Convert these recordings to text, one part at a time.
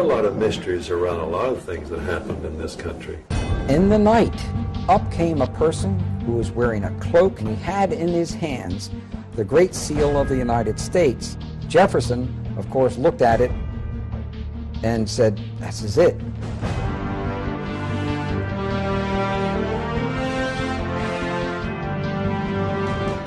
a lot of mysteries around a lot of things that happened in this country. In the night, up came a person who was wearing a cloak, and he had in his hands the Great Seal of the United States. Jefferson, of course, looked at it and said, "This is it."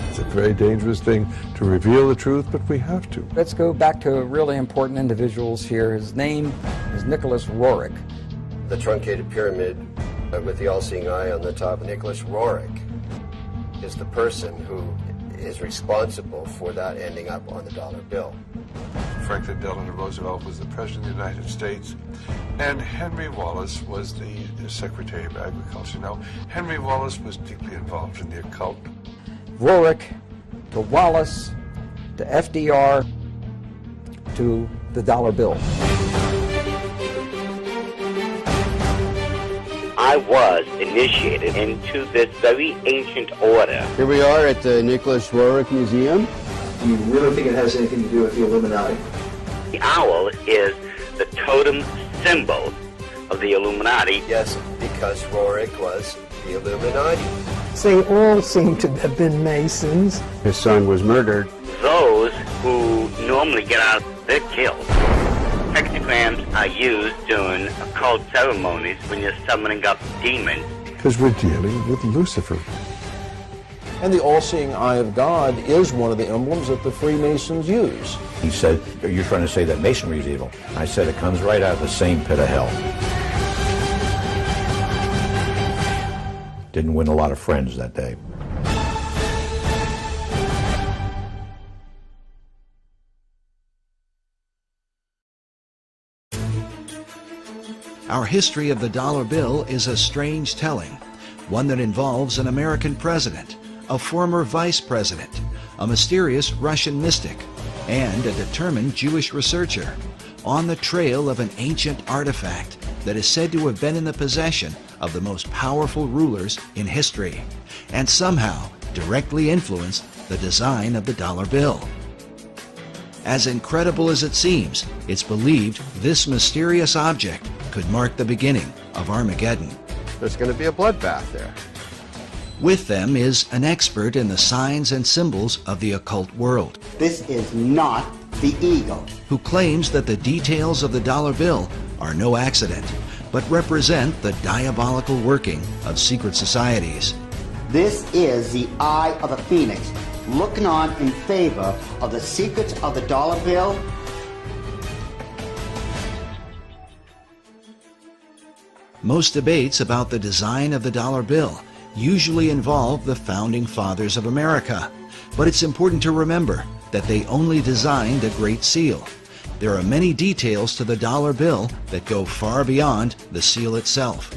It's a very dangerous thing to reveal the truth, but we have to. Let's go back to really important individuals here. His name is Nicholas Roerich. The truncated pyramid with the all-seeing eye on the top. Nicholas Roerich is the person who is responsible for that ending up on the dollar bill. Franklin Delano Roosevelt was the President of the United States, and Henry Wallace was the Secretary of Agriculture. Now, Henry Wallace was deeply involved in the occult. Roerich to Wallace to FDR to the dollar bill. I was initiated into this very ancient order. Here we are at the Nicholas Roerich Museum. Do you really think it has anything to do with the Illuminati? The owl is the totem symbol of the Illuminati. Yes, because Roerich was the Illuminati. They all seem to have been Masons. His son was murdered. Those who normally get out, they're killed. Hexagrams are used during occult ceremonies when you're summoning up demons. Because we're dealing with Lucifer. And the all-seeing eye of God is one of the emblems that the Freemasons use. He said, "You're trying to say that Masonry is evil." I said, "It comes right out of the same pit of hell." Didn't win a lot of friends that day. Our history of the dollar bill is a strange telling, one that involves an American president, a former vice president, a mysterious Russian mystic, and a determined Jewish researcher on the trail of an ancient artifact that is said to have been in the possession of the most powerful rulers in history and somehow directly influenced the design of the dollar bill. As incredible as it seems, it's believed this mysterious object could mark the beginning of Armageddon. There's going to be a bloodbath there. With them is an expert in the signs and symbols of the occult world. This is not the eagle. Who claims that the details of the dollar bill are no accident, but represent the diabolical working of secret societies. This is the eye of a phoenix, looking on in favor of the secrets of the dollar bill. Most debates about the design of the dollar bill usually involve the founding fathers of America, but it's important to remember that they only designed a Great Seal. There are many details to the dollar bill that go far beyond the seal itself.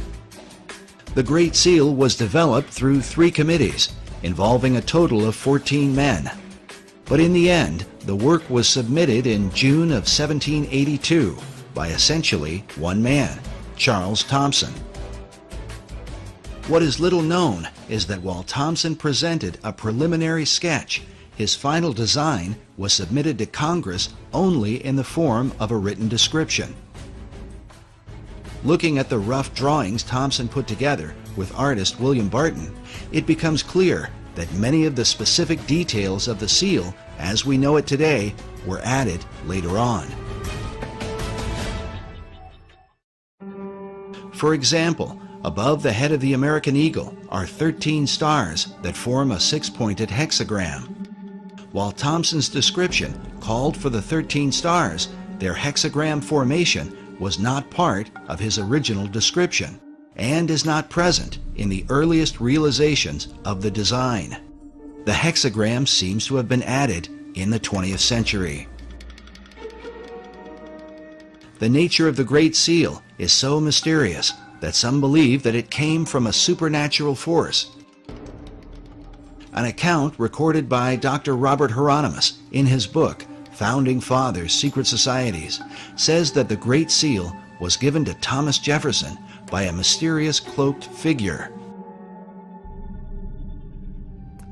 The Great Seal was developed through 3 committees involving a total of 14 men. But in the end, the work was submitted in June of 1782 by essentially one man, Charles Thomson. What is little known is that while Thomson presented a preliminary sketch, his final design was submitted to Congress only in the form of a written description. Looking at the rough drawings Thomson put together with artist William Barton, it becomes clear that many of the specific details of the seal, as we know it today, were added later on. For example, above the head of the American eagle are 13 stars that form a 6-pointed hexagram. While Thomson's description called for the 13 stars, their hexagram formation was not part of his original description and is not present in the earliest realizations of the design. The hexagram seems to have been added in the 20th century. The nature of the Great Seal is so mysterious that some believe that it came from a supernatural force. An account recorded by Dr. Robert Hieronymus in his book, Founding Fathers, Secret Societies, says that the Great Seal was given to Thomas Jefferson by a mysterious cloaked figure.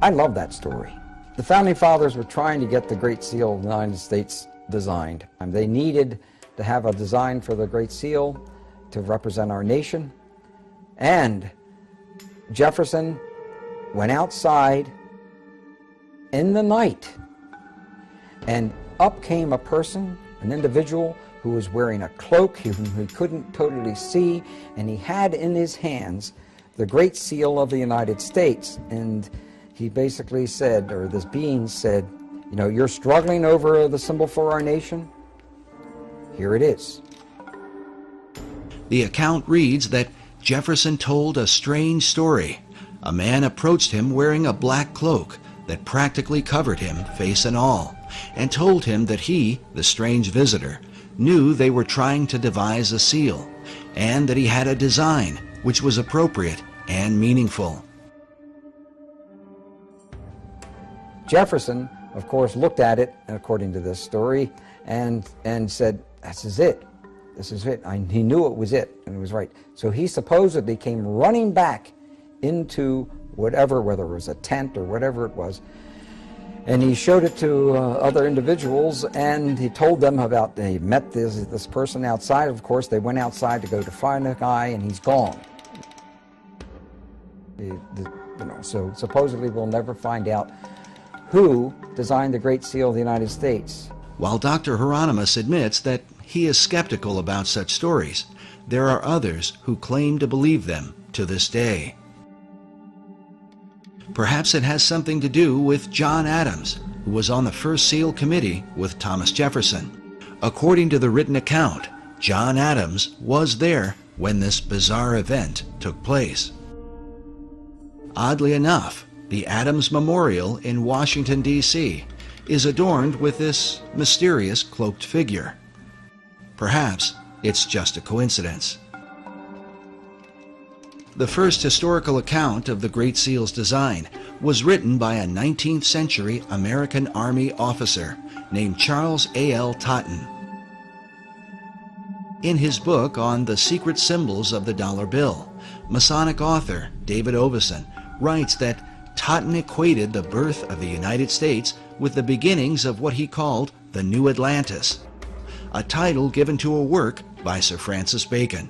I love that story. The Founding Fathers were trying to get the Great Seal of the United States designed. They needed to have a design for the Great Seal to represent our nation. And Jefferson went outside in the night, and up came a person, an individual who was wearing a cloak, whom he couldn't totally see, and he had in his hands the Great Seal of the United States. And he basically said, or this being said, you know, you're struggling over the symbol for our nation? Here it is. The account reads that Jefferson told a strange story. A man approached him wearing a black cloak that practically covered him, face and all, and told him that he, the strange visitor, knew they were trying to devise a seal, and that he had a design which was appropriate and meaningful. Jefferson, of course, looked at it, according to this story, and said, this is it. This is it. He knew it was it, and it was right. So he supposedly came running back into whatever, whether it was a tent or whatever it was, and he showed it to other individuals, and he told them about, he met this person outside. Of course, they went outside to go to find the guy, and he's gone. So supposedly we'll never find out who designed the Great Seal of the United States. While Dr. Hieronymus admits that he is skeptical about such stories, there are others who claim to believe them to this day. Perhaps it has something to do with John Adams, who was on the first seal committee with Thomas Jefferson. According to the written account, John Adams was there when this bizarre event took place. Oddly enough, the Adams Memorial in Washington, D.C. is adorned with this mysterious cloaked figure. Perhaps it's just a coincidence. The first historical account of the Great Seal's design was written by a 19th century American Army officer named Charles A.L. Totten. In his book on the secret symbols of the dollar bill, Masonic author David Oveson writes that Totten equated the birth of the United States with the beginnings of what he called the New Atlantis, a title given to a work by Sir Francis Bacon,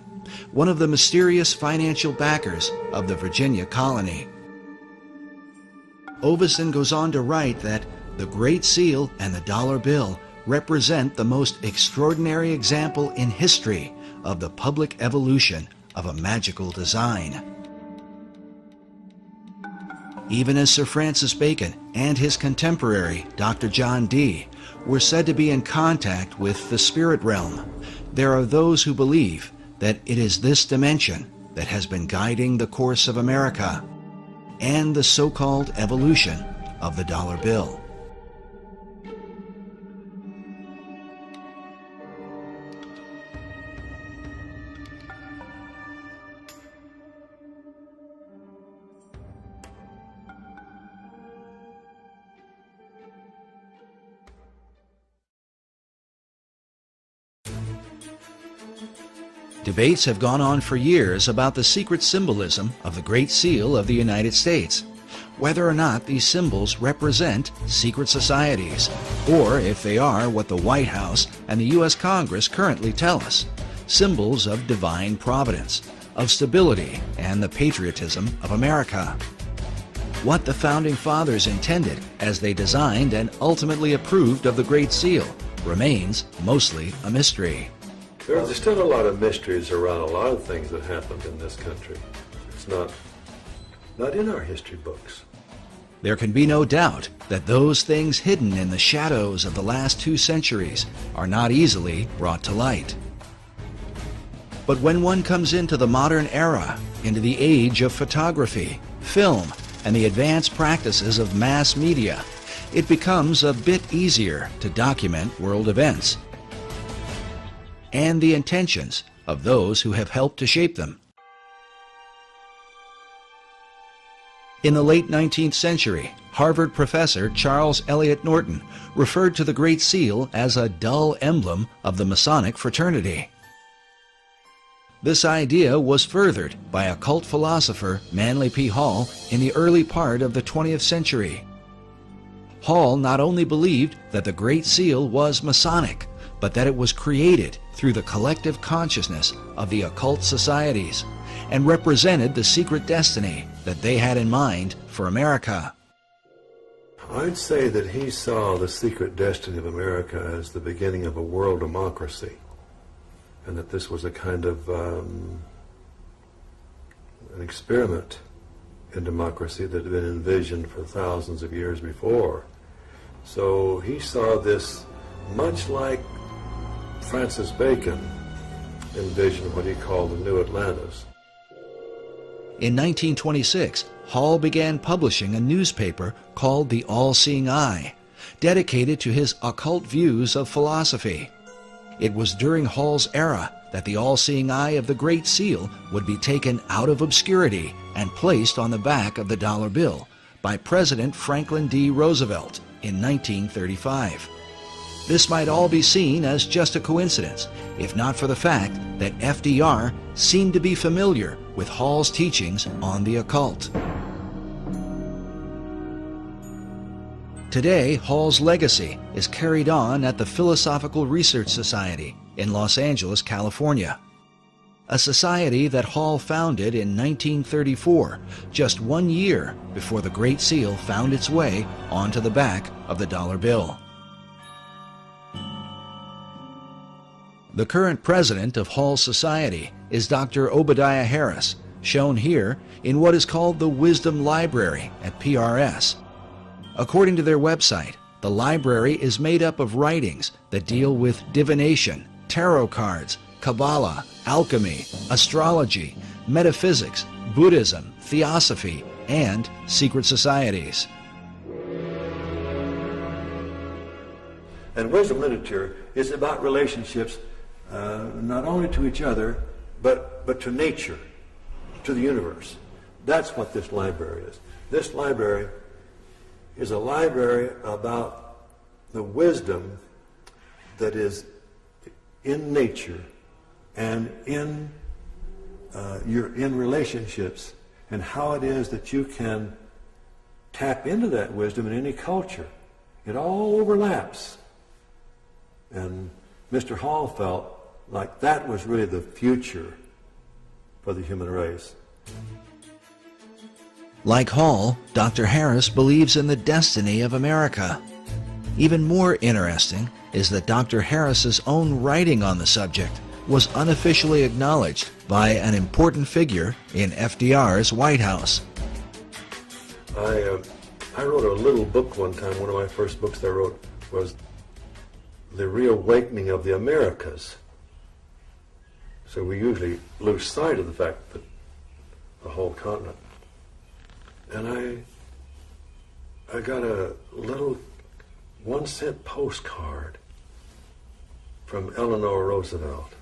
one of the mysterious financial backers of the Virginia colony. Oveson goes on to write that the Great Seal and the dollar bill represent the most extraordinary example in history of the public evolution of a magical design. Even as Sir Francis Bacon and his contemporary, Dr. John Dee, were said to be in contact with the spirit realm, there are those who believe that it is this dimension that has been guiding the course of America and the so-called evolution of the dollar bill. Debates have gone on for years about the secret symbolism of the Great Seal of the United States, whether or not these symbols represent secret societies, or if they are what the White House and the U.S. Congress currently tell us, symbols of divine providence, of stability, and the patriotism of America. What the Founding Fathers intended as they designed and ultimately approved of the Great Seal remains mostly a mystery. There's still a lot of mysteries around a lot of things that happened in this country. It's not in our history books. There can be no doubt that those things hidden in the shadows of the last 2 centuries are not easily brought to light. But when one comes into the modern era, into the age of photography, film, and the advanced practices of mass media, it becomes a bit easier to document world events and the intentions of those who have helped to shape them. In the late 19th century, Harvard professor Charles Eliot Norton referred to the Great Seal as a dull emblem of the Masonic fraternity. This idea was furthered by occult philosopher Manly P. Hall in the early part of the 20th century. Hall not only believed that the Great Seal was Masonic, but that it was created through the collective consciousness of the occult societies and represented the secret destiny that they had in mind for America. I'd say that he saw the secret destiny of America as the beginning of a world democracy, and that this was a kind of an experiment in democracy that had been envisioned for thousands of years before. So he saw this much like Francis Bacon envisioned what he called the New Atlantis. In 1926, Hall began publishing a newspaper called The All-Seeing Eye, dedicated to his occult views of philosophy. It was during Hall's era that the all-seeing eye of the Great Seal would be taken out of obscurity and placed on the back of the dollar bill by President Franklin D. Roosevelt in 1935. This might all be seen as just a coincidence, if not for the fact that FDR seemed to be familiar with Hall's teachings on the occult. Today, Hall's legacy is carried on at the Philosophical Research Society in Los Angeles, California, a society that Hall founded in 1934, just 1 year before the Great Seal found its way onto the back of the dollar bill. The current president of Hall Society is Dr. Obadiah Harris, shown here in what is called the Wisdom Library at PRS. According to their website, the library is made up of writings that deal with divination, tarot cards, Kabbalah, alchemy, astrology, metaphysics, Buddhism, theosophy, and secret societies. And wisdom literature is about relationships not only to each other, but to nature, to the universe. That's what this library is. This library is a library about the wisdom that is in nature and in relationships, and how it is that you can tap into that wisdom in any culture. It all overlaps. And Mr. Hall felt like that was really the future for the human race. Like Hall, Dr. Harris believes in the destiny of America. Even more interesting is that Dr. Harris's own writing on the subject was unofficially acknowledged by an important figure in FDR's White House. I wrote a little book one time. One of my first books I wrote was The Reawakening of the Americas. So we usually lose sight of the fact that the whole continent. And I got a little 1-cent postcard from Eleanor Roosevelt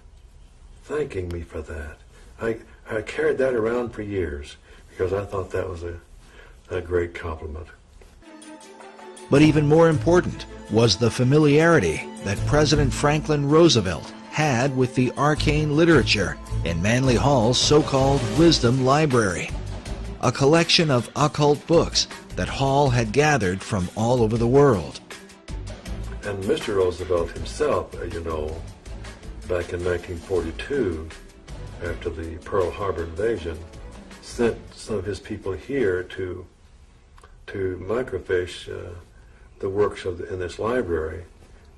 thanking me for that. I carried that around for years because I thought that was a great compliment. But even more important was the familiarity that President Franklin Roosevelt had with the arcane literature in Manly Hall's so-called Wisdom Library, a collection of occult books that Hall had gathered from all over the world. And Mr. Roosevelt himself, you know, back in 1942, after the Pearl Harbor invasion, sent some of his people here to microfiche the works in this library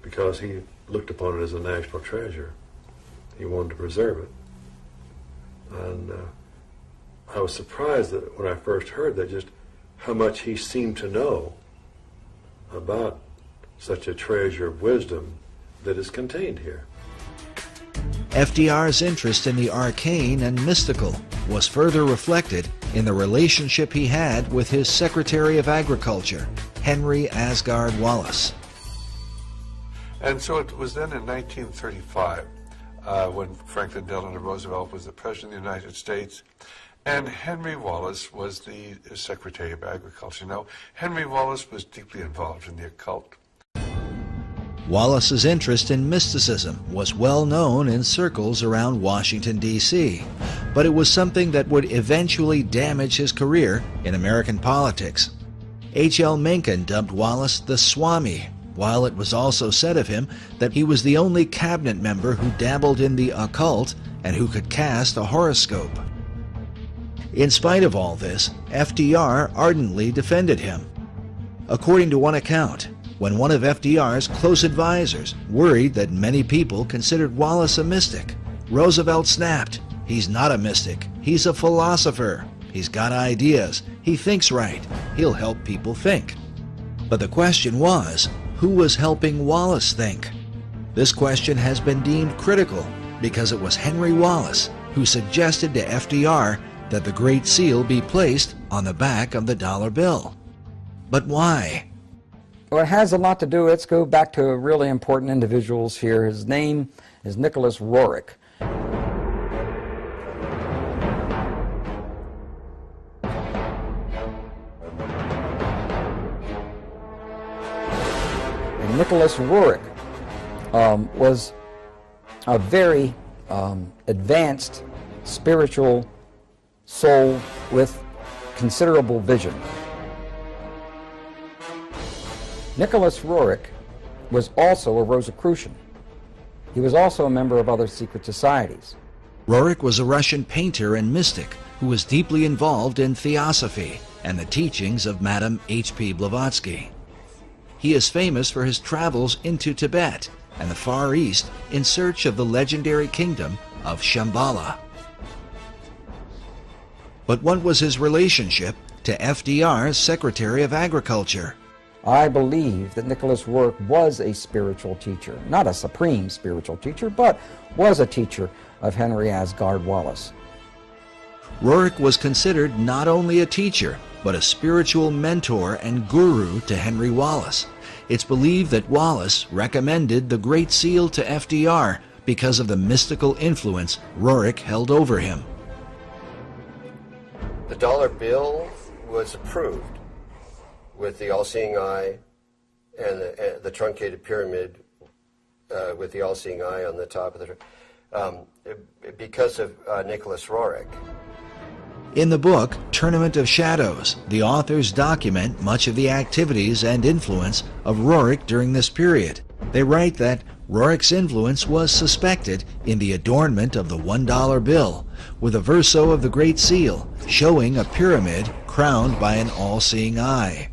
because he looked upon it as a national treasure. He wanted to preserve it. And I was surprised that when I first heard that, just how much he seemed to know about such a treasure of wisdom that is contained here. FDR's interest in the arcane and mystical was further reflected in the relationship he had with his Secretary of Agriculture, Henry Asgard Wallace. And so it was then in 1935 when Franklin Delano Roosevelt was the President of the United States, and Henry Wallace was the Secretary of Agriculture. Now, Henry Wallace was deeply involved in the occult. Wallace's interest in mysticism was well known in circles around Washington, D.C., but it was something that would eventually damage his career in American politics. H.L. Mencken dubbed Wallace the Swami, while it was also said of him that he was the only cabinet member who dabbled in the occult and who could cast a horoscope. In spite of all this, FDR ardently defended him. According to one account, when one of FDR's close advisors worried that many people considered Wallace a mystic, Roosevelt snapped, "He's not a mystic, he's a philosopher. He's got ideas, he thinks right, he'll help people think." But the question was, who was helping Wallace think? This question has been deemed critical because it was Henry Wallace who suggested to FDR that the Great Seal be placed on the back of the dollar bill. But why? Well, it has a lot to do. Let's go back to really important individuals here. His name is Nicholas Roerich. And Nicholas Roerich was a very advanced spiritual soul with considerable vision. Nicholas Roerich was also a Rosicrucian. He was also a member of other secret societies. Roerich was a Russian painter and mystic who was deeply involved in theosophy and the teachings of Madame H.P. Blavatsky. He is famous for his travels into Tibet and the Far East in search of the legendary kingdom of Shambhala. But what was his relationship to FDR's Secretary of Agriculture? I believe that Nicholas Roerich was a spiritual teacher, not a supreme spiritual teacher, but was a teacher of Henry Asgard Wallace. Roerich was considered not only a teacher, but a spiritual mentor and guru to Henry Wallace. It's believed that Wallace recommended the Great Seal to FDR because of the mystical influence Roerich held over him. The dollar bill was approved with the all-seeing eye and the truncated pyramid with the all-seeing eye on the top of the because of Nicholas Roerich. In the book Tournament of Shadows, the authors document much of the activities and influence of Roerich during this period. They write that Roerich's influence was suspected in the adornment of the $1 bill, with a verso of the Great Seal showing a pyramid crowned by an all-seeing eye.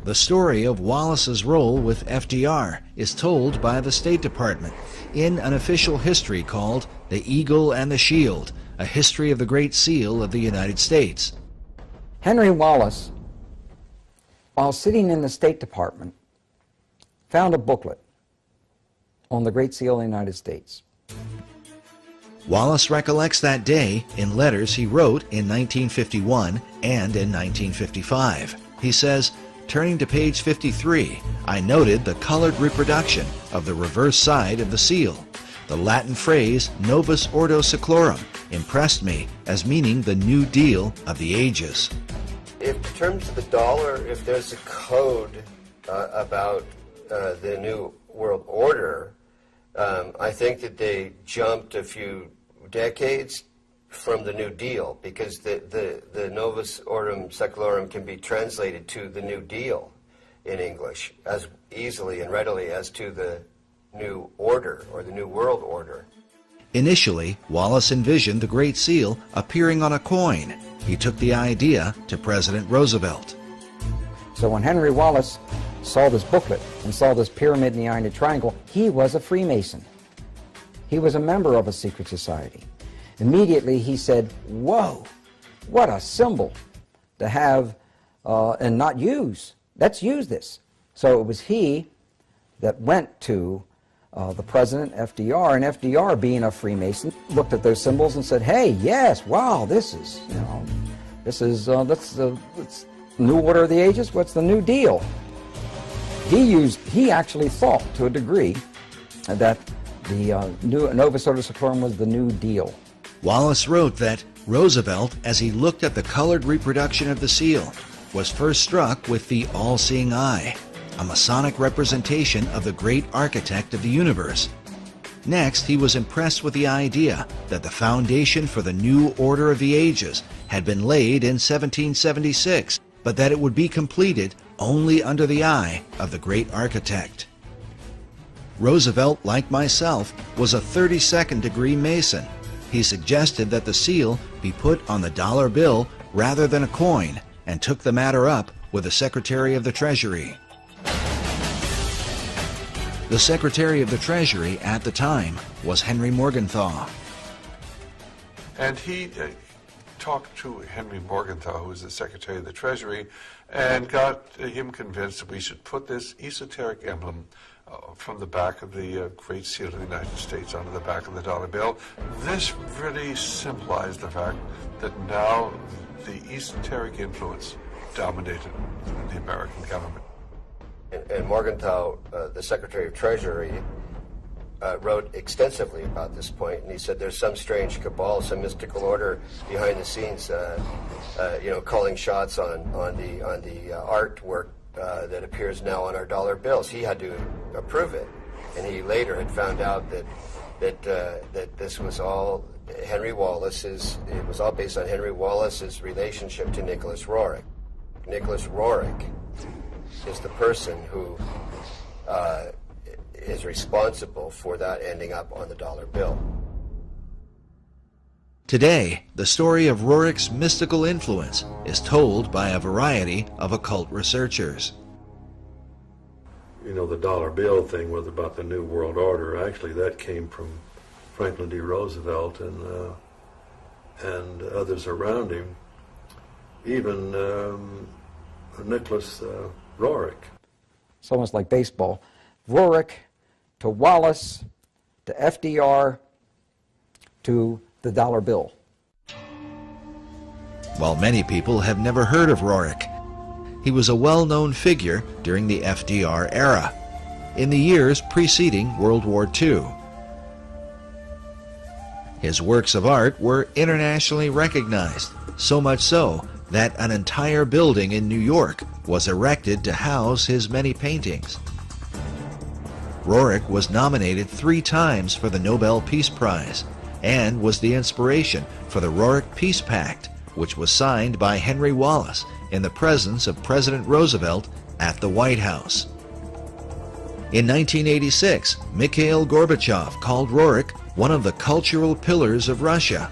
The story of Wallace's role with FDR is told by the State Department in an official history called The Eagle and the Shield, a history of the Great Seal of the United States. Henry Wallace, while sitting in the State Department, found a booklet on the Great Seal of the United States. Wallace recollects that day in letters he wrote in 1951 and in 1955. He says, turning to page 53, I noted the colored reproduction of the reverse side of the seal. The Latin phrase Novus Ordo Seclorum impressed me as meaning the New Deal of the ages. In terms of the dollar, if there's a code about the New World Order, I think that they jumped a few decades from the New Deal, because the Novus Ordo Seclorum can be translated to the New Deal in English as easily and readily as to the New Order or the New World Order. Initially, Wallace envisioned the Great Seal appearing on a coin. He took the idea to President Roosevelt. So when Henry Wallace saw this booklet and saw this pyramid in the eye and the triangle, he was a Freemason. He was a member of a secret society. Immediately he said, whoa, what a symbol to have and not use. Let's use this. So it was he that went to the President, FDR, and FDR, being a Freemason, looked at those symbols and said, hey, yes, wow, this is, that's the New Order of the Ages, what's the New Deal? He actually thought, to a degree, that the Novus Ordo Seclorum was the New Deal. Wallace wrote that Roosevelt, as he looked at the colored reproduction of the seal, was first struck with the all-seeing eye, a Masonic representation of the great architect of the universe. Next, he was impressed with the idea that the foundation for the New Order of the Ages had been laid in 1776, but that it would be completed only under the eye of the great architect. Roosevelt, like myself, was a 32nd degree Mason. He suggested that the seal be put on the dollar bill rather than a coin, and took the matter up with the Secretary of the Treasury. The Secretary of the Treasury at the time was Henry Morgenthau. And he talked to Henry Morgenthau, who was the Secretary of the Treasury, and got him convinced that we should put this esoteric emblem from the back of the Great Seal of the United States onto the back of the dollar bill. This really symbolized the fact that now the esoteric influence dominated the American government. And Morgenthau, the Secretary of Treasury, wrote extensively about this point, and he said there's some strange cabal, some mystical order behind the scenes, calling shots on the artwork that appears now on our dollar bills. He had to approve it, and he later had found out that this was all Henry Wallace's. It was all based on Henry Wallace's relationship to Nicholas Roerich. Nicholas Roerich is the person who is responsible for that ending up on the dollar bill. Today, the story of Roerich's mystical influence is told by a variety of occult researchers. You know, the dollar bill thing was about the New World Order. Actually, that came from Franklin D. Roosevelt and others around him, even Nicholas Roerich. It's almost like baseball. Roerich to Wallace to FDR to the dollar bill. While many people have never heard of Roerich, he was a well-known figure during the FDR era, in the years preceding World War II. His works of art were internationally recognized, so much so that an entire building in New York was erected to house his many paintings. Roerich was nominated 3 times for the Nobel Peace Prize and was the inspiration for the Roerich Peace Pact, which was signed by Henry Wallace in the presence of President Roosevelt at the White House. In 1986, Mikhail Gorbachev called Roerich one of the cultural pillars of Russia.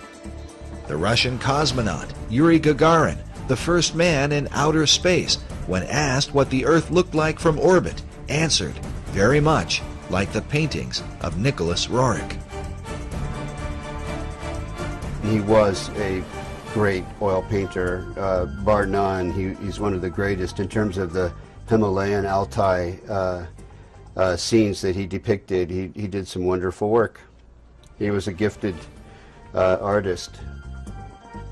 The Russian cosmonaut Yuri Gagarin, the first man in outer space, when asked what the Earth looked like from orbit, answered, very much like the paintings of Nicholas Roerich. He was a great oil painter, bar none. He's one of the greatest in terms of the Himalayan Altai scenes that he depicted. He did some wonderful work. He was a gifted artist.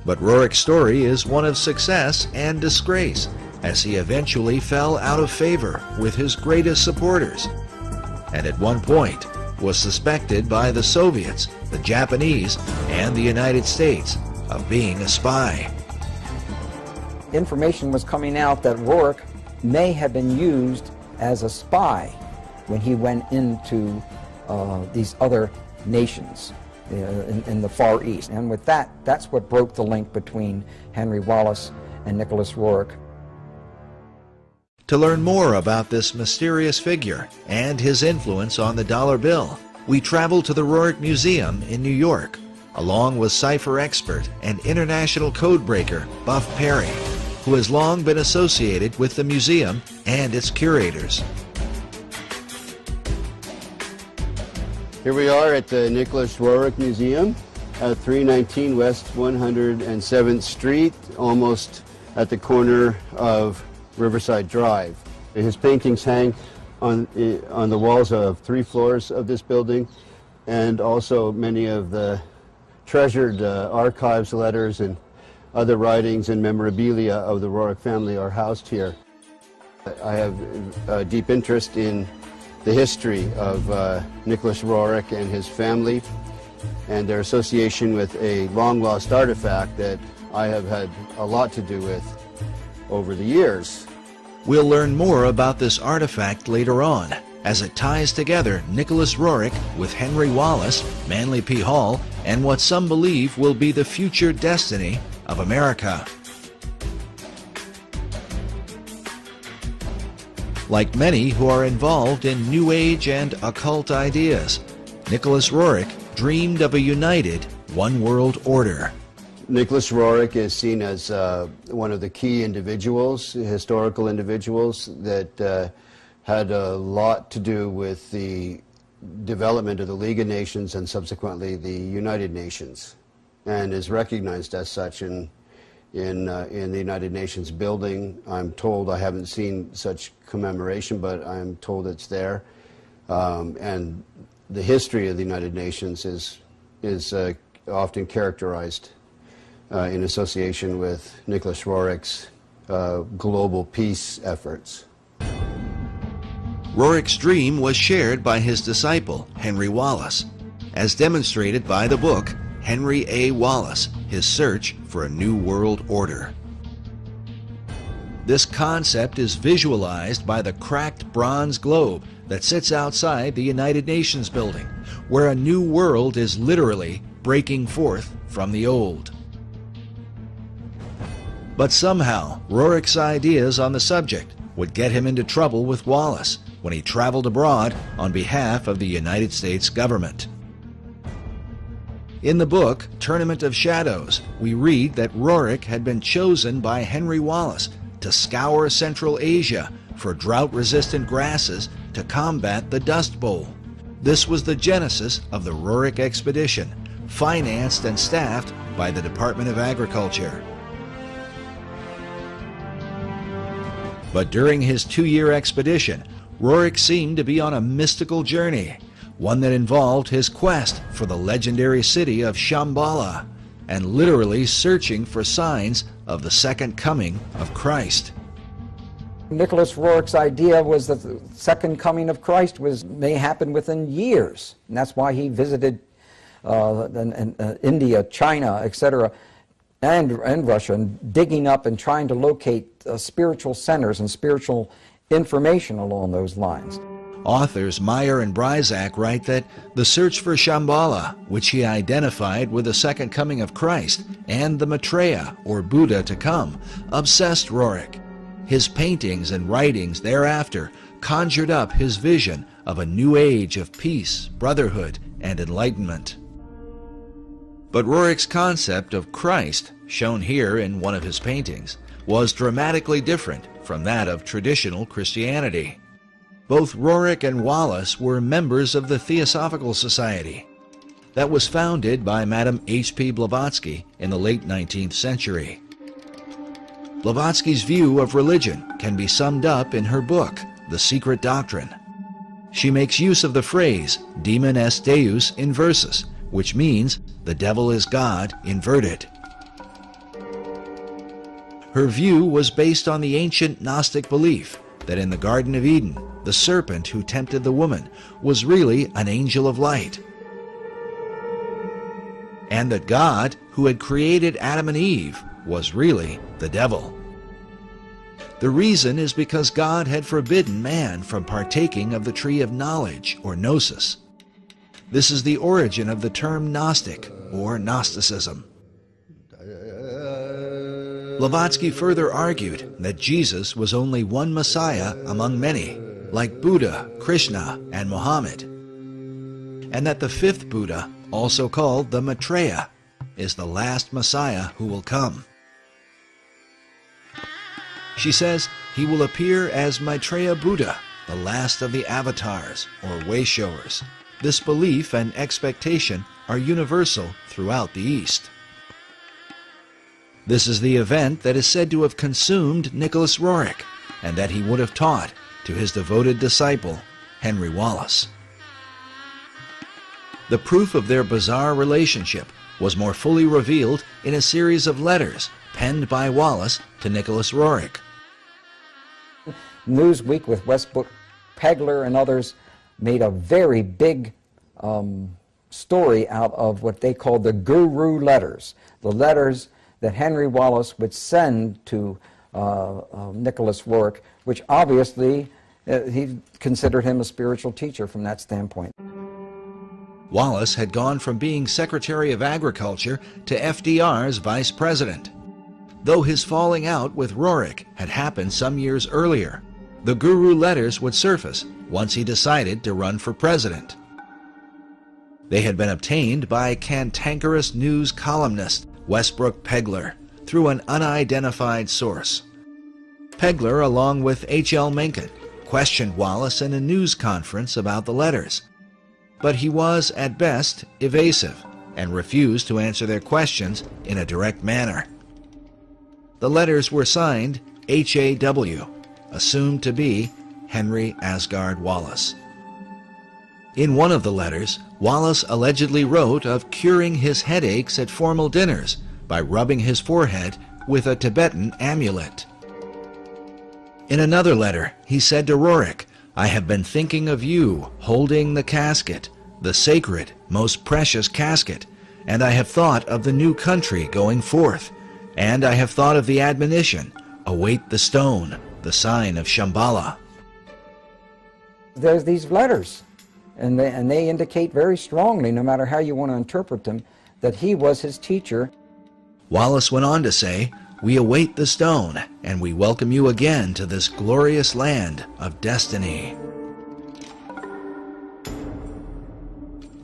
But Roerich's story is one of success and disgrace, as he eventually fell out of favor with his greatest supporters, and at one point was suspected by the Soviets, the Japanese, and the United States of being a spy. Information was coming out that Roerich may have been used as a spy when he went into these other nations in the Far East. And with that, that's what broke the link between Henry Wallace and Nicholas Roerich. To learn more about this mysterious figure and his influence on the dollar bill, we traveled to the Roerich Museum in New York, along with cipher expert and international codebreaker Buff Perry, who has long been associated with the museum and its curators. Here we are at the Nicholas Roerich Museum at 319 West 107th Street, almost at the corner of Riverside Drive. His paintings hang on the walls of 3 floors of this building, and also many of the treasured archives, letters, and other writings and memorabilia of the Roerich family are housed here. I have a deep interest in the history of Nicholas Roerich and his family and their association with a long-lost artifact that I have had a lot to do with over the years. We'll learn more about this artifact later on, as it ties together Nicholas Roerich with Henry Wallace, Manly P. Hall, and what some believe will be the future destiny of America. Like many who are involved in New Age and occult ideas, Nicholas Roerich dreamed of a united one world order. Nicholas Roerich is seen as one of the key individuals, historical individuals, that had a lot to do with the development of the League of Nations and subsequently the United Nations, and is recognized as such in the United Nations building. I'm told, I haven't seen such commemoration, but I'm told it's there. And the history of the United Nations is often characterized in association with Nicholas Roerich's global peace efforts. Roerich's dream was shared by his disciple, Henry Wallace, as demonstrated by the book Henry A. Wallace, His Search for a New World Order. This concept is visualized by the cracked bronze globe that sits outside the United Nations building, where a new world is literally breaking forth from the old. But somehow, Roerich's ideas on the subject would get him into trouble with Wallace when he traveled abroad on behalf of the United States government. In the book, Tournament of Shadows, we read that Roerich had been chosen by Henry Wallace to scour Central Asia for drought-resistant grasses to combat the Dust Bowl. This was the genesis of the Roerich expedition, financed and staffed by the Department of Agriculture. But during his 2-year expedition, Roerich seemed to be on a mystical journey, one that involved his quest for the legendary city of Shambhala, and literally searching for signs of the second coming of Christ. Nicholas Roerich's idea was that the second coming of Christ may happen within years, and that's why he visited India, China, etc., and Russia, and digging up and trying to locate spiritual centers and spiritual information along those lines. Authors Meyer and Bryzak write that the search for Shambhala, which he identified with the second coming of Christ, and the Maitreya, or Buddha to come, obsessed Roerich. His paintings and writings thereafter conjured up his vision of a new age of peace, brotherhood, and enlightenment. But Roerich's concept of Christ, shown here in one of his paintings, was dramatically different from that of traditional Christianity. Both Roerich and Wallace were members of the Theosophical Society that was founded by Madame H.P. Blavatsky in the late 19th century. Blavatsky's view of religion can be summed up in her book, The Secret Doctrine. She makes use of the phrase, Demon est Deus inversus, which means the devil is God inverted. Her view was based on the ancient Gnostic belief that in the Garden of Eden, the serpent who tempted the woman was really an angel of light, and that God, who had created Adam and Eve, was really the devil. The reason is because God had forbidden man from partaking of the tree of knowledge, or gnosis. This is the origin of the term Gnostic, or Gnosticism. Blavatsky further argued that Jesus was only one Messiah among many, like Buddha, Krishna, and Muhammad, and that the fifth Buddha, also called the Maitreya, is the last Messiah who will come. She says he will appear as Maitreya Buddha, the last of the avatars, or way-showers. This belief and expectation are universal throughout the East. This is the event that is said to have consumed Nicholas Roerich, and that he would have taught to his devoted disciple, Henry Wallace. The proof of their bizarre relationship was more fully revealed in a series of letters penned by Wallace to Nicholas Roerich. Newsweek with Westbrook Pegler and others made a very big story out of what they called the Guru letters, the letters that Henry Wallace would send to Nicholas Roerich, which obviously he considered him a spiritual teacher from that standpoint. Wallace had gone from being Secretary of Agriculture to FDR's Vice President. Though his falling out with Roerich had happened some years earlier, the Guru letters would surface once he decided to run for president. They had been obtained by cantankerous news columnist Westbrook Pegler through an unidentified source. Pegler, along with H.L. Mencken, questioned Wallace in a news conference about the letters, but he was, at best, evasive and refused to answer their questions in a direct manner. The letters were signed H.A.W., assumed to be Henry Asgard Wallace. In one of the letters, Wallace allegedly wrote of curing his headaches at formal dinners by rubbing his forehead with a Tibetan amulet. In another letter, he said to Roerich, "I have been thinking of you holding the casket, the sacred, most precious casket, and I have thought of the new country going forth, and I have thought of the admonition, await the stone, the sign of Shambhala." There's these letters, and they indicate very strongly, no matter how you want to interpret them, that he was his teacher. Wallace went on to say, "We await the stone, and we welcome you again to this glorious land of destiny."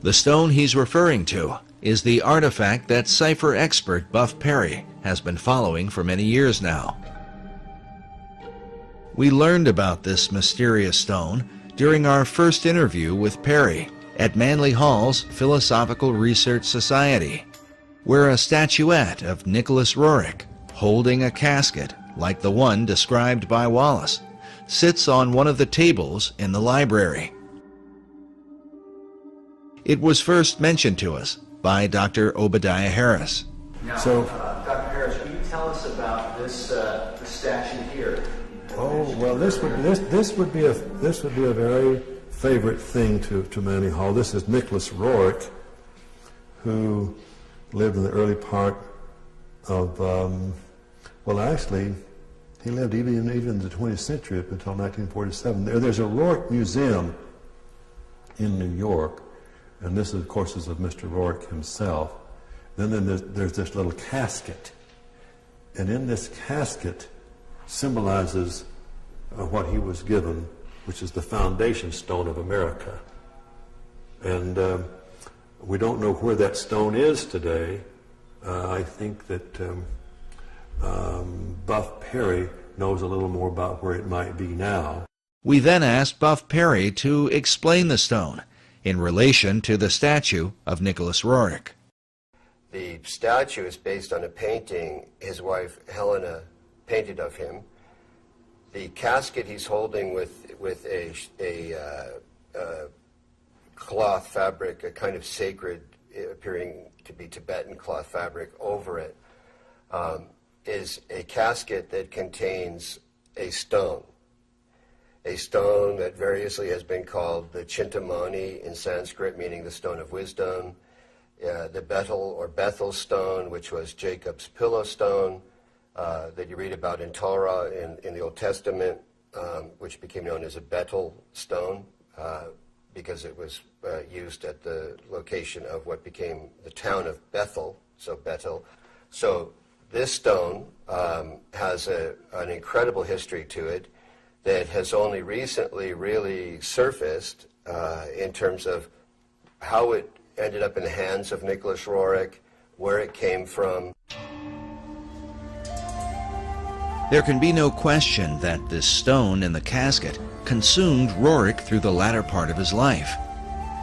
The stone he's referring to is the artifact that cipher expert Buff Perry has been following for many years now. We learned about this mysterious stone during our first interview with Perry at Manly Hall's Philosophical Research Society, where a statuette of Nicholas Roerich, holding a casket like the one described by Wallace, sits on one of the tables in the library. It was first mentioned to us by Dr. Obadiah Harris. Now, Dr. Harris, can you tell us about this statue here? Oh well, this would be a very favorite thing to Manly Hall. This is Nicholas Roerich, who lived in the early part of well, actually, he lived even in the 20th century up until 1947. There's a Roerich Museum in New York, and this, of course, is of Mr. Roerich himself. Then there's this little casket, and in this casket symbolizes what he was given, which is the foundation stone of America. And we don't know where that stone is today. I think that Buff Perry knows a little more about where it might be now. We then asked Buff Perry to explain the stone in relation to the statue of Nicholas Roerich. The statue is based on a painting his wife Helena painted of him. The casket he's holding with a cloth fabric, a kind of sacred, appearing to be Tibetan cloth fabric over it, is a casket that contains a stone that variously has been called the Chintamani in Sanskrit, meaning the stone of wisdom, the Bethel or Bethel stone, which was Jacob's pillow stone, that you read about in Torah in the Old Testament, which became known as a Bethel stone, because it was used at the location of what became the town of Bethel, so Bethel. So this stone has an incredible history to it that has only recently really surfaced in terms of how it ended up in the hands of Nicholas Roerich, where it came from. There can be no question that this stone in the casket consumed Roerich through the latter part of his life.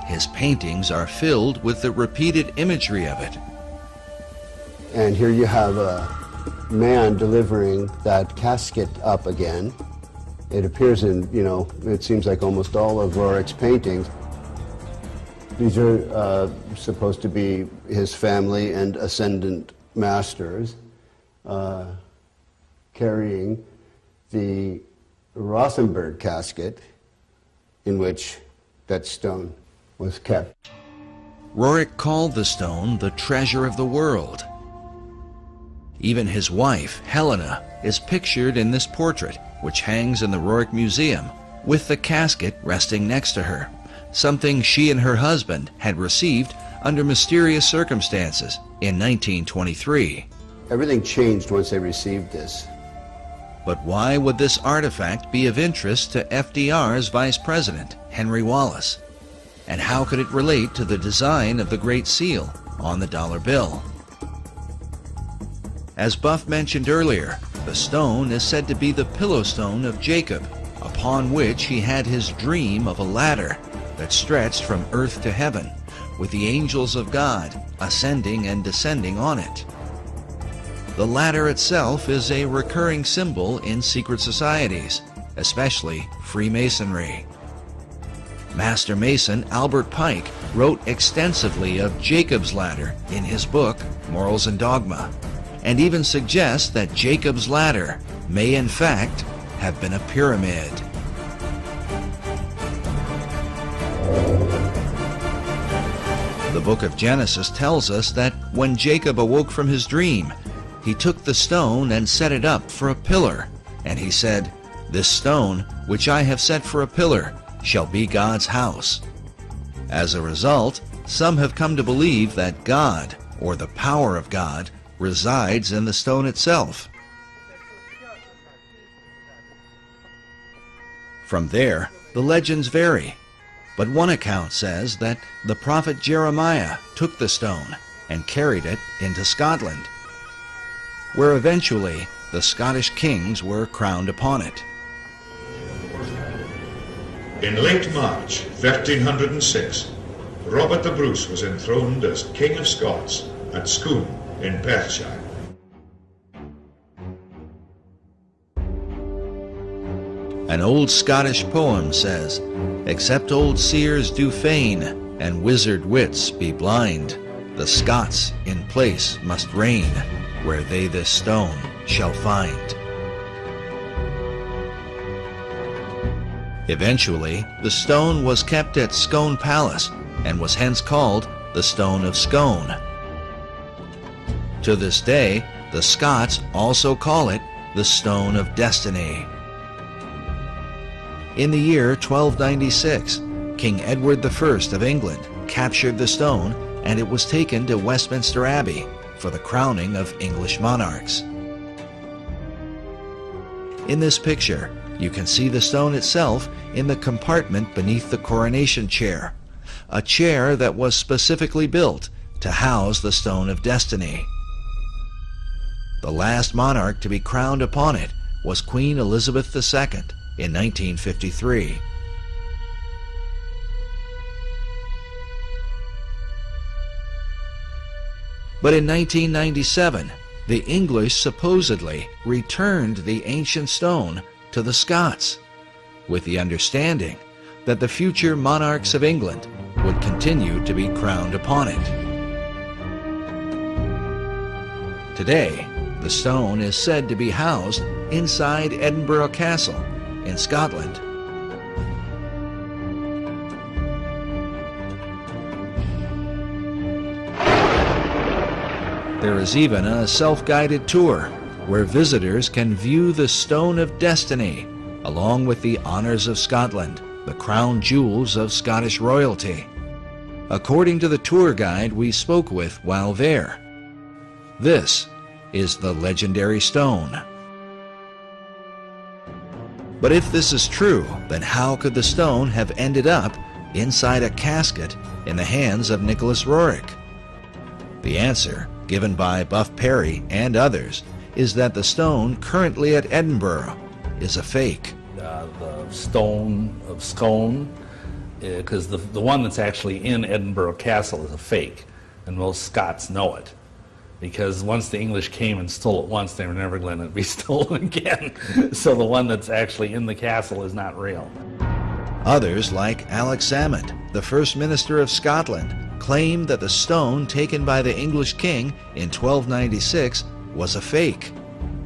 His paintings are filled with the repeated imagery of it. And here you have a man delivering that casket up again. It appears in, it seems like almost all of Roerich's paintings. These are supposed to be his family and ascendant masters carrying the Rothenberg casket in which that stone was kept. Roerich called the stone the treasure of the world. Even his wife, Helena, is pictured in this portrait, which hangs in the Roerich Museum, with the casket resting next to her, something she and her husband had received under mysterious circumstances in 1923. Everything changed once they received this. But why would this artifact be of interest to FDR's Vice President, Henry Wallace? And how could it relate to the design of the Great Seal on the dollar bill? As Buff mentioned earlier, the stone is said to be the pillow stone of Jacob, upon which he had his dream of a ladder that stretched from earth to heaven, with the angels of God ascending and descending on it. The ladder itself is a recurring symbol in secret societies, especially Freemasonry. Master Mason Albert Pike wrote extensively of Jacob's ladder in his book, Morals and Dogma, and even suggests that Jacob's ladder may in fact have been a pyramid. The book of Genesis tells us that when Jacob awoke from his dream, he took the stone and set it up for a pillar, and he said, "This stone, which I have set for a pillar, shall be God's house." As a result, some have come to believe that God, or the power of God, resides in the stone itself. From there, the legends vary, but one account says that the prophet Jeremiah took the stone and carried it into Scotland, where eventually the Scottish kings were crowned upon it. In late March 1306, Robert the Bruce was enthroned as King of Scots at Scone in Perthshire. An old Scottish poem says, "Except old seers do feign, and wizard wits be blind, the Scots in place must reign, where they this stone shall find." Eventually, the stone was kept at Scone Palace and was hence called the Stone of Scone. To this day, the Scots also call it the Stone of Destiny. In the year 1296, King Edward I of England captured the stone, and it was taken to Westminster Abbey for the crowning of English monarchs. In this picture, you can see the stone itself in the compartment beneath the coronation chair, a chair that was specifically built to house the Stone of Destiny. The last monarch to be crowned upon it was Queen Elizabeth II in 1953. But in 1997, the English supposedly returned the ancient stone to the Scots, with the understanding that the future monarchs of England would continue to be crowned upon it. Today, the stone is said to be housed inside Edinburgh Castle in Scotland. There is even a self-guided tour where visitors can view the Stone of Destiny along with the honors of Scotland, the crown jewels of Scottish royalty. According to the tour guide we spoke with while there, this is the legendary stone. But if this is true, then how could the stone have ended up inside a casket in the hands of Nicholas Roerich? The answer, given by Buff Perry and others, is that the stone currently at Edinburgh is a fake. The stone of Scone, because the one that's actually in Edinburgh Castle is a fake, and most Scots know it. Because once the English came and stole it once, they were never going to be stolen again. So the one that's actually in the castle is not real. Others, like Alex Salmond, the First Minister of Scotland, claim that the stone taken by the English king in 1296 was a fake,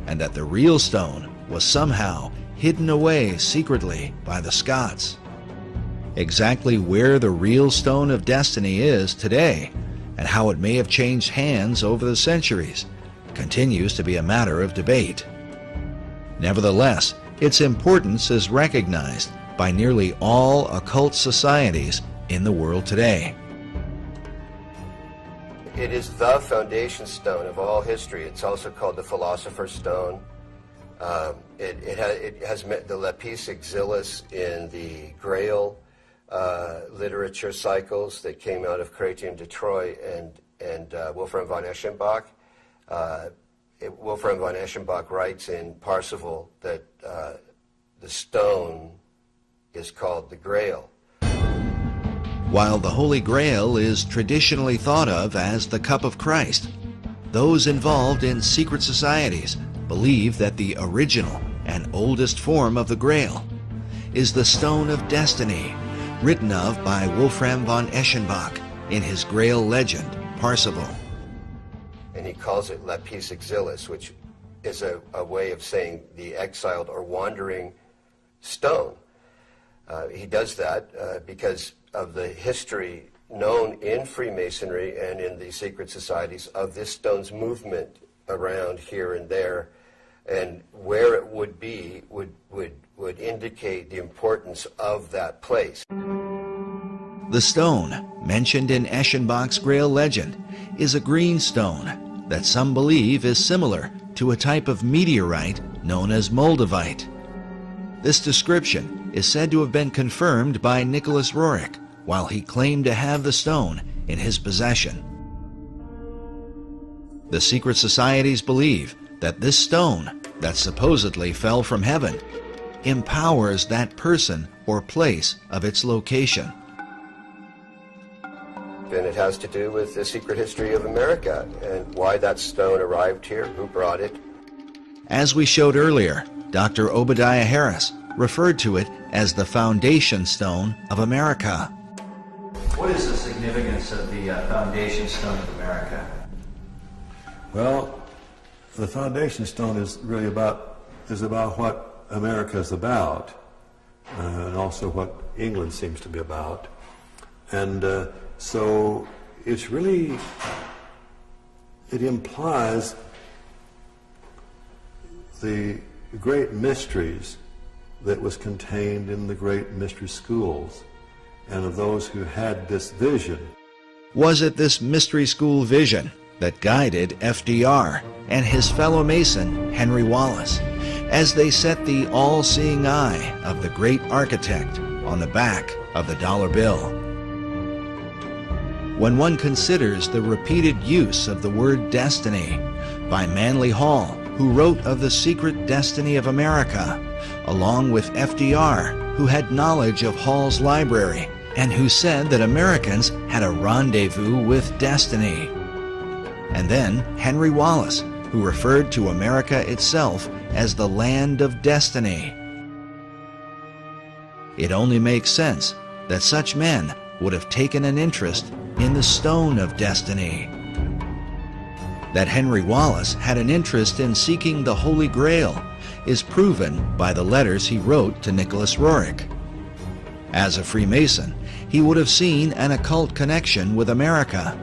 and that the real stone was somehow hidden away secretly by the Scots. Exactly where the real Stone of Destiny is today, and how it may have changed hands over the centuries, continues to be a matter of debate. Nevertheless, its importance is recognized by nearly all occult societies in the world today. It is the foundation stone of all history. It's also called the Philosopher's Stone. It has the lapis exilis in the Grail literature cycles that came out of Chrétien de Troyes and Wolfram von Eschenbach. Wolfram von Eschenbach writes in Parsifal that the stone is called the Grail. While the Holy Grail is traditionally thought of as the cup of Christ, those involved in secret societies believe that the original and oldest form of the Grail is the Stone of Destiny, written of by Wolfram von Eschenbach in his Grail legend, Parsifal. And he calls it lapis exilis, which is a way of saying the exiled or wandering stone. He does that because of the history known in Freemasonry and in the secret societies of this stone's movement around here and there, and where it would be would indicate the importance of that place. The stone, mentioned in Eschenbach's Grail legend, is a green stone that some believe is similar to a type of meteorite known as moldavite. This description is said to have been confirmed by Nicholas Roerich while he claimed to have the stone in his possession. The secret societies believe that this stone, that supposedly fell from heaven, empowers that person or place of its location. And it has to do with the secret history of America and why that stone arrived here, who brought it. As we showed earlier, Dr. Obadiah Harris referred to it as the foundation stone of America. What is the significance of the foundation stone of America? Well, the foundation stone is really about what America is about, and also what England seems to be about. And so it's really, it implies the great mysteries that was contained in the great mystery schools and of those who had this vision. Was it this mystery school vision that guided FDR and his fellow Mason, Henry Wallace, as they set the all-seeing eye of the great architect on the back of the dollar bill? When one considers the repeated use of the word destiny by Manly Hall, who wrote of the secret destiny of America, along with FDR, who had knowledge of Hall's library and who said that Americans had a rendezvous with destiny, and then Henry Wallace, who referred to America itself as the land of destiny, it only makes sense that such men would have taken an interest in the stone of destiny. That Henry Wallace had an interest in seeking the Holy Grail is proven by the letters he wrote to Nicholas Roerich. As a Freemason, he would have seen an occult connection with America,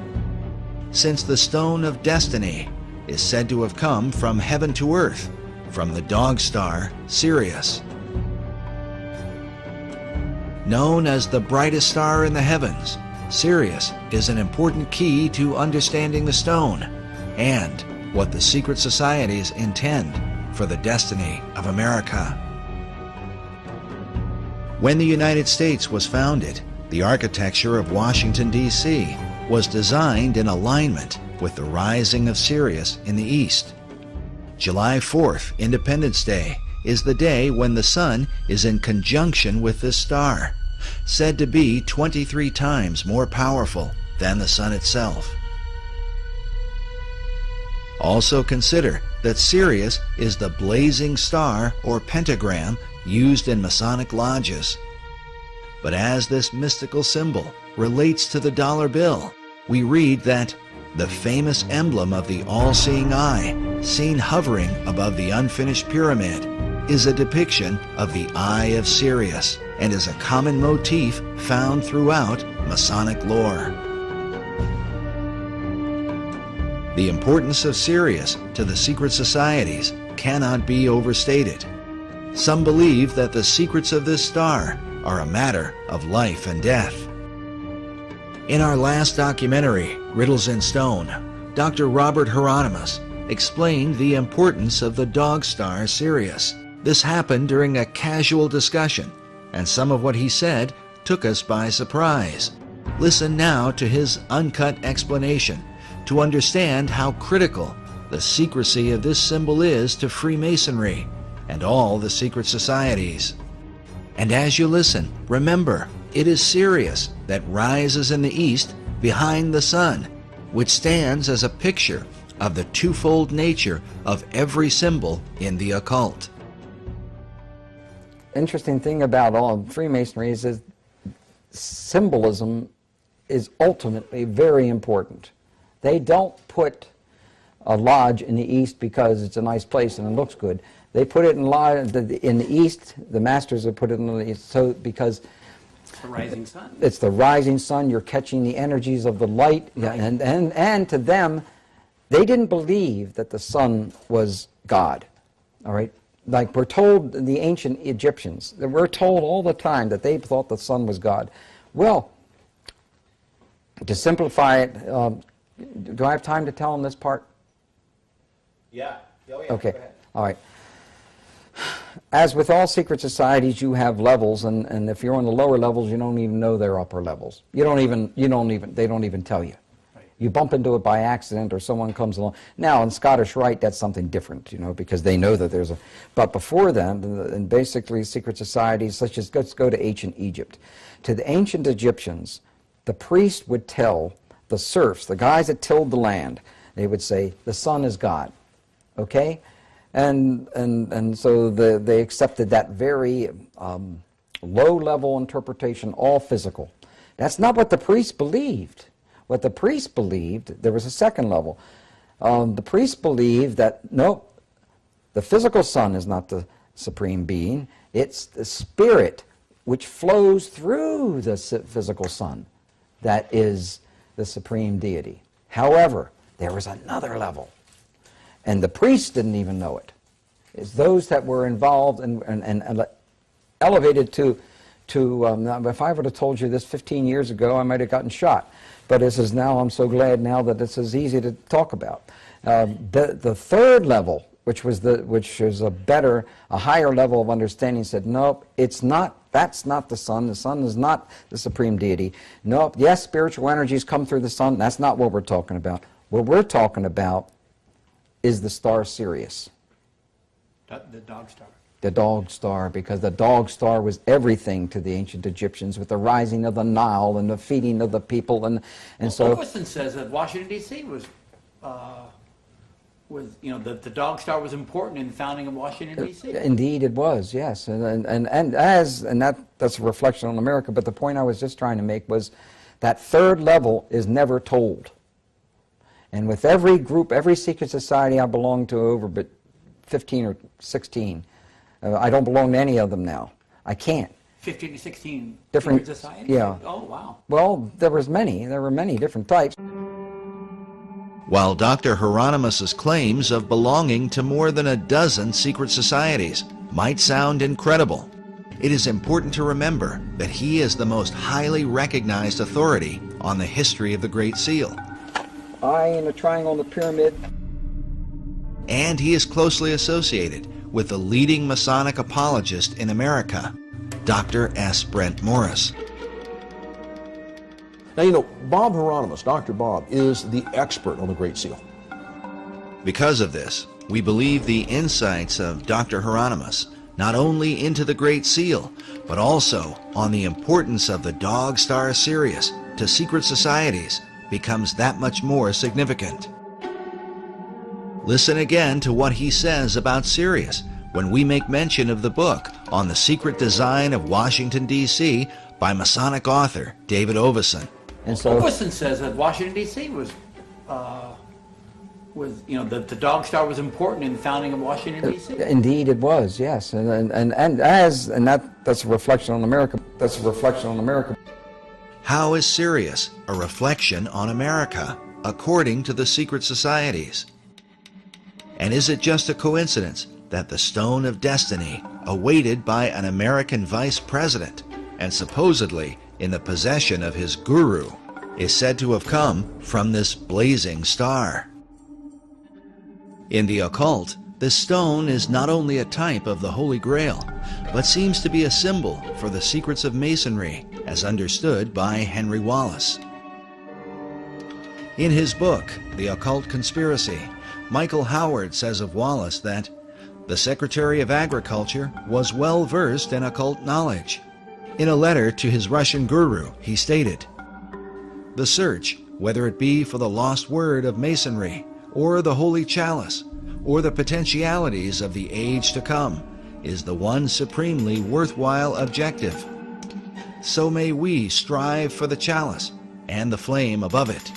since the Stone of Destiny is said to have come from heaven to earth, from the dog star Sirius. Known as the brightest star in the heavens, Sirius is an important key to understanding the stone and what the secret societies intend for the destiny of America. When the United States was founded, the architecture of Washington, D.C. was designed in alignment with the rising of Sirius in the east. July 4th, Independence Day, is the day when the sun is in conjunction with this star, said to be 23 times more powerful than the sun itself. Also consider that Sirius is the blazing star or pentagram used in Masonic lodges. But as this mystical symbol relates to the dollar bill, we read that the famous emblem of the all-seeing eye, seen hovering above the unfinished pyramid, is a depiction of the Eye of Sirius and is a common motif found throughout Masonic lore. The importance of Sirius to the secret societies cannot be overstated. Some believe that the secrets of this star are a matter of life and death. In our last documentary, Riddles in Stone, Dr. Robert Hieronymus explained the importance of the dog star Sirius. This happened during a casual discussion, and some of what he said took us by surprise. Listen now to his uncut explanation to understand how critical the secrecy of this symbol is to Freemasonry and all the secret societies. And as you listen, remember, it is Sirius that rises in the east behind the sun, which stands as a picture of the twofold nature of every symbol in the occult. Interesting thing about all of Freemasonry is that symbolism is ultimately very important. They don't put a lodge in the east because it's a nice place and it looks good. They put it in the east. The masters have put it in the east, so because it's the rising sun. It's the rising sun. You're catching the energies of the light, right. and to them, they didn't believe that the sun was God. All right, like we're told, the ancient Egyptians, we're told all the time that they thought the sun was God. Well, to simplify it, do I have time to tell them this part? Yeah. Oh, yeah. Okay. All right. As with all secret societies, you have levels, and if you're on the lower levels, you don't even know they're upper levels. They don't even tell you. Right. You bump into it by accident, or someone comes along. Now, in Scottish Rite, that's something different, you know, because they know that there's a. But before then, and basically secret societies, such as, let's go to ancient Egypt. To the ancient Egyptians, the priest would tell the serfs, the guys that tilled the land, they would say, the sun is God. Okay? And so they accepted that very low-level interpretation, all physical. That's not what the priests believed. What the priests believed, there was a second level. The priests believed that, no, the physical sun is not the supreme being. It's the spirit which flows through the physical sun that is the supreme deity. However, there was another level. And the priests didn't even know it. It's those that were involved and elevated to if I would have told you this 15 years ago, I might have gotten shot. But this is now, I'm so glad now that this is easy to talk about. The third level, which is a higher level of understanding, said, nope, it's not, that's not the sun. The sun is not the supreme deity. Nope, yes, spiritual energies come through the sun. That's not what we're talking about. What we're talking about is the star Sirius. The dog star. The dog star, because the dog star was everything to the ancient Egyptians, with the rising of the Nile and the feeding of the people, and so. Augustine says that Washington D.C. was you know, the dog star was important in the founding of Washington D.C. Indeed, it was, yes, and that's a reflection on America. But the point I was just trying to make was that third level is never told. And with every group, every secret society I belong to, over but 15 or 16, I don't belong to any of them now. I can't. 15 to 16 different societies? Yeah. Oh, wow. Well, there were many different types. While Dr. Hieronymus's claims of belonging to more than a dozen secret societies might sound incredible, it is important to remember that he is the most highly recognized authority on the history of the Great Seal. Eye in a triangle in the pyramid. And he is closely associated with the leading Masonic apologist in America, Dr. S. Brent Morris. Now, you know, Bob Hieronymus, Dr. Bob, is the expert on the Great Seal. Because of this, we believe the insights of Dr. Hieronymus not only into the Great Seal, but also on the importance of the dog star Sirius to secret societies becomes that much more significant. Listen again to what he says about Sirius when we make mention of the book on the secret design of Washington, D.C. by Masonic author David Oveson. And so Augustine says that Washington, D.C. was you know, the dog star was important in the founding of Washington, D.C. Indeed, it was, yes, and that's a reflection on America. That's a reflection on America. How is Sirius a reflection on America, according to the secret societies? And is it just a coincidence that the Stone of Destiny, awaited by an American vice president and supposedly in the possession of his guru, is said to have come from this blazing star? In the occult, this stone is not only a type of the Holy Grail, but seems to be a symbol for the secrets of Masonry as understood by Henry Wallace. In his book, The Occult Conspiracy, Michael Howard says of Wallace that the Secretary of Agriculture was well versed in occult knowledge. In a letter to his Russian guru, he stated, "The search, whether it be for the lost word of Masonry, or the Holy Chalice, or the potentialities of the age to come, is the one supremely worthwhile objective. So may we strive for the chalice and the flame above it."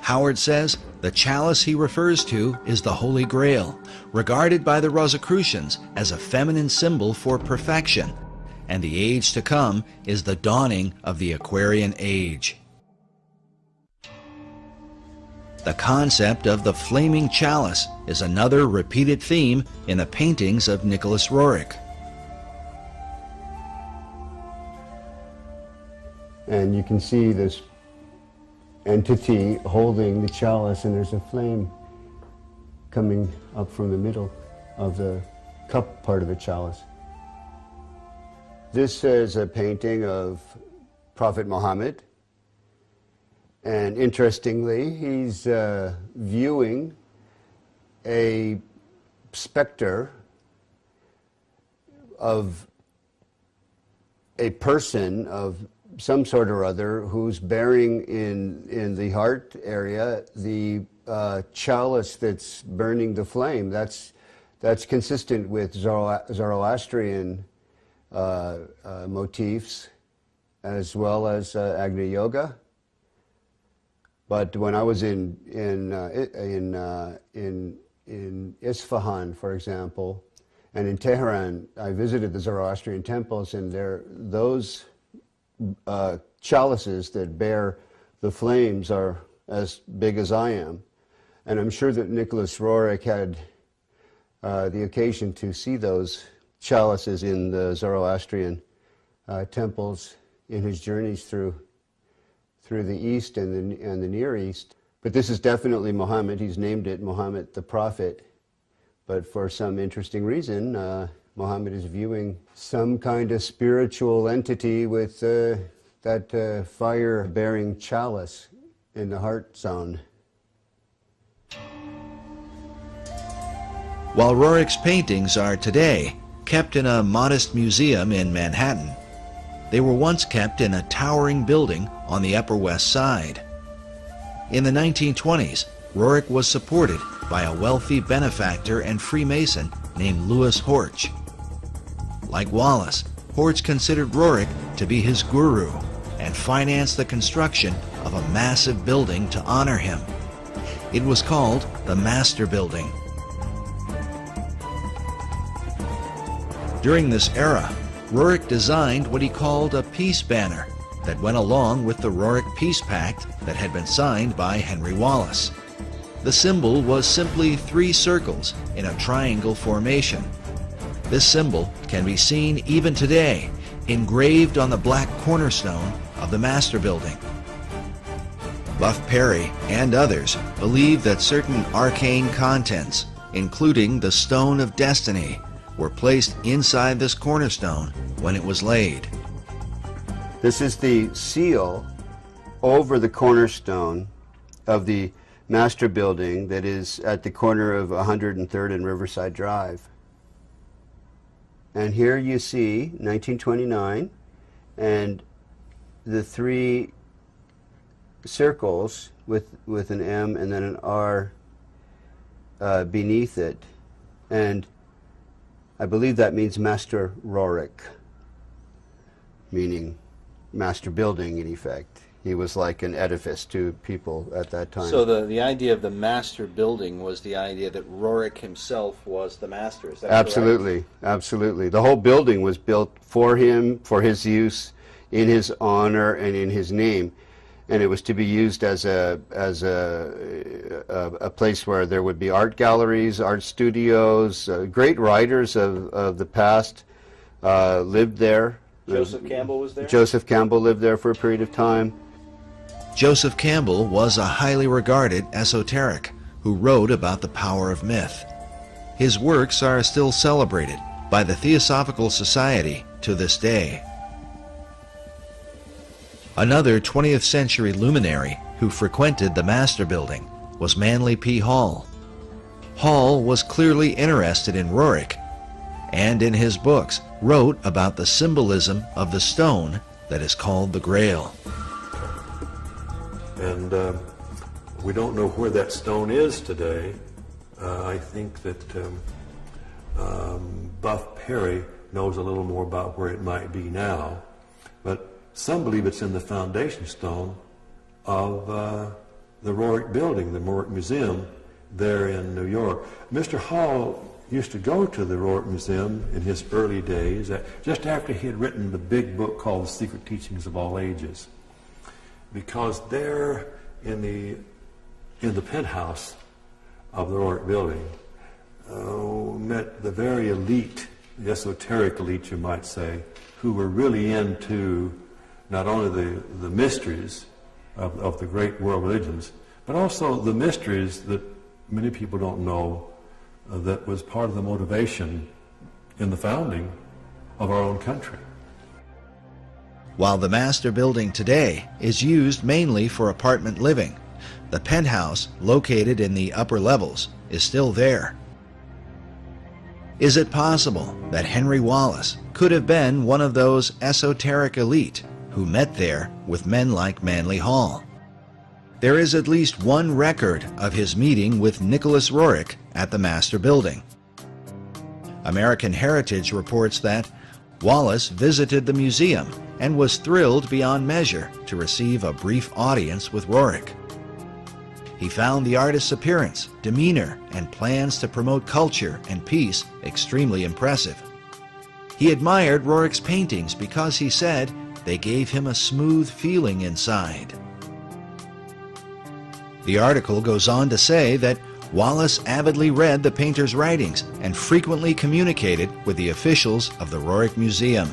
Howard says the chalice he refers to is the Holy Grail, regarded by the Rosicrucians as a feminine symbol for perfection, and the age to come is the dawning of the Aquarian Age. The concept of the flaming chalice is another repeated theme in the paintings of Nicholas Roerich. And you can see this entity holding the chalice, and there's a flame coming up from the middle of the cup part of the chalice. This is a painting of Prophet Muhammad, and interestingly, he's viewing a specter of a person of some sort or other who's bearing in the heart area the chalice that's burning the flame. That's consistent with Zoroastrian motifs as well as Agni Yoga. But when I was in Isfahan, for example, and in Tehran, I visited the Zoroastrian temples, and those chalices that bear the flames are as big as I am. And I'm sure that Nicholas Roerich had the occasion to see those chalices in the Zoroastrian temples in his journeys through the East and the Near East. But this is definitely Muhammad. He's named it Muhammad the Prophet. But for some interesting reason, Muhammad is viewing some kind of spiritual entity with that fire-bearing chalice in the heart zone. While Roerich's paintings are today kept in a modest museum in Manhattan, they were once kept in a towering building on the Upper West Side. In the 1920s, Roerich was supported by a wealthy benefactor and Freemason named Louis Horch. Like Wallace, Horch considered Roerich to be his guru and financed the construction of a massive building to honor him. It was called the Master Building. During this era, Roerich designed what he called a peace banner that went along with the Roerich Peace Pact that had been signed by Henry Wallace. The symbol was simply 3 circles in a triangle formation. This symbol can be seen even today, engraved on the black cornerstone of the Master Building. Buff Perry and others believe that certain arcane contents, including the Stone of Destiny, were placed inside this cornerstone when it was laid. This is the seal over the cornerstone of the Master Building that is at the corner of 103rd and Riverside Drive. And here you see 1929 and the 3 circles with an M and then an R beneath it. And I believe that means Master Roerich, meaning master building in effect. He was like an edifice to people at that time. So the idea of the master building was the idea that Roerich himself was the master, is that Absolutely, correct? Absolutely. The whole building was built for him, for his use, in his honor and in his name. And it was to be used as a place where there would be art galleries, art studios. Great writers of the past lived there. Joseph Campbell was there? Joseph Campbell lived there for a period of time. Joseph Campbell was a highly regarded esoteric who wrote about the power of myth. His works are still celebrated by the Theosophical Society to this day. Another 20th century luminary who frequented the Master Building was Manly P. Hall. Hall was clearly interested in Roerich, and in his books wrote about the symbolism of the stone that is called the Grail. And we don't know where that stone is today. I think that Buff Perry knows a little more about where it might be now, but some believe it's in the foundation stone of the Roerich Building, the Roerich Museum there in New York. Mr. Hall used to go to the Roerich Museum in his early days, just after he had written the big book called The Secret Teachings of All Ages, because there in the penthouse of the Roerich Building met the very elite, the esoteric elite you might say, who were really into not only the mysteries of the great world religions, but also the mysteries that many people don't know that was part of the motivation in the founding of our own country. While the Master Building today is used mainly for apartment living, the penthouse, located in the upper levels, is still there. Is it possible that Henry Wallace could have been one of those esoteric elite who met there with men like Manly Hall? There is at least one record of his meeting with Nicholas Roerich at the Master Building. American Heritage reports that Wallace visited the museum and was thrilled beyond measure to receive a brief audience with Roerich. He found the artist's appearance, demeanor, and plans to promote culture and peace extremely impressive. He admired Roerich's paintings because he said they gave him a smooth feeling inside. The article goes on to say that Wallace avidly read the painter's writings and frequently communicated with the officials of the Roerich Museum.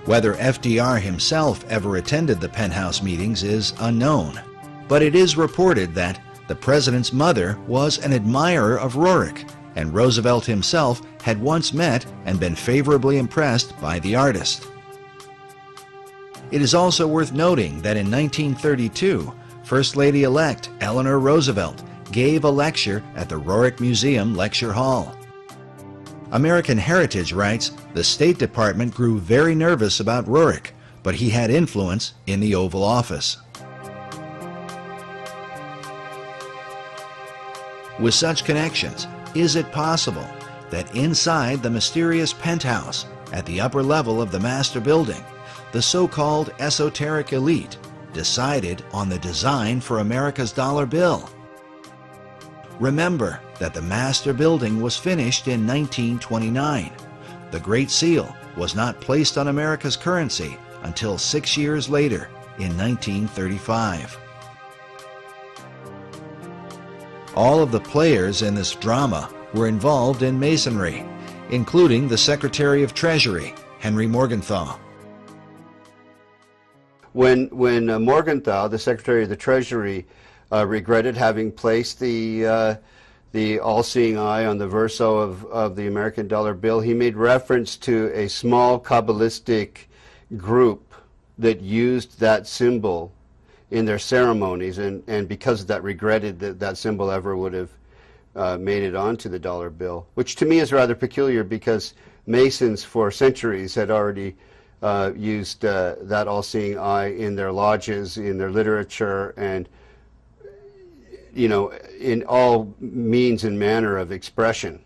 Whether FDR himself ever attended the penthouse meetings is unknown, but it is reported that the president's mother was an admirer of Roerich, and Roosevelt himself had once met and been favorably impressed by the artist. It is also worth noting that in 1932, First Lady-elect Eleanor Roosevelt gave a lecture at the Roerich Museum Lecture Hall. American Heritage writes, the State Department grew very nervous about Roerich, but he had influence in the Oval Office. With such connections, is it possible that inside the mysterious penthouse at the upper level of the Master Building, the so-called esoteric elite decided on the design for America's dollar bill? Remember that the Master Building was finished in 1929. The Great Seal was not placed on America's currency until 6 years later in 1935. All of the players in this drama were involved in Masonry, including the Secretary of Treasury, Henry Morgenthau. When Morgenthau, the Secretary of the Treasury, regretted having placed the all-seeing eye on the verso of the American dollar bill, he made reference to a small Kabbalistic group that used that symbol in their ceremonies, and because of that regretted that that symbol ever would have made it onto the dollar bill, which to me is rather peculiar because Masons for centuries had already used that all-seeing eye in their lodges, in their literature, and in all means and manner of expression.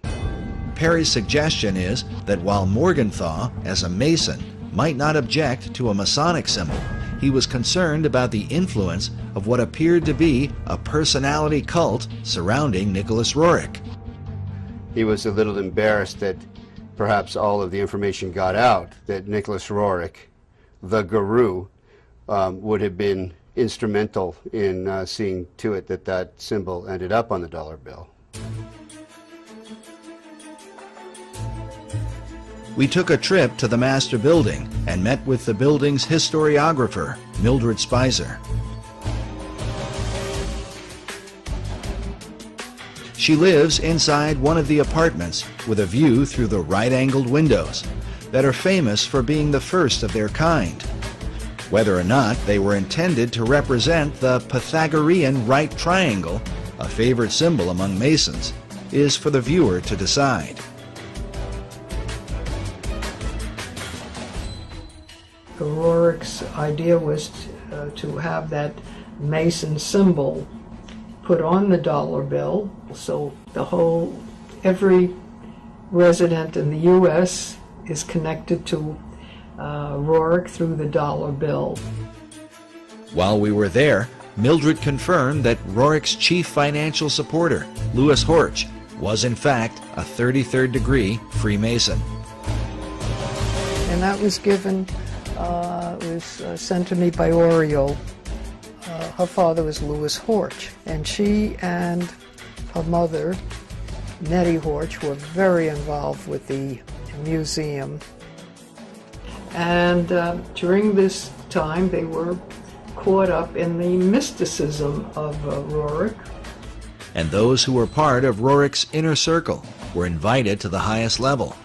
Perry's suggestion is that while Morgenthau, as a Mason, might not object to a Masonic symbol, he was concerned about the influence of what appeared to be a personality cult surrounding Nicholas Roerich. He was a little embarrassed that perhaps all of the information got out that Nicholas Roerich, the guru, would have been instrumental in seeing to it that that symbol ended up on the dollar bill. We took a trip to the Master Building and met with the building's historiographer, Mildred Spicer. She lives inside one of the apartments with a view through the right-angled windows that are famous for being the first of their kind. Whether or not they were intended to represent the Pythagorean right triangle, a favorite symbol among Masons, is for the viewer to decide. Rorick's idea was to have that Mason symbol put on the dollar bill, so every resident in the U.S. is connected to Rorick through the dollar bill. While we were there, Mildred confirmed that Rorick's chief financial supporter, Louis Horch, was in fact a 33rd degree Freemason. And that was given, sent to me by Oriole. Her father was Louis Horch, and she and her mother, Nettie Horch, were very involved with the museum. And during this time, they were caught up in the mysticism of Rorick. And those who were part of Rorick's inner circle were invited to the highest level.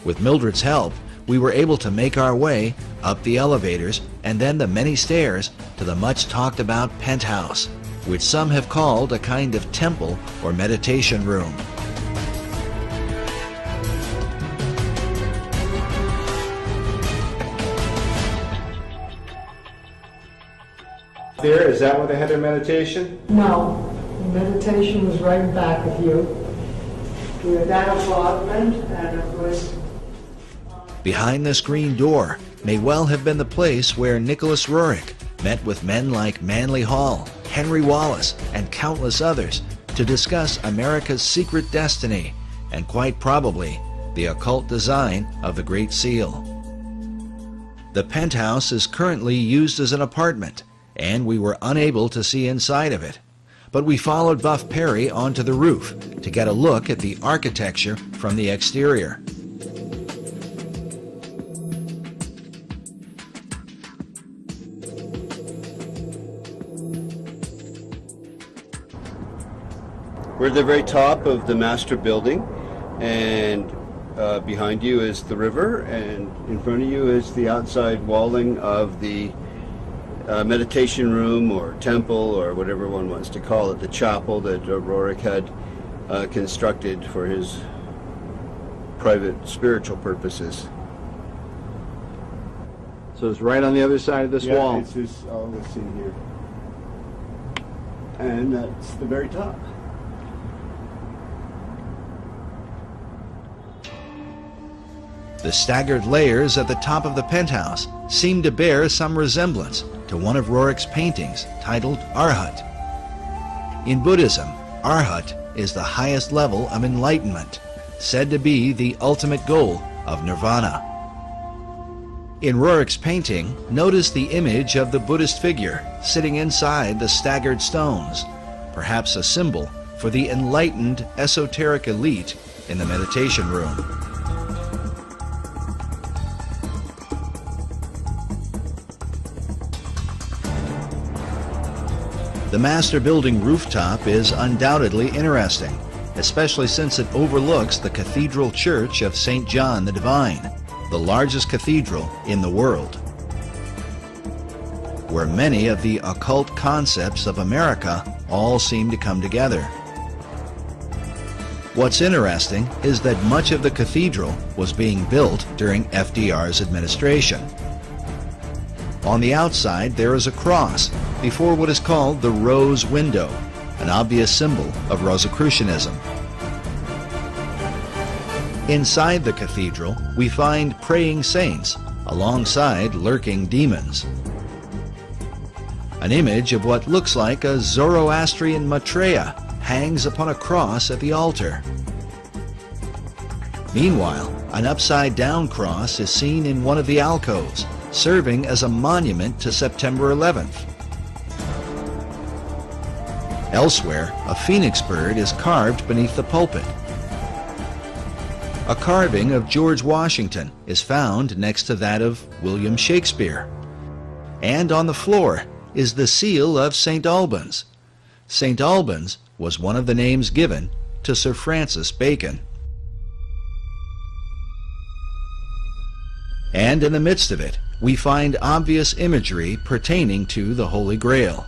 With Mildred's help, we were able to make our way up the elevators and then the many stairs to the much talked about penthouse, which some have called a kind of temple or meditation room. There, is that where they had their meditation? No, the meditation was right back of you. We had that apartment, and it was... Behind this green door may well have been the place where Nicholas Roerich met with men like Manly Hall, Henry Wallace, and countless others to discuss America's secret destiny and quite probably the occult design of the Great Seal. The penthouse is currently used as an apartment, and we were unable to see inside of it. But we followed Buff Perry onto the roof to get a look at the architecture from the exterior. We're at the very top of the master building, and behind you is the river, and in front of you is the outside walling of the meditation room or temple or whatever one wants to call it, the chapel that Roerich had constructed for his private spiritual purposes. So it's right on the other side of this wall. It's just, let's see here. And that's the very top. The staggered layers at the top of the penthouse seem to bear some resemblance to one of Roerich's paintings titled Arhat. In Buddhism, Arhat is the highest level of enlightenment, said to be the ultimate goal of nirvana. In Roerich's painting, notice the image of the Buddhist figure sitting inside the staggered stones, perhaps a symbol for the enlightened esoteric elite in the meditation room. The master building rooftop is undoubtedly interesting, especially since it overlooks the Cathedral Church of St. John the Divine, the largest cathedral in the world, where many of the occult concepts of America all seem to come together. What's interesting is that much of the cathedral was being built during FDR's administration. On the outside, there is a cross before what is called the Rose Window, an obvious symbol of Rosicrucianism. Inside the cathedral, we find praying saints alongside lurking demons. An image of what looks like a Zoroastrian Maitreya hangs upon a cross at the altar. Meanwhile, an upside-down cross is seen in one of the alcoves, serving as a monument to September 11th. Elsewhere, a phoenix bird is carved beneath the pulpit. A carving of George Washington is found next to that of William Shakespeare. And on the floor is the seal of St. Albans. St. Albans was one of the names given to Sir Francis Bacon. And in the midst of it, we find obvious imagery pertaining to the Holy Grail.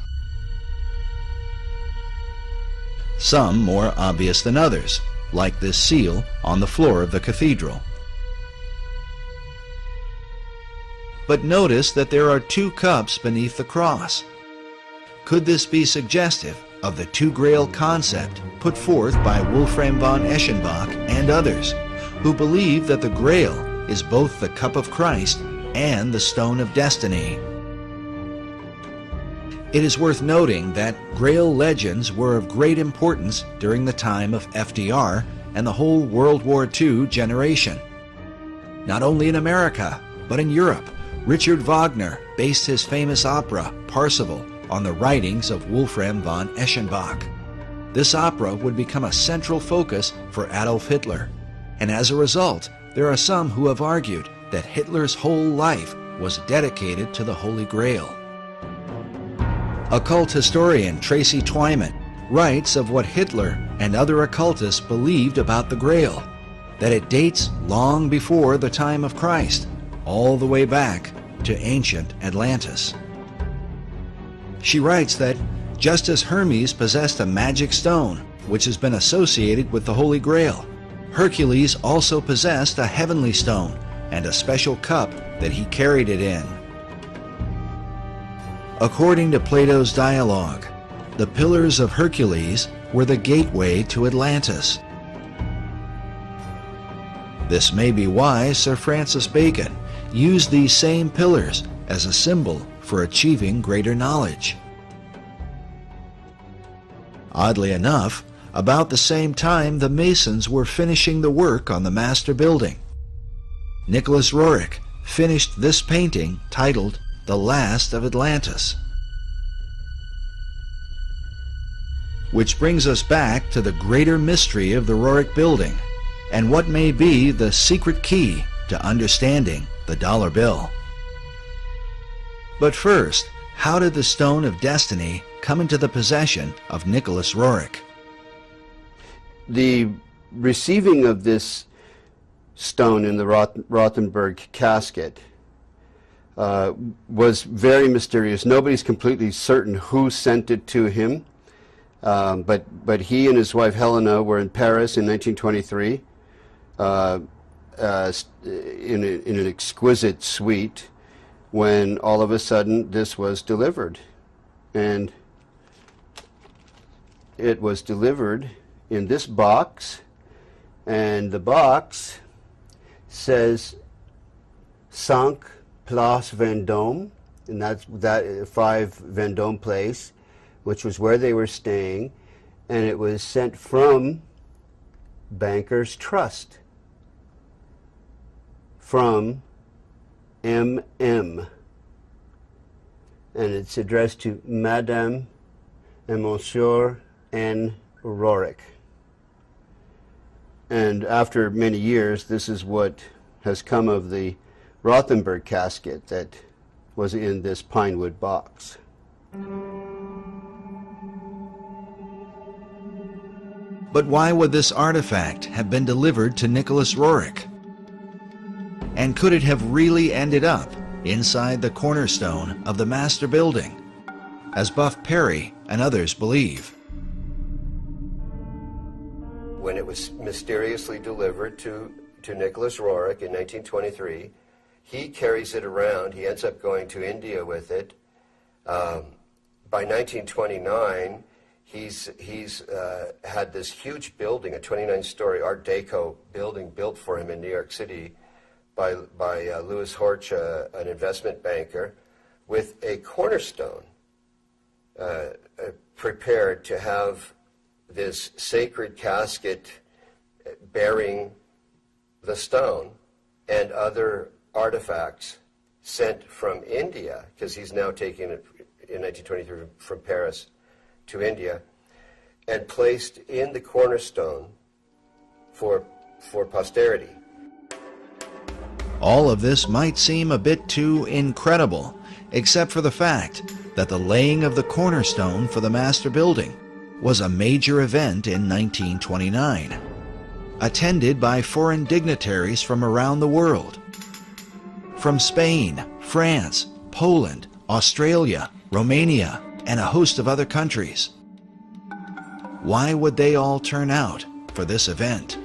Some more obvious than others, like this seal on the floor of the cathedral. But notice that there are two cups beneath the cross. Could this be suggestive of the two grail concept put forth by Wolfram von Eschenbach and others, who believe that the grail is both the cup of Christ and the stone of destiny? It is worth noting that grail legends were of great importance during the time of FDR and the whole World War II generation. Not only in America, but in Europe, Richard Wagner based his famous opera, Parsifal, on the writings of Wolfram von Eschenbach. This opera would become a central focus for Adolf Hitler, and as a result, there are some who have argued that Hitler's whole life was dedicated to the Holy Grail. Occult historian Tracy Twyman writes of what Hitler and other occultists believed about the Grail, that it dates long before the time of Christ, all the way back to ancient Atlantis. She writes that just as Hermes possessed a magic stone, which has been associated with the Holy Grail, Hercules also possessed a heavenly stone and a special cup that he carried it in. According to Plato's dialogue, the Pillars of Hercules were the gateway to Atlantis. This may be why Sir Francis Bacon used these same pillars as a symbol for achieving greater knowledge. Oddly enough, about the same time the Masons were finishing the work on the master building, Nicholas Roerich finished this painting titled The Last of Atlantis. Which brings us back to the greater mystery of the Roerich building and what may be the secret key to understanding the dollar bill. But first, how did the Stone of Destiny come into the possession of Nicholas Roerich? The receiving of this stone in the Rothenburg casket was very mysterious. Nobody's completely certain who sent it to him, but he and his wife Helena were in Paris in 1923 in an exquisite suite when all of a sudden this was delivered. And it was delivered in this box, and the box says Cinq Place Vendôme, and that's 5 Vendôme Place, which was where they were staying, and it was sent from Bankers Trust, from M.M., and it's addressed to Madame and Monsieur N. Roerich. And after many years, this is what has come of the Rothenburg casket that was in this pine wood box. But why would this artifact have been delivered to Nicholas Roerich? And could it have really ended up inside the cornerstone of the master building, as Buff Perry and others believe? When it was mysteriously delivered to Nicholas Roerich in 1923, he carries it around. He ends up going to India with it. By 1929, he's had this huge building, a 29-story Art Deco building built for him in New York City by Louis Horch, an investment banker, with a cornerstone prepared to have this sacred casket bearing the stone and other artifacts sent from India, because he's now taking it in 1923 from Paris to India, and placed in the cornerstone for posterity. All of this might seem a bit too incredible, except for the fact that the laying of the cornerstone for the master building was a major event in 1929, attended by foreign dignitaries from around the world. From Spain, France, Poland, Australia, Romania, and a host of other countries. Why would they all turn out for this event?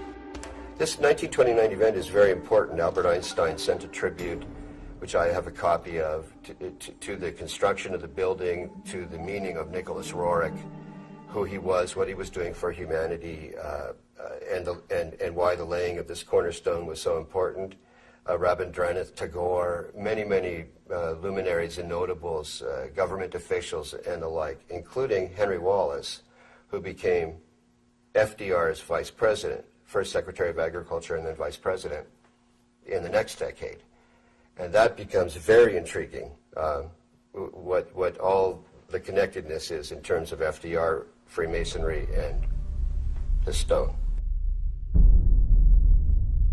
This 1929 event is very important. Albert Einstein sent a tribute, which I have a copy of, to the construction of the building, to the meaning of Nicholas Roerich, who he was, what he was doing for humanity, and why the laying of this cornerstone was so important. Rabindranath Tagore, many luminaries and notables, government officials and the like, including Henry Wallace, who became FDR's vice president, first Secretary of Agriculture and then vice president in the next decade. And that becomes very intriguing, what all the connectedness is in terms of FDR, Freemasonry, and the stone.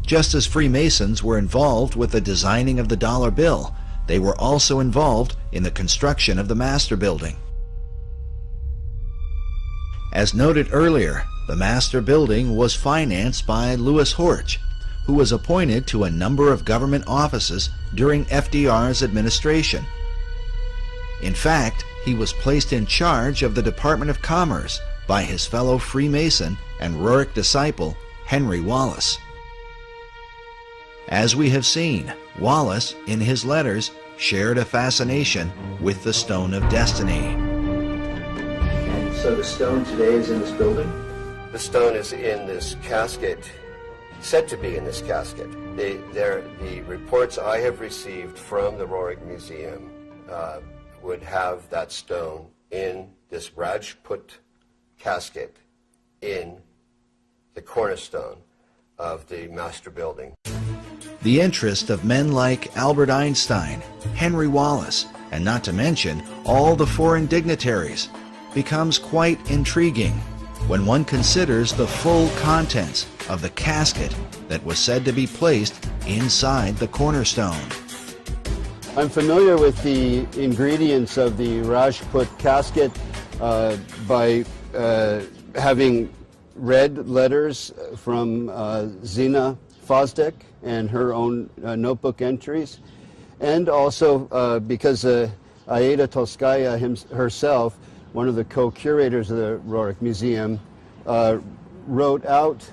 Just as Freemasons were involved with the designing of the dollar bill, they were also involved in the construction of the Master Building. As noted earlier, the Master Building was financed by Louis Horch, who was appointed to a number of government offices during FDR's administration. In fact, he was placed in charge of the Department of Commerce by his fellow Freemason and Roerich disciple, Henry Wallace. As we have seen, Wallace, in his letters, shared a fascination with the Stone of Destiny. And so the stone today is in this building? The stone is in this casket, said to be in this casket. The reports I have received from the Roerich Museum would have that stone in this Rajput casket in the cornerstone of the Master Building. The interest of men like Albert Einstein, Henry Wallace, and not to mention all the foreign dignitaries becomes quite intriguing when one considers the full contents of the casket that was said to be placed inside the cornerstone. I'm familiar with the ingredients of the Rajput casket by having read letters from Zina Fosdick and her own notebook entries, and also because Aida Tolskaya herself, one of the co-curators of the Roerich Museum, wrote out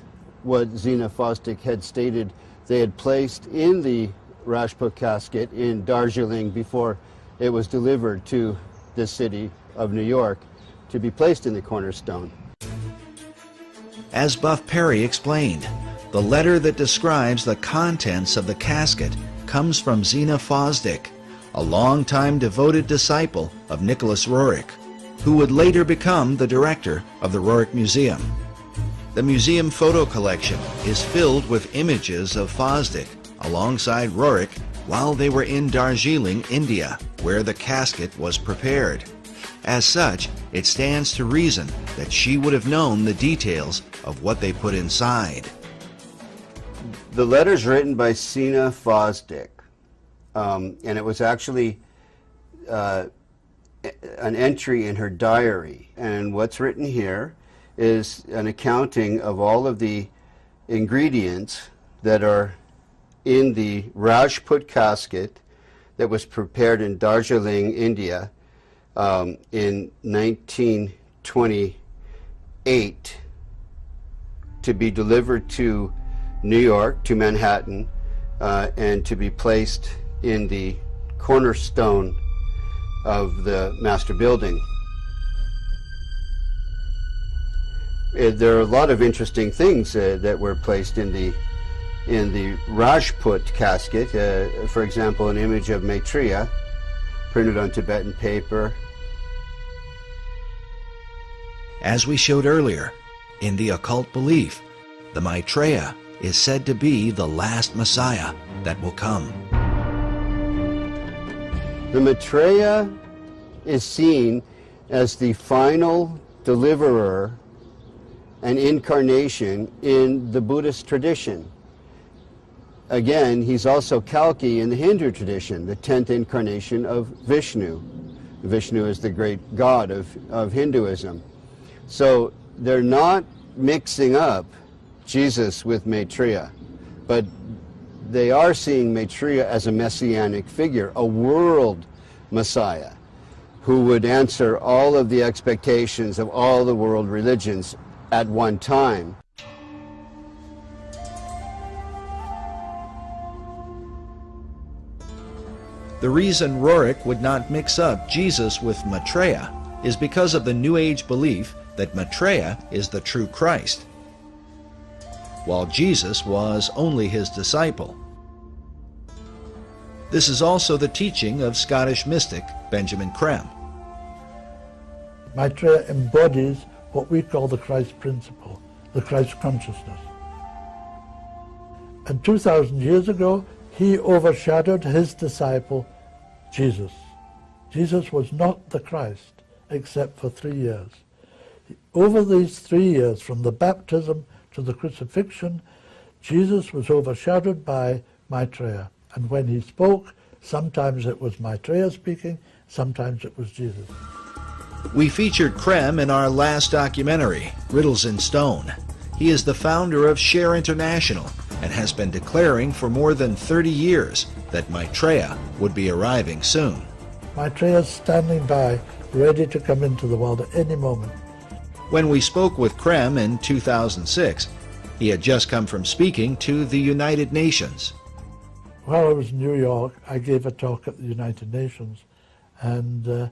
what Zina Fosdick had stated they had placed in the Rajput casket in Darjeeling before it was delivered to the city of New York to be placed in the cornerstone. As Buff Perry explained, the letter that describes the contents of the casket comes from Zina Fosdick, a longtime devoted disciple of Nicholas Roerich, who would later become the director of the Roerich Museum. The museum photo collection is filled with images of Fosdick alongside Roerich while they were in Darjeeling, India, where the casket was prepared. As such, it stands to reason that she would have known the details of what they put inside. The letter's written by Zina Fosdick, and it was actually an entry in her diary. And what's written here is an accounting of all of the ingredients that are in the Rajput casket that was prepared in Darjeeling, India, in 1928 to be delivered to New York, to Manhattan, and to be placed in the cornerstone of the Master Building. There are a lot of interesting things that were placed in the Rajput casket. For example, an image of Maitreya printed on Tibetan paper. As we showed earlier, in the occult belief, the Maitreya is said to be the last Messiah that will come. The Maitreya is seen as the final deliverer and incarnation in the Buddhist tradition. Again, he's also Kalki in the Hindu tradition, the 10th incarnation of Vishnu. Vishnu is the great god of Hinduism. So they're not mixing up Jesus with Maitreya, but they are seeing Maitreya as a messianic figure, a world Messiah, who would answer all of the expectations of all the world religions at one time. The reason Roerich would not mix up Jesus with Maitreya is because of the New Age belief that Maitreya is the true Christ, while Jesus was only his disciple. This is also the teaching of Scottish mystic Benjamin Creme. Maitreya embodies what we call the Christ principle, the Christ consciousness. And 2,000 years ago, he overshadowed his disciple, Jesus. Jesus was not the Christ, except for 3 years. Over these 3 years, from the baptism to the crucifixion, Jesus was overshadowed by Maitreya. And when he spoke, sometimes it was Maitreya speaking, sometimes it was Jesus. We featured Creme in our last documentary, Riddles in Stone. He is the founder of Share International and has been declaring for more than 30 years that Maitreya would be arriving soon. Maitreya's standing by, ready to come into the world at any moment. When we spoke with Creme in 2006, he had just come from speaking to the United Nations. While I was in New York, I gave a talk at the United Nations, and there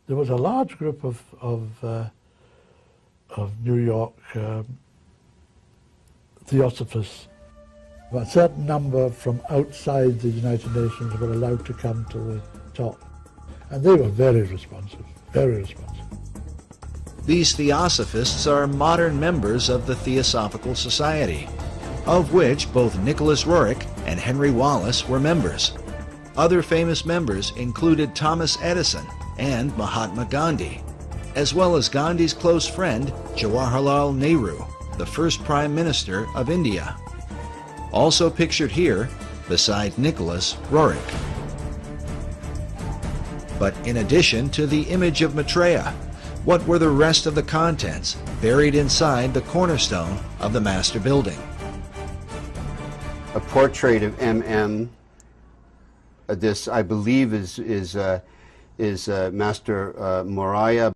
was a large group of New York theosophists. A certain number from outside the United Nations were allowed to come to the talk, and they were very responsive, very responsive. These theosophists are modern members of the Theosophical Society, of which both Nicholas Roerich and Henry Wallace were members. Other famous members included Thomas Edison and Mahatma Gandhi, as well as Gandhi's close friend Jawaharlal Nehru, the first Prime Minister of India. Also pictured here, beside Nicholas Roerich. But in addition to the image of Maitreya, what were the rest of the contents buried inside the cornerstone of the master building? A portrait of M.M. This, I believe, is Master Moriah.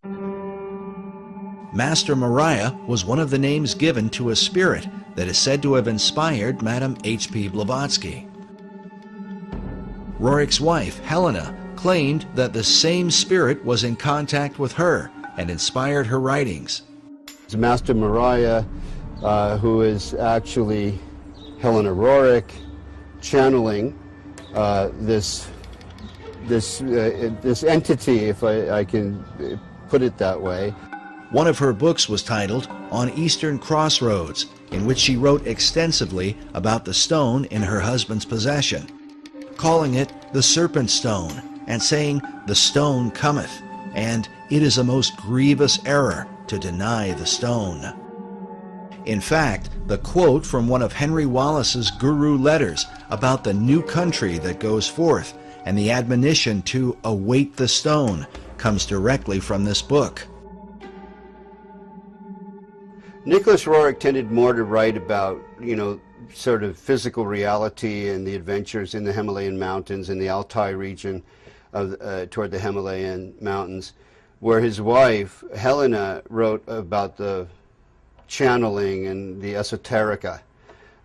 Master Moriah was one of the names given to a spirit that is said to have inspired Madame H.P. Blavatsky. Roerich's wife, Helena, claimed that the same spirit was in contact with her and inspired her writings. It's Master Moriah, who is actually Helena Roerich, channeling this entity, if I can put it that way. One of her books was titled On Eastern Crossroads, in which she wrote extensively about the stone in her husband's possession, calling it the Serpent Stone, and saying, "The stone cometh," and "It is a most grievous error to deny the stone." In fact, the quote from one of Henry Wallace's guru letters about the new country that goes forth and the admonition to await the stone comes directly from this book. Nicholas Roerich tended more to write about, sort of physical reality and the adventures in the Himalayan mountains, in the Altai region toward the Himalayan mountains, where his wife, Helena, wrote about the channeling and the esoterica,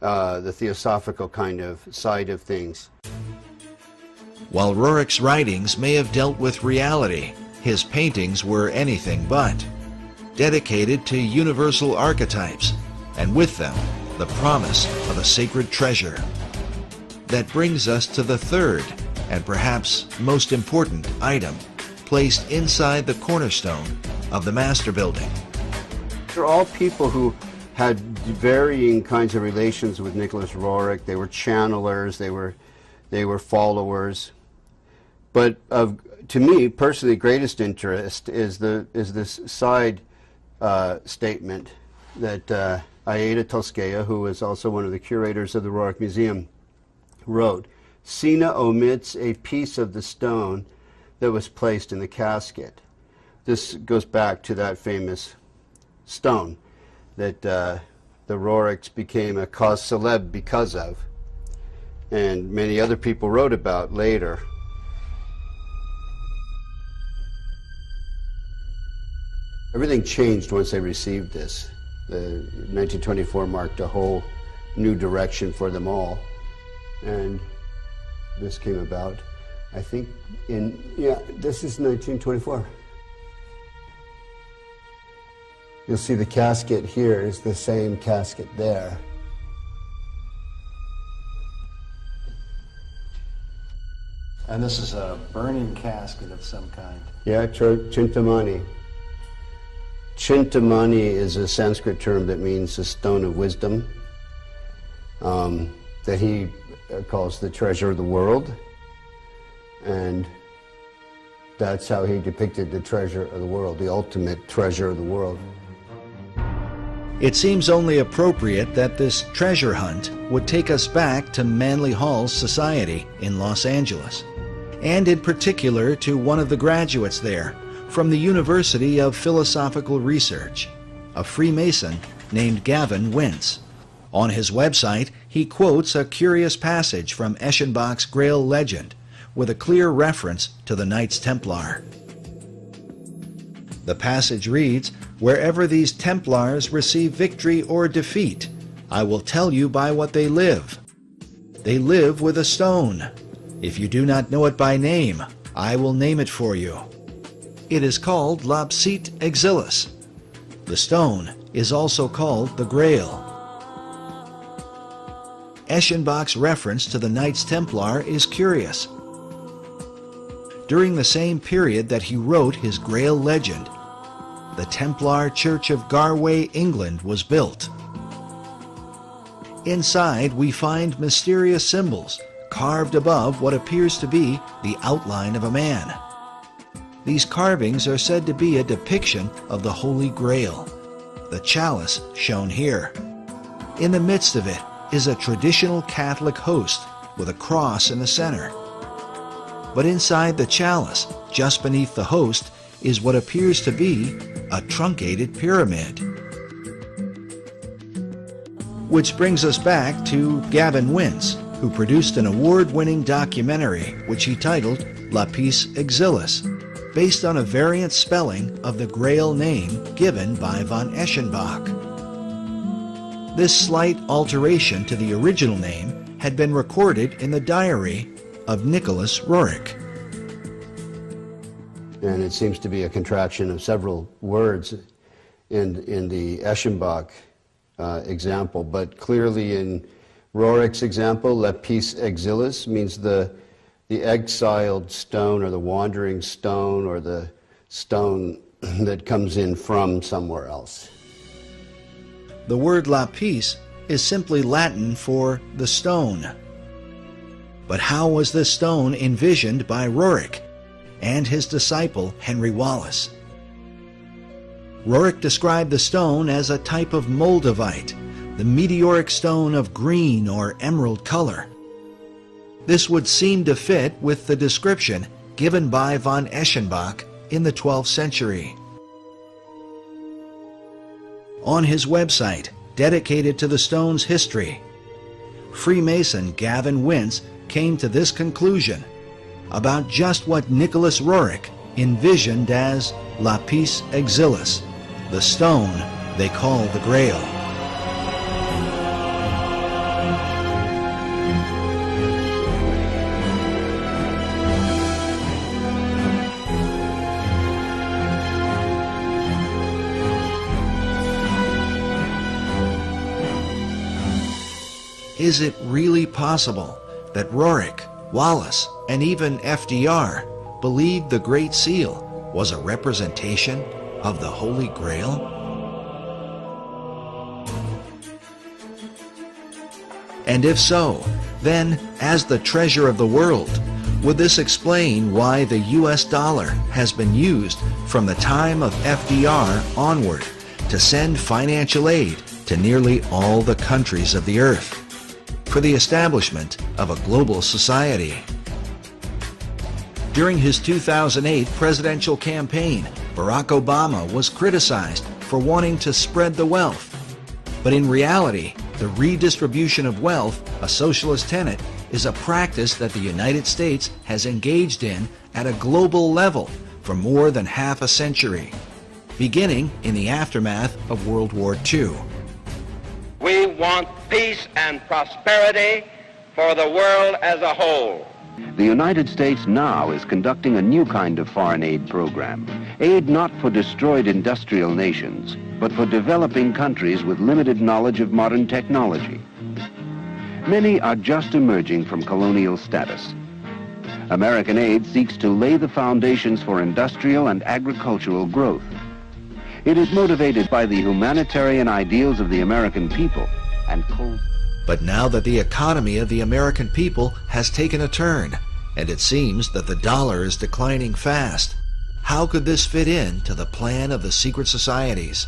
the theosophical kind of side of things. While Roerich's writings may have dealt with reality, his paintings were anything but. Dedicated to universal archetypes, and with them, the promise of a sacred treasure. That brings us to the third, and perhaps most important item, placed inside the cornerstone of the master building. They're all people who had varying kinds of relations with Nicholas Roerich. They were channelers, they were followers. But to me, personally, greatest interest is this side statement that Aida Tolskaya, who is also one of the curators of the Roerich Museum, wrote. Sina omits a piece of the stone that was placed in the casket. This goes back to that famous stone that the Roricks became a cause célèbre because of, and many other people wrote about later. Everything changed once they received this. The 1924 marked a whole new direction for them all, and this came about, I think, this is 1924. You'll see the casket here is the same casket there. And this is a burning casket of some kind. Yeah, Chintamani. Chintamani is a Sanskrit term that means the stone of wisdom, that he calls the treasure of the world, and that's how he depicted the treasure of the world, the ultimate treasure of the world. It seems only appropriate that this treasure hunt would take us back to Manly Hall's society in Los Angeles, and in particular to one of the graduates there from the University of Philosophical Research, a Freemason named Gavin Wentz. On his website, he quotes a curious passage from Eschenbach's Grail legend with a clear reference to the Knights Templar. The passage reads, "Wherever these Templars receive victory or defeat, I will tell you by what they live. They live with a stone. If you do not know it by name, I will name it for you. It is called Lapsit Exilis. The stone is also called the Grail." Eschenbach's reference to the Knights Templar is curious. During the same period that he wrote his Grail legend, the Templar Church of Garway, England was built. Inside we find mysterious symbols carved above what appears to be the outline of a man. These carvings are said to be a depiction of the Holy Grail, the chalice shown here. In the midst of it is a traditional Catholic host with a cross in the center. But inside the chalice, just beneath the host, is what appears to be a truncated pyramid. Which brings us back to Gavin Wentz, who produced an award-winning documentary which he titled Lapis Exilis, based on a variant spelling of the Grail name given by von Eschenbach. This slight alteration to the original name had been recorded in the diary of Nicholas Roerich. And it seems to be a contraction of several words in the Eschenbach example, but clearly in Roerich's example, Lapis Exilis means the exiled stone, or the wandering stone, or the stone that comes in from somewhere else. The word lapis is simply Latin for the stone. But how was this stone envisioned by Roerich and his disciple Henry Wallace? Roerich described the stone as a type of moldavite, the meteoric stone of green or emerald color. This would seem to fit with the description given by von Eschenbach in the 12th century. On his website, dedicated to the stone's history, Freemason Gavin Wentz came to this conclusion about just what Nicholas Roerich envisioned as Lapis Exilis, the stone they call the Grail. Is it really possible that Roerich, Wallace, and even FDR believed the Great Seal was a representation of the Holy Grail? And if so, then, as the treasure of the world, would this explain why the US dollar has been used from the time of FDR onward to send financial aid to nearly all the countries of the earth, for the establishment of a global society? During his 2008 presidential campaign, Barack Obama was criticized for wanting to spread the wealth. But in reality, the redistribution of wealth, a socialist tenet, is a practice that the United States has engaged in at a global level for more than half a century, beginning in the aftermath of World War II. We want peace and prosperity for the world as a whole. The United States now is conducting a new kind of foreign aid program. Aid not for destroyed industrial nations, but for developing countries with limited knowledge of modern technology. Many are just emerging from colonial status. American aid seeks to lay the foundations for industrial and agricultural growth. It is motivated by the humanitarian ideals of the American people and cold. But now that the economy of the American people has taken a turn, and it seems that the dollar is declining fast, how could this fit in to the plan of the secret societies?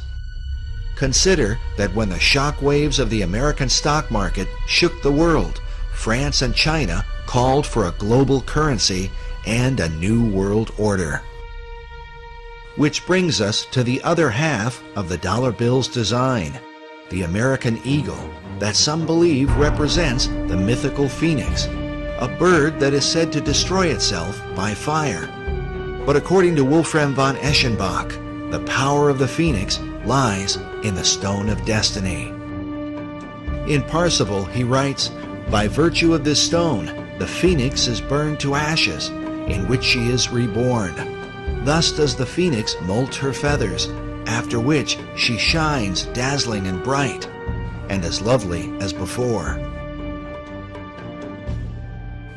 Consider that when the shock waves of the American stock market shook the world, France and China called for a global currency and a new world order. Which brings us to the other half of the dollar bill's design, the American eagle, that some believe represents the mythical phoenix, a bird that is said to destroy itself by fire. But according to Wolfram von Eschenbach, the power of the phoenix lies in the stone of destiny. In Parsifal, he writes, "By virtue of this stone, the phoenix is burned to ashes, in which she is reborn. Thus does the phoenix molt her feathers, after which she shines dazzling and bright, and as lovely as before."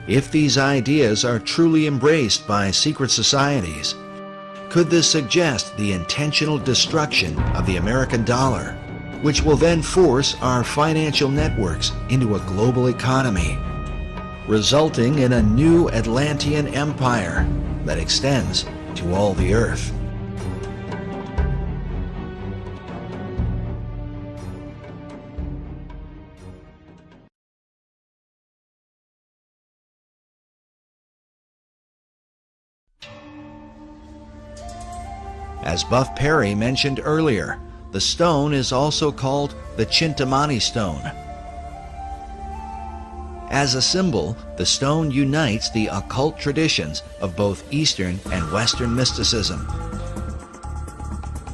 If these ideas are truly embraced by secret societies, could this suggest the intentional destruction of the American dollar, which will then force our financial networks into a global economy, resulting in a new Atlantean empire that extends to all the earth? As Buff Perry mentioned earlier, the stone is also called the Chintamani stone. As a symbol, the stone unites the occult traditions of both Eastern and Western mysticism.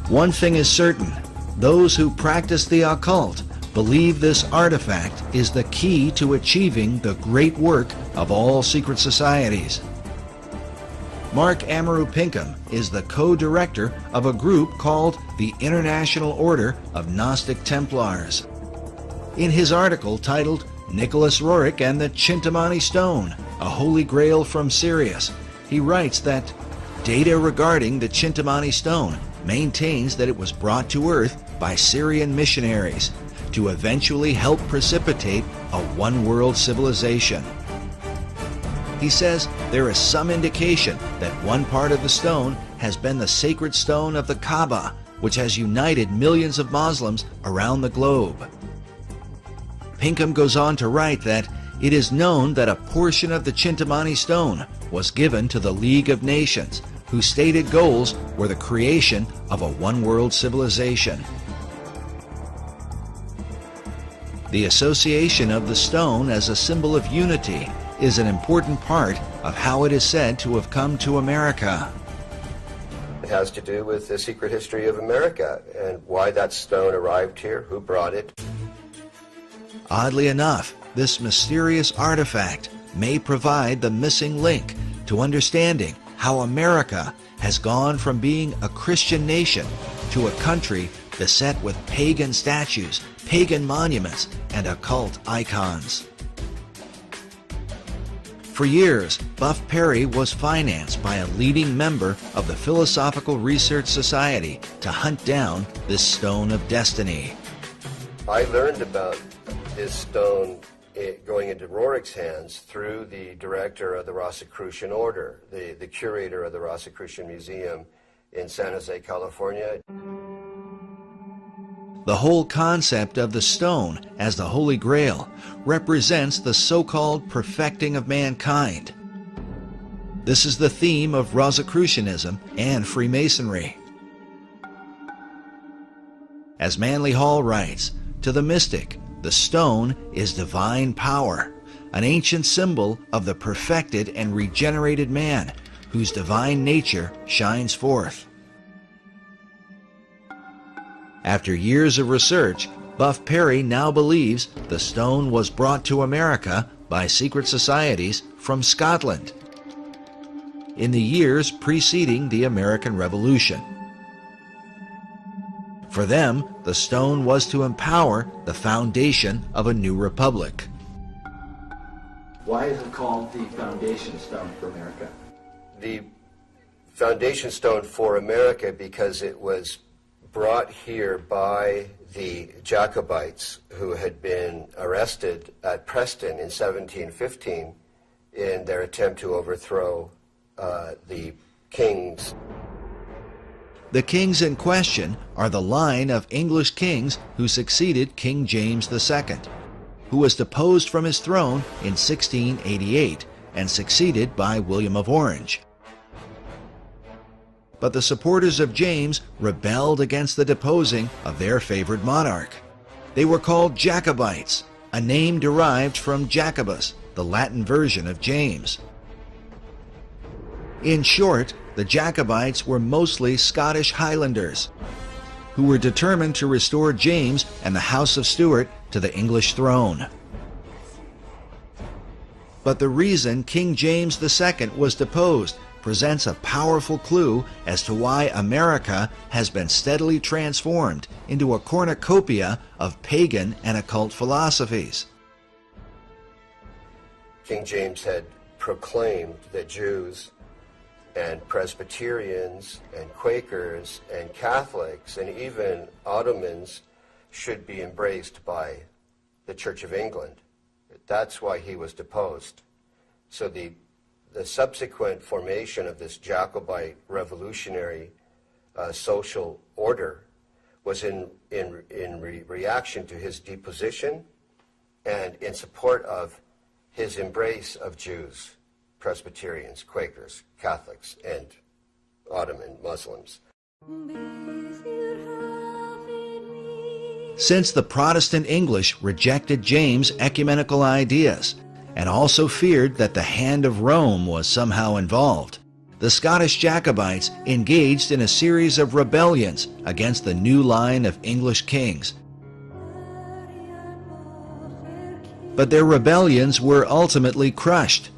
One thing is certain, those who practice the occult believe this artifact is the key to achieving the great work of all secret societies. Mark Amaru Pinkham is the co-director of a group called the International Order of Gnostic Templars. In his article titled "Nicholas Roerich and the Chintamani Stone, a Holy Grail from Sirius," he writes that data regarding the Chintamani Stone maintains that it was brought to Earth by Syrian missionaries to eventually help precipitate a one-world civilization. He says there is some indication that one part of the stone has been the sacred stone of the Kaaba, which has united millions of Muslims around the globe. Pinkham goes on to write that it is known that a portion of the Chintamani stone was given to the League of Nations, whose stated goals were the creation of a one-world civilization. The association of the stone as a symbol of unity is an important part of how it is said to have come to America. It has to do with the secret history of America and why that stone arrived here, who brought it. Oddly enough, this mysterious artifact may provide the missing link to understanding how America has gone from being a Christian nation to a country beset with pagan statues, pagan monuments, and occult icons. For years, Buff Perry was financed by a leading member of the Philosophical Research Society to hunt down this stone of destiny. I learned about this stone going into Roerich's hands through the director of the Rosicrucian Order, the curator of the Rosicrucian Museum in San Jose, California. The whole concept of the stone as the Holy Grail represents the so-called perfecting of mankind. This is the theme of Rosicrucianism and Freemasonry. As Manly Hall writes, to the mystic, the stone is divine power, an ancient symbol of the perfected and regenerated man, whose divine nature shines forth. After years of research, Buff Perry now believes the stone was brought to America by secret societies from Scotland in the years preceding the American Revolution. For them, the stone was to empower the foundation of a new republic. Why is it called the foundation stone for America? The foundation stone for America because it was brought here by the Jacobites who had been arrested at Preston in 1715 in their attempt to overthrow the kings. The kings in question are the line of English kings who succeeded King James II, who was deposed from his throne in 1688 and succeeded by William of Orange. But the supporters of James rebelled against the deposing of their favored monarch. They were called Jacobites, a name derived from Jacobus, the Latin version of James. In short, the Jacobites were mostly Scottish Highlanders who were determined to restore James and the House of Stuart to the English throne. But the reason King James II was deposed presents a powerful clue as to why America has been steadily transformed into a cornucopia of pagan and occult philosophies. King James had proclaimed that Jews and Presbyterians and Quakers and Catholics and even Ottomans should be embraced by the Church of England. That's why he was deposed. So the subsequent formation of this Jacobite revolutionary social order was in reaction to his deposition and in support of his embrace of Jews, Presbyterians, Quakers, Catholics, and Ottoman Muslims. Since the Protestant English rejected James' ecumenical ideas and also feared that the hand of Rome was somehow involved, the Scottish Jacobites engaged in a series of rebellions against the new line of English kings. But their rebellions were ultimately crushed,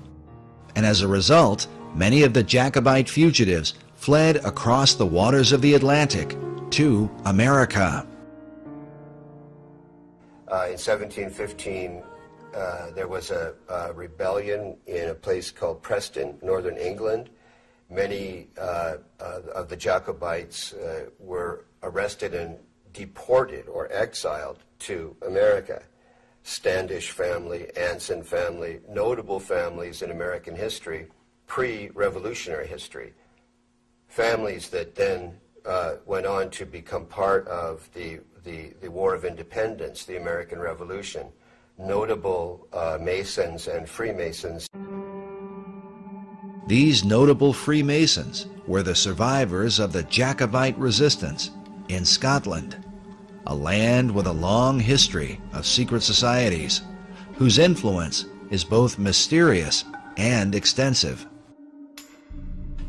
and as a result, many of the Jacobite fugitives fled across the waters of the Atlantic to America. In 1715, there was a rebellion in a place called Preston, northern England. Many of the Jacobites were arrested and deported or exiled to America. Standish family, Anson family, notable families in American history, pre-revolutionary history. Families that then went on to become part of the War of Independence, the American Revolution. Notable Masons and Freemasons. These notable Freemasons were the survivors of the Jacobite resistance in Scotland, a land with a long history of secret societies, whose influence is both mysterious and extensive.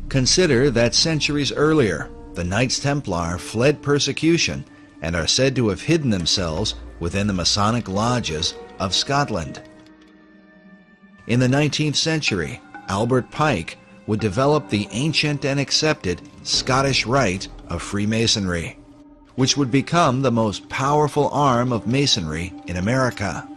Consider that centuries earlier, the Knights Templar fled persecution and are said to have hidden themselves within the Masonic lodges of Scotland. In the 19th century, Albert Pike would develop the ancient and accepted Scottish Rite of Freemasonry, which would become the most powerful arm of Masonry in America.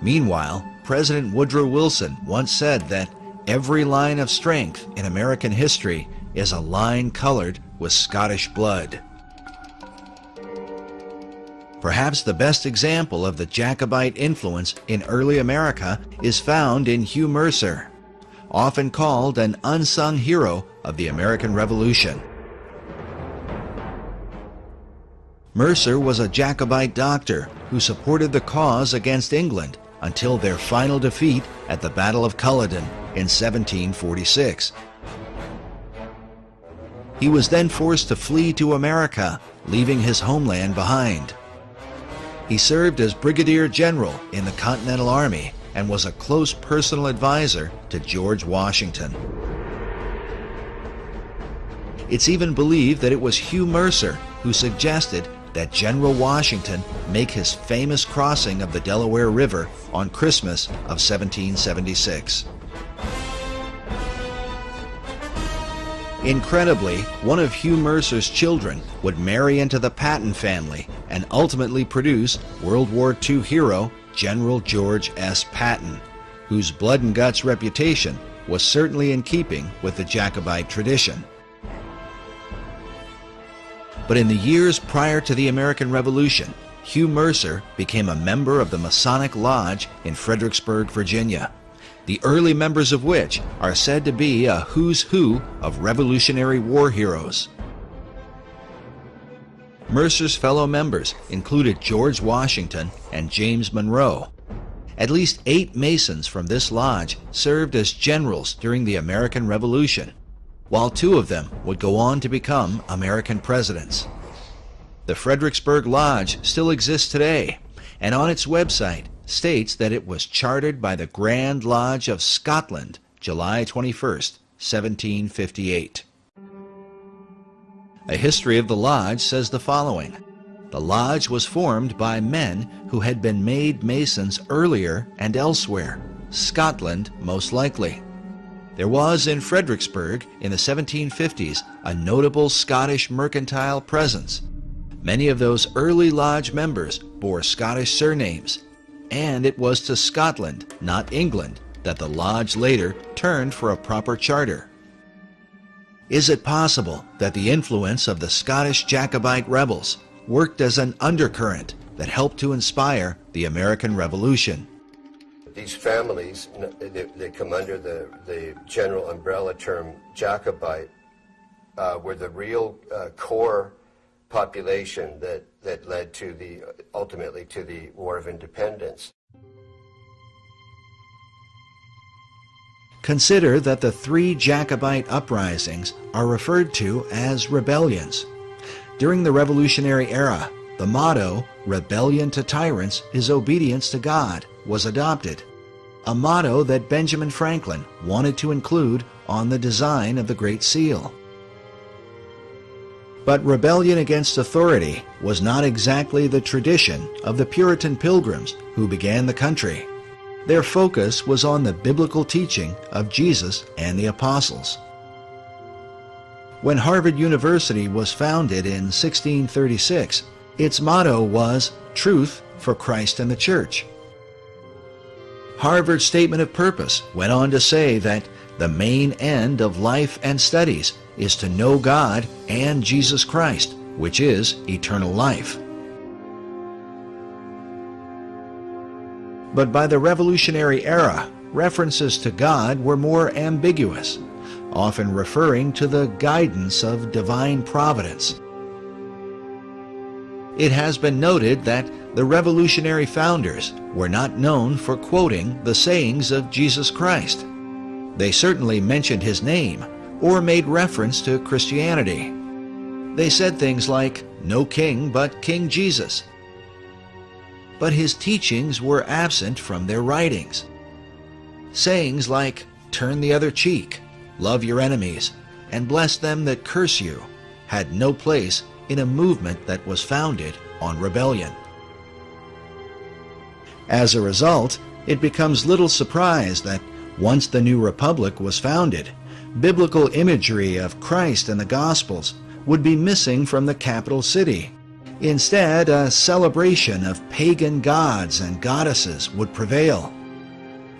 Meanwhile, President Woodrow Wilson once said that every line of strength in American history is a line colored with Scottish blood. Perhaps the best example of the Jacobite influence in early America is found in Hugh Mercer, often called an unsung hero of the American Revolution. Mercer was a Jacobite doctor who supported the cause against England until their final defeat at the Battle of Culloden in 1746. He was then forced to flee to America leaving his homeland behind. He served as brigadier general in the Continental Army and was a close personal advisor to George Washington. It's even believed that it was Hugh Mercer who suggested that General Washington make his famous crossing of the Delaware River on Christmas of 1776. Incredibly, one of Hugh Mercer's children would marry into the Patton family and ultimately produce World War II hero General George S. Patton, whose blood and guts reputation was certainly in keeping with the Jacobite tradition. But in the years prior to the American Revolution, Hugh Mercer became a member of the Masonic Lodge in Fredericksburg, Virginia, the early members of which are said to be a who's who of Revolutionary War heroes. Mercer's fellow members included George Washington and James Monroe. At least 8 Masons from this lodge served as generals during the American Revolution, while 2 of them would go on to become American presidents. The Fredericksburg Lodge still exists today, and on its website states that it was chartered by the Grand Lodge of Scotland, July 21st, 1758. A history of the lodge says the following. The lodge was formed by men who had been made Masons earlier and elsewhere, Scotland most likely. There was in Fredericksburg in the 1750s a notable Scottish mercantile presence. Many of those early lodge members bore Scottish surnames, and it was to Scotland, not England, that the lodge later turned for a proper charter. Is it possible that the influence of the Scottish Jacobite rebels worked as an undercurrent that helped to inspire the American Revolution? These families, they come under the general umbrella term Jacobite, were the real core population that led to ultimately to the War of Independence. Consider that the 3 Jacobite uprisings are referred to as rebellions. During the Revolutionary era, the motto, "Rebellion to tyrants is obedience to God," was adopted, a motto that Benjamin Franklin wanted to include on the design of the Great Seal. But rebellion against authority was not exactly the tradition of the Puritan Pilgrims who began the country. Their focus was on the biblical teaching of Jesus and the apostles. When Harvard University was founded in 1636, its motto was "Truth for Christ and the Church." Harvard's statement of purpose went on to say that the main end of life and studies is to know God and Jesus Christ, which is eternal life. But by the Revolutionary era, references to God were more ambiguous, often referring to the guidance of divine providence. It has been noted that the revolutionary founders were not known for quoting the sayings of Jesus Christ. They certainly mentioned his name or made reference to Christianity. They said things like, "No king but King Jesus." But his teachings were absent from their writings. Sayings like, "Turn the other cheek," "Love your enemies," and "Bless them that curse you," had no place in a movement that was founded on rebellion. As a result, it becomes little surprise that once the new republic was founded, biblical imagery of Christ and the Gospels would be missing from the capital city. Instead, a celebration of pagan gods and goddesses would prevail,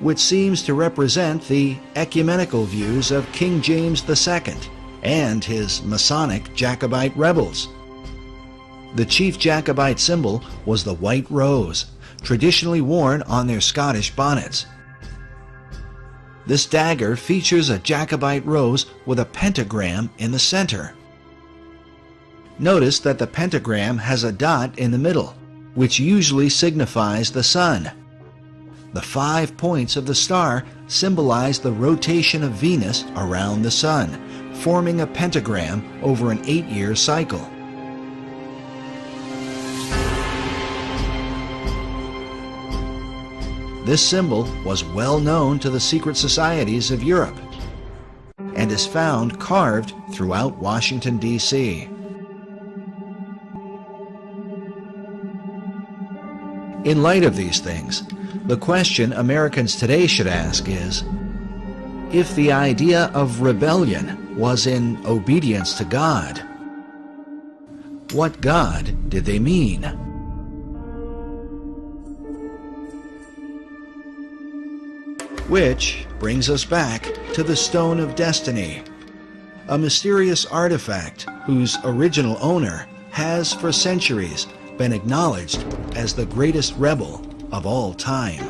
which seems to represent the ecumenical views of King James II and his Masonic Jacobite rebels. The chief Jacobite symbol was the white rose, traditionally worn on their Scottish bonnets. This dagger features a Jacobite rose with a pentagram in the center. Notice that the pentagram has a dot in the middle, which usually signifies the sun. The 5 points of the star symbolize the rotation of Venus around the sun, forming a pentagram over an 8-year cycle. This symbol was well known to the secret societies of Europe and is found carved throughout Washington, D.C. In light of these things, the question Americans today should ask is, if the idea of rebellion was in obedience to God, what God did they mean? Which brings us back to the Stone of Destiny, a mysterious artifact whose original owner has for centuries been acknowledged as the greatest rebel of all time.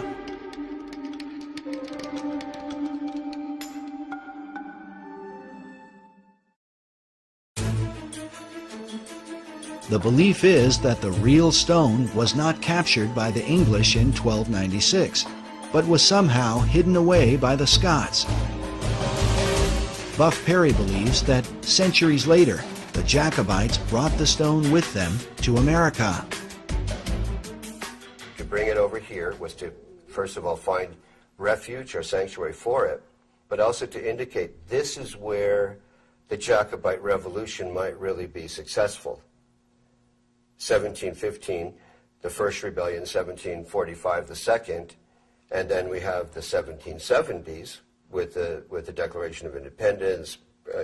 The belief is that the real stone was not captured by the English in 1296, but was somehow hidden away by the Scots. Buff Perry believes that centuries later, the Jacobites brought the stone with them to America. To bring it over here was to, first of all, find refuge or sanctuary for it, but also to indicate this is where the Jacobite revolution might really be successful. 1715, the first rebellion, 1745, the second, and then we have the 1770s with the Declaration of Independence.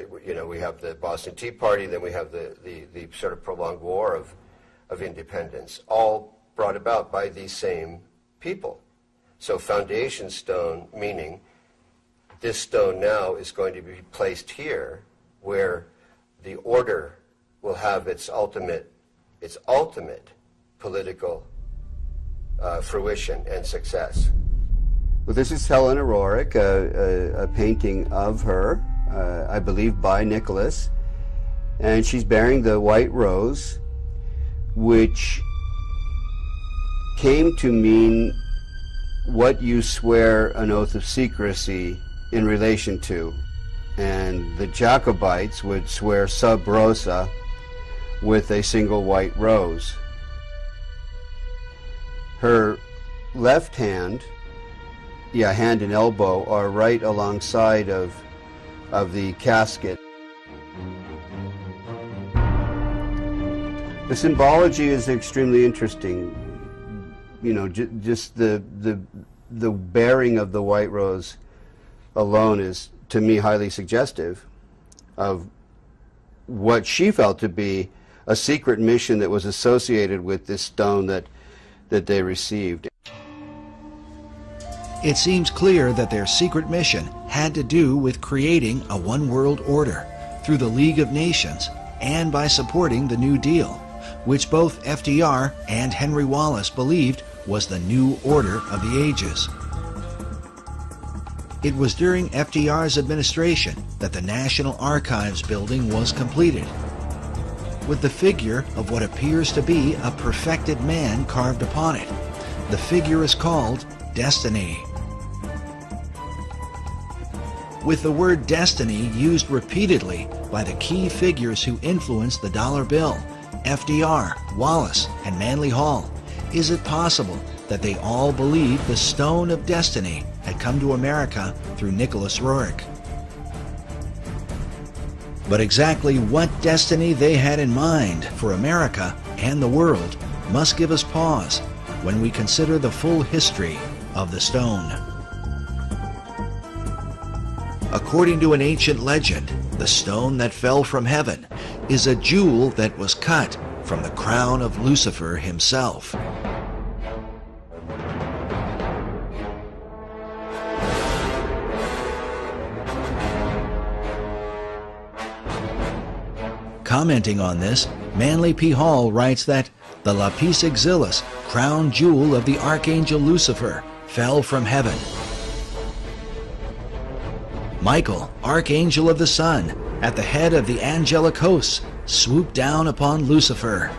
We have the Boston Tea Party, then we have the sort of prolonged war of independence, all brought about by these same people. So foundation stone, meaning this stone now is going to be placed here where the order will have its ultimate political fruition and success. Well, this is Helena Roerich, a painting of her, I believe by Nicholas, and she's bearing the white rose, which came to mean what you swear an oath of secrecy in relation to. And the Jacobites would swear sub rosa with a single white rose. Her left hand, hand and elbow, are right alongside of the casket. The symbology is extremely interesting. Just the bearing of the white rose alone is, to me, highly suggestive of what she felt to be a secret mission that was associated with this stone that they received. It seems clear that their secret mission had to do with creating a one-world order through the League of Nations and by supporting the New Deal, which both FDR and Henry Wallace believed was the new order of the ages. It was during FDR's administration that the National Archives building was completed, with the figure of what appears to be a perfected man carved upon it. The figure is called Destiny, with the word destiny used repeatedly by the key figures who influenced the dollar bill, FDR, Wallace, and Manly Hall. Is it possible that they all believed the Stone of Destiny had come to America through Nicholas Roerich? But exactly what destiny they had in mind for America and the world must give us pause when we consider the full history of the stone. According to an ancient legend, the stone that fell from heaven is a jewel that was cut from the crown of Lucifer himself. Commenting on this, Manly P. Hall writes that the lapis exilis, crown jewel of the archangel Lucifer, fell from heaven. Michael, archangel of the sun, at the head of the angelic hosts, swooped down upon Lucifer.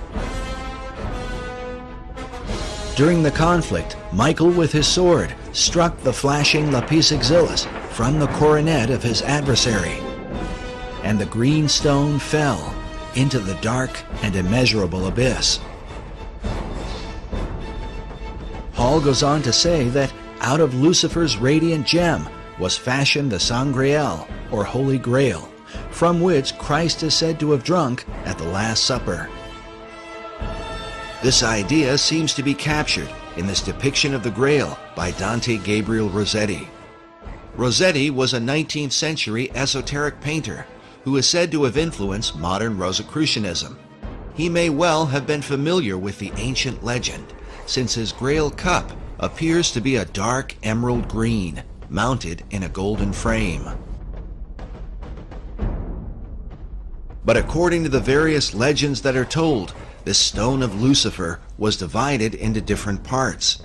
During the conflict, Michael with his sword struck the flashing lapis exilis from the coronet of his adversary, and the green stone fell into the dark and immeasurable abyss. Hall goes on to say that out of Lucifer's radiant gem was fashioned the Sangreal, or Holy Grail, from which Christ is said to have drunk at the Last Supper. This idea seems to be captured in this depiction of the Grail by Dante Gabriel Rossetti. Rossetti was a 19th century esoteric painter who is said to have influenced modern Rosicrucianism. He may well have been familiar with the ancient legend, since his Grail cup appears to be a dark emerald green, mounted in a golden frame. But according to the various legends that are told, this stone of Lucifer was divided into different parts.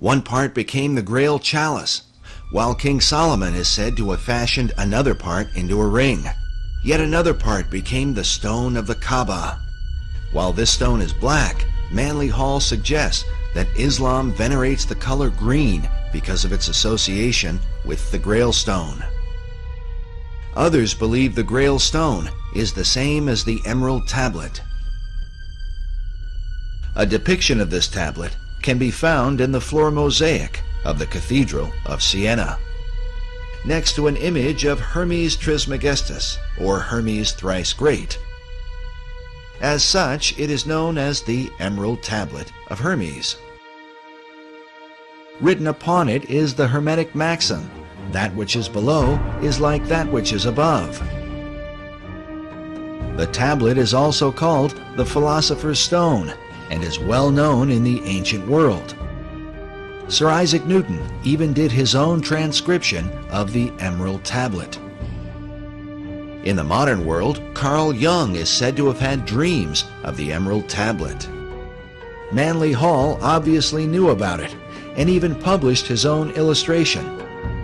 One part became the Grail chalice, while King Solomon is said to have fashioned another part into a ring. Yet another part became the stone of the Kaaba. While this stone is black, Manly Hall suggests that Islam venerates the color green because of its association with the Grail stone. Others believe the Grail stone is the same as the Emerald Tablet. A depiction of this tablet can be found in the floor mosaic of the Cathedral of Siena, next to an image of Hermes Trismegistus, or Hermes Thrice Great. As such, it is known as the Emerald Tablet of Hermes. Written upon it is the Hermetic maxim, "That which is below is like that which is above." The tablet is also called the Philosopher's Stone and is well known in the ancient world. Sir Isaac Newton even did his own transcription of the Emerald Tablet. In the modern world, Carl Jung is said to have had dreams of the Emerald Tablet. Manly Hall obviously knew about it and even published his own illustration.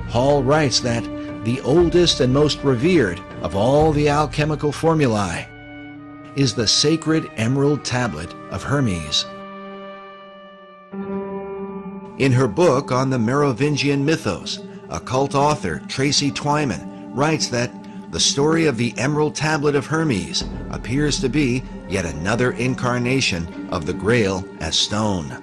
Hall writes that the oldest and most revered of all the alchemical formulae is the sacred Emerald Tablet of Hermes. In her book on the Merovingian mythos, occult author Tracy Twyman writes that the story of the Emerald Tablet of Hermes appears to be yet another incarnation of the Grail as stone.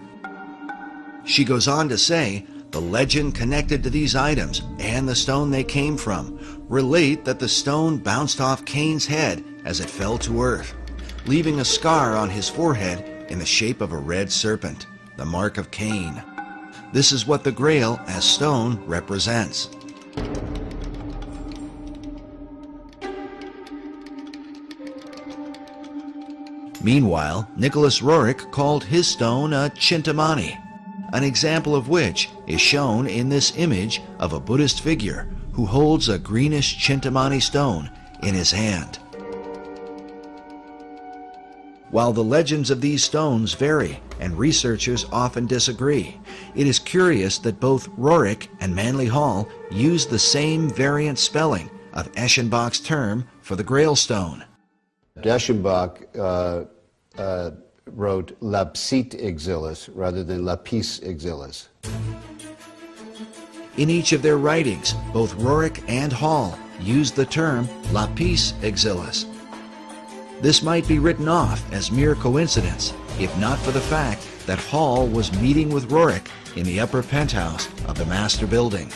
She goes on to say, the legend connected to these items and the stone they came from relate that the stone bounced off Cain's head as it fell to earth, leaving a scar on his forehead in the shape of a red serpent, the mark of Cain. This is what the Grail as stone represents. Meanwhile, Nicholas Roerich called his stone a Chintamani, an example of which is shown in this image of a Buddhist figure who holds a greenish Chintamani stone in his hand. While the legends of these stones vary and researchers often disagree, it is curious that both Roerich and Manly Hall use the same variant spelling of Eschenbach's term for the Grail stone. Eschenbach wrote lapsit exilis rather than lapis exilis. In each of their writings, both Roerich and Hall used the term lapis exilis. This might be written off as mere coincidence, if not for the fact that Hall was meeting with Roerich in the upper penthouse of the master building.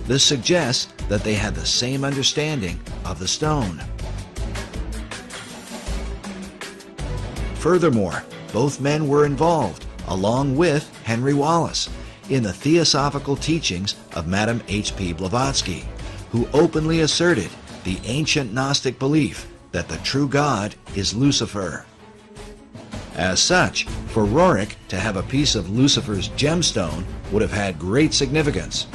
This suggests that they had the same understanding of the stone. Furthermore, both men were involved, along with Henry Wallace, in the theosophical teachings of Madame H.P. Blavatsky, who openly asserted the ancient Gnostic belief that the true God is Lucifer. As such, for Roerich to have a piece of Lucifer's gemstone would have had great significance.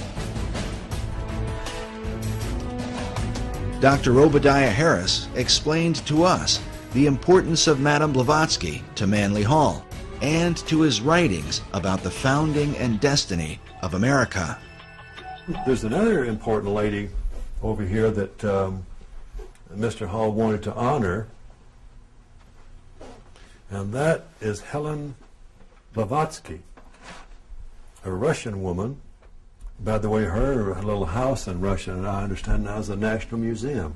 Dr. Obadiah Harris explained to us the importance of Madame Blavatsky to Manly Hall and to his writings about the founding and destiny of America. There's another important lady over here that Mr. Hall wanted to honor, and that is Helen Blavatsky, a Russian woman. By the way, her little house in Russia, and I understand now, is a National Museum.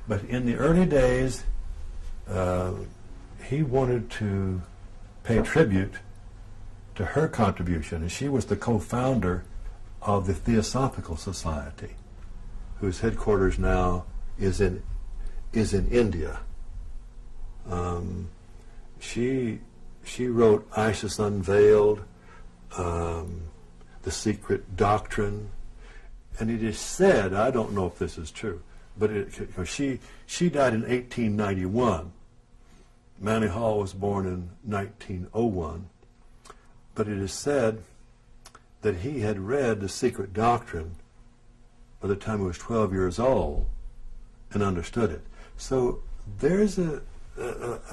But in the early days, he wanted to pay tribute to her contribution, and she was the co-founder of the Theosophical Society, whose headquarters now is in India. She wrote Isis Unveiled, The Secret Doctrine, and it is said, I don't know if this is true, but she died in 1891. Manly Hall was born in 1901, but it is said that he had read The Secret Doctrine by the time he was 12 years old and understood it. So there's a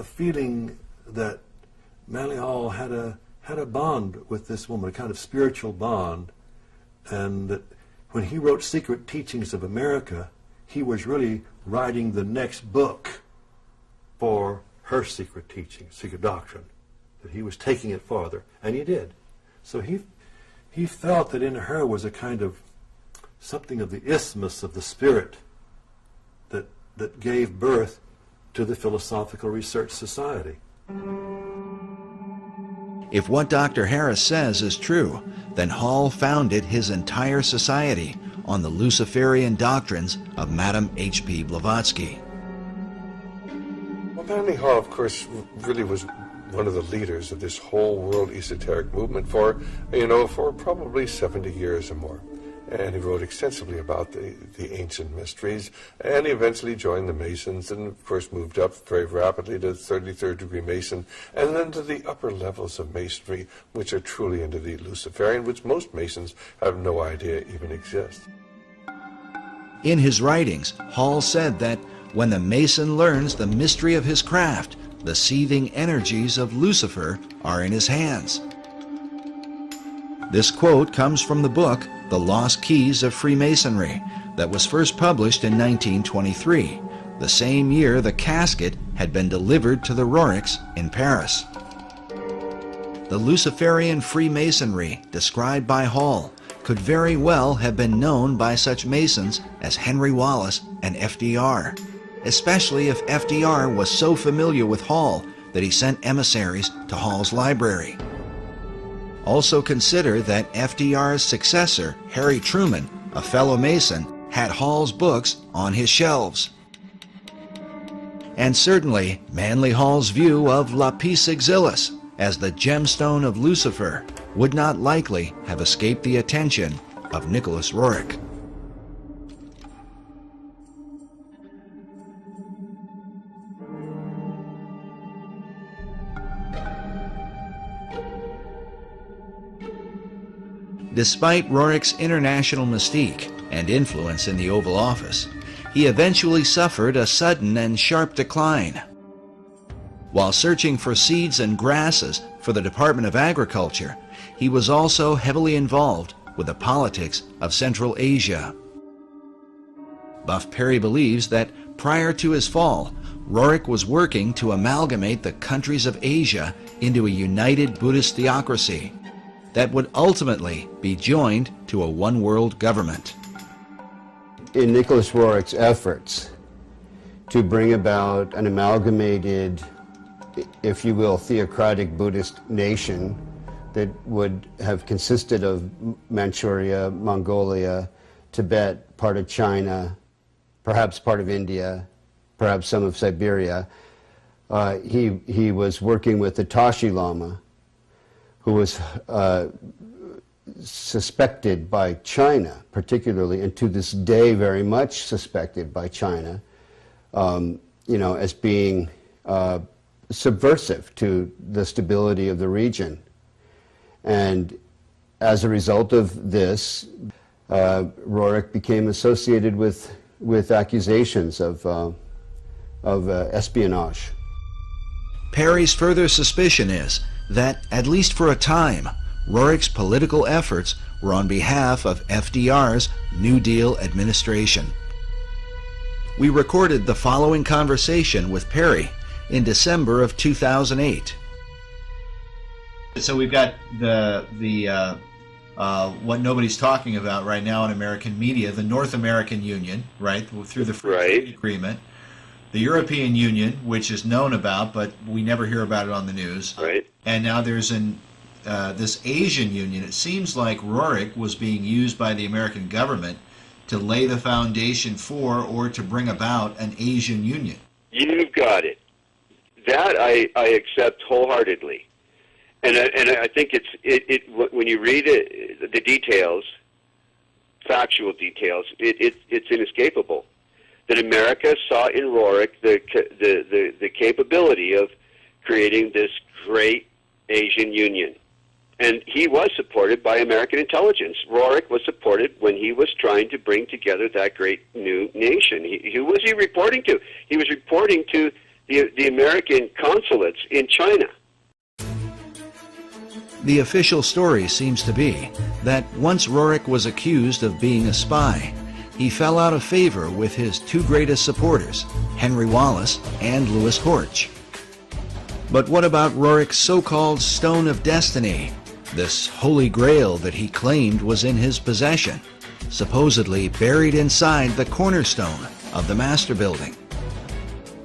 feeling that Manly Hall had a bond with this woman, a kind of spiritual bond, and that when he wrote Secret Teachings of America, he was really writing the next book for her secret teaching, secret doctrine, that he was taking it farther, and he did. So he felt that in her was a kind of something of the isthmus of the spirit that gave birth to the Philosophical Research Society. If what Dr. Harris says is true, then Hall founded his entire society on the Luciferian doctrines of Madame H.P. Blavatsky. Well, Manly Hall, of course, really was one of the leaders of this whole world esoteric movement for probably 70 years or more. And he wrote extensively about the ancient mysteries, and he eventually joined the Masons, and of course moved up very rapidly to 33rd degree Mason, and then to the upper levels of Masonry, which are truly into the Luciferian, which most Masons have no idea even exist. In his writings, Hall said that when the Mason learns the mystery of his craft, the seething energies of Lucifer are in his hands. This quote comes from the book The Lost Keys of Freemasonry that was first published in 1923, the same year the casket had been delivered to the Roriks in Paris. The Luciferian Freemasonry described by Hall could very well have been known by such Masons as Henry Wallace and FDR, especially if FDR was so familiar with Hall that he sent emissaries to Hall's library. Also consider that FDR's successor, Harry Truman, a fellow Mason, had Hall's books on his shelves. And certainly, Manly Hall's view of Lapis Exilis as the gemstone of Lucifer would not likely have escaped the attention of Nicholas Roerich. Despite Roerich's international mystique and influence in the Oval Office, he eventually suffered a sudden and sharp decline. While searching for seeds and grasses for the Department of Agriculture, he was also heavily involved with the politics of Central Asia. Buff Perry believes that prior to his fall, Roerich was working to amalgamate the countries of Asia into a united Buddhist theocracy that would ultimately be joined to a one-world government. In Nicholas Roerich's efforts to bring about an amalgamated, if you will, theocratic Buddhist nation that would have consisted of Manchuria, Mongolia, Tibet, part of China, perhaps part of India, perhaps some of Siberia, he was working with the Tashi Lama, who was suspected by China, particularly, and to this day very much suspected by China, as being subversive to the stability of the region. And as a result of this, Roerich became associated with accusations of espionage. Perry's further suspicion is that, at least for a time, Roerich's political efforts were on behalf of FDR's New Deal administration. We recorded the following conversation with Perry in December of 2008. So we've got the what nobody's talking about right now in American media, the North American Union, right, through the Free Trade Agreement. The European Union, which is known about, but we never hear about it on the news. Right. And now there's this Asian Union, it seems like Roerich was being used by the American government to lay the foundation for or to bring about an Asian Union. You've got it. That I accept wholeheartedly. And I think when you read it, the details, factual details, it's inescapable that America saw in Roerich the capability of creating this great Asian Union. And he was supported by American intelligence. Roerich was supported when he was trying to bring together that great new nation. Who was he reporting to? He was reporting to the American consulates in China. The official story seems to be that once Roerich was accused of being a spy, he fell out of favor with his two greatest supporters, Henry Wallace and Louis Horch. But what about Roerich's so-called Stone of Destiny, this holy grail that he claimed was in his possession, supposedly buried inside the cornerstone of the Master Building?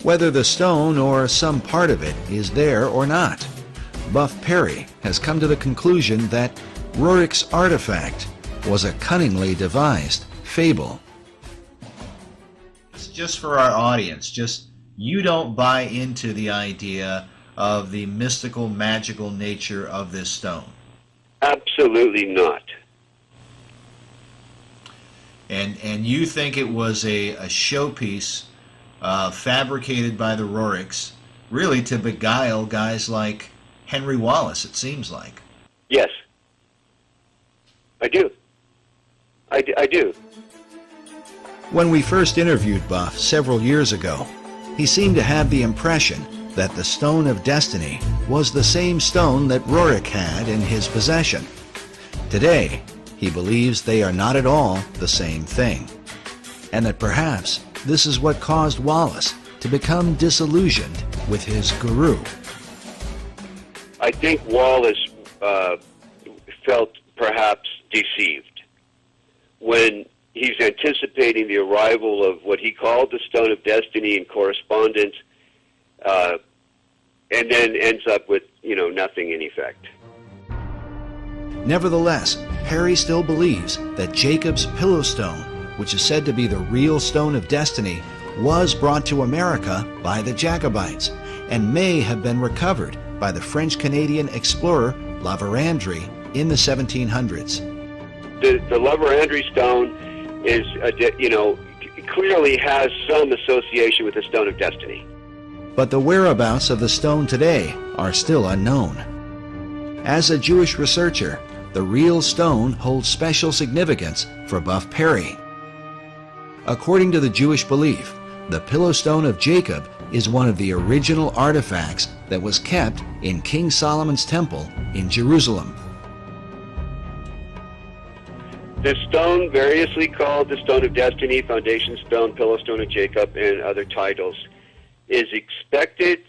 Whether the stone or some part of it is there or not, Buff Perry has come to the conclusion that Roerich's artifact was a cunningly devised fable. Just for our audience, you don't buy into the idea of the mystical, magical nature of this stone. Absolutely not. And you think it was a showpiece fabricated by the Roerichs, really to beguile guys like Henry Wallace, it seems like. Yes. I do. I do. When we first interviewed Buff several years ago, he seemed to have the impression that the Stone of Destiny was the same stone that Roerich had in his possession. Today, he believes they are not at all the same thing, and that perhaps this is what caused Wallace to become disillusioned with his guru. I think Wallace felt perhaps deceived when he's anticipating the arrival of what he called the Stone of Destiny in correspondence, and then ends up with, nothing in effect. Nevertheless, Perry still believes that Jacob's pillow stone, which is said to be the real Stone of Destiny, was brought to America by the Jacobites and may have been recovered by the French-Canadian explorer La Vérendrye in the 1700s. The La Vérendrye stone is, clearly has some association with the Stone of Destiny. But the whereabouts of the stone today are still unknown. As a Jewish researcher, the real stone holds special significance for Buff Perry. According to the Jewish belief, the Pillow Stone of Jacob is one of the original artifacts that was kept in King Solomon's temple in Jerusalem. The stone, variously called the Stone of Destiny, Foundation Stone, Pillow Stone of Jacob, and other titles, is expected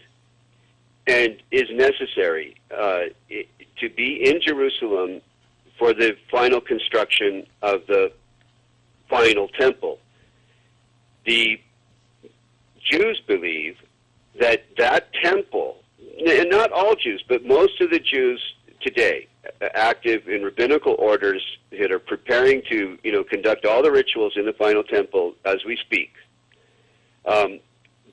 and is necessary to be in Jerusalem for the final construction of the final temple. The Jews believe that that temple, and not all Jews, but most of the Jews today, active in rabbinical orders that are preparing to, conduct all the rituals in the final temple as we speak,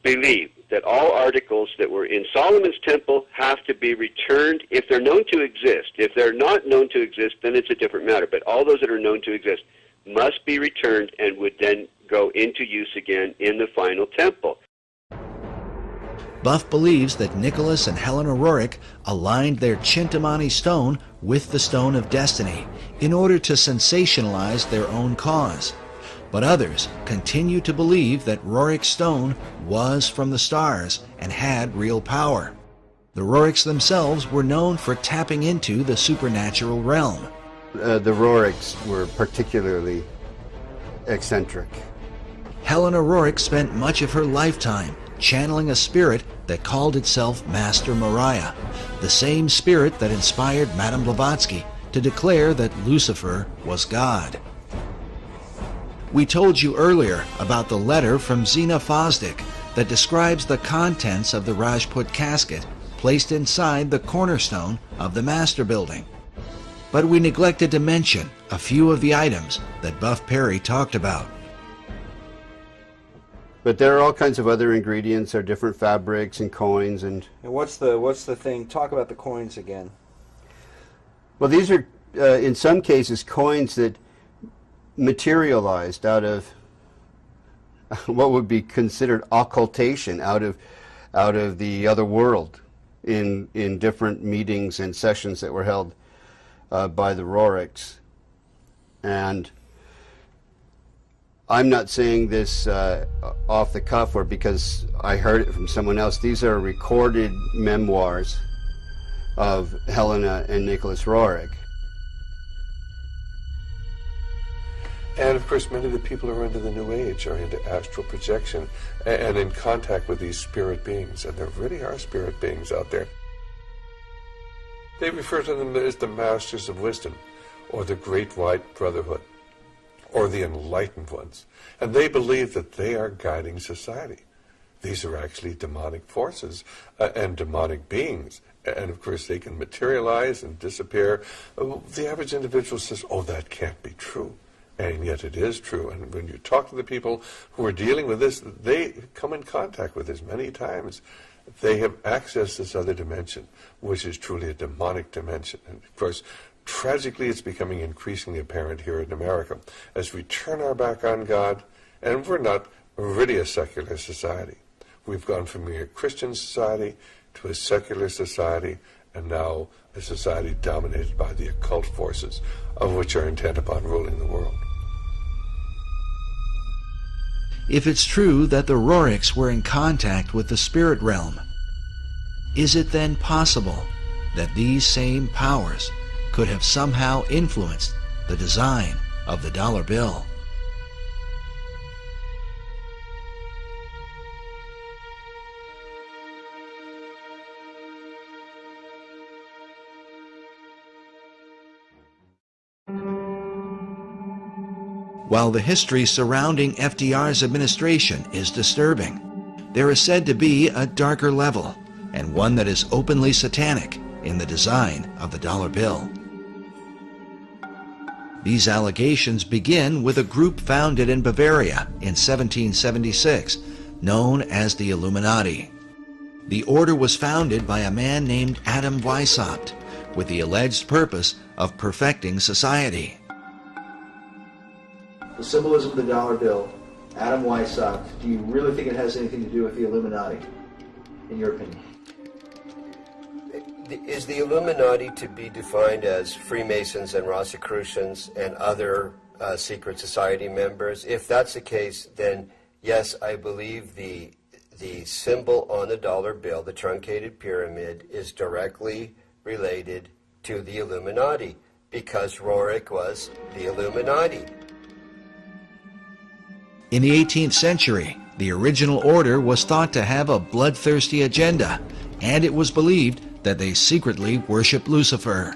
believe that all articles that were in Solomon's temple have to be returned if they're known to exist. If they're not known to exist, then it's a different matter. But all those that are known to exist must be returned and would then go into use again in the final temple. Buff believes that Nicholas and Helena Roerich aligned their Chintamani stone with the Stone of Destiny in order to sensationalize their own cause. But others continue to believe that Roerich's stone was from the stars and had real power. The Roerichs themselves were known for tapping into the supernatural realm. The Roerichs were particularly eccentric. Helena Roerich spent much of her lifetime channeling a spirit that called itself Master Mariah, the same spirit that inspired Madame Blavatsky to declare that Lucifer was God. We told you earlier about the letter from Zena Fosdick that describes the contents of the Rajput casket placed inside the cornerstone of the master building. But we neglected to mention a few of the items that Buff Perry talked about. But there are all kinds of other ingredients. There are different fabrics and coins and. And what's the thing? Talk about the coins again. Well, these are in some cases coins that materialized out of what would be considered occultation, out of the other world, in different meetings and sessions that were held by the Roriks. And I'm not saying this off the cuff or because I heard it from someone else. These are recorded memoirs of Helena and Nicholas Roerich. And of course, many of the people who are into the New Age are into astral projection and in contact with these spirit beings. And there really are spirit beings out there. They refer to them as the Masters of Wisdom, or the Great White Brotherhood, or the Enlightened Ones. And they believe that they are guiding society. These are actually demonic forces and demonic beings. And of course, they can materialize and disappear. The average individual says, oh, that can't be true. And yet it is true. And when you talk to the people who are dealing with this, they come in contact with this many times. They have accessed this other dimension, which is truly a demonic dimension. And of course, tragically, it's becoming increasingly apparent here in America as we turn our back on God, and we're not really a secular society. We've gone from being a Christian society to a secular society, and now a society dominated by the occult forces, of which are intent upon ruling the world. If it's true that the Roriks were in contact with the spirit realm, is it then possible that these same powers could have somehow influenced the design of the dollar bill? While the history surrounding FDR's administration is disturbing, there is said to be a darker level, and one that is openly satanic, in the design of the dollar bill. These allegations begin with a group founded in Bavaria in 1776, known as the Illuminati. The order was founded by a man named Adam Weishaupt, with the alleged purpose of perfecting society. The symbolism of the dollar bill, Adam Weishaupt, do you really think it has anything to do with the Illuminati, in your opinion? Is the Illuminati to be defined as Freemasons and Rosicrucians and other secret society members? If that's the case, then yes, I believe the symbol on the dollar bill, the truncated pyramid, is directly related to the Illuminati, because Roerich was the Illuminati. In the 18th century, the original order was thought to have a bloodthirsty agenda, and it was believed that they secretly worshiped Lucifer.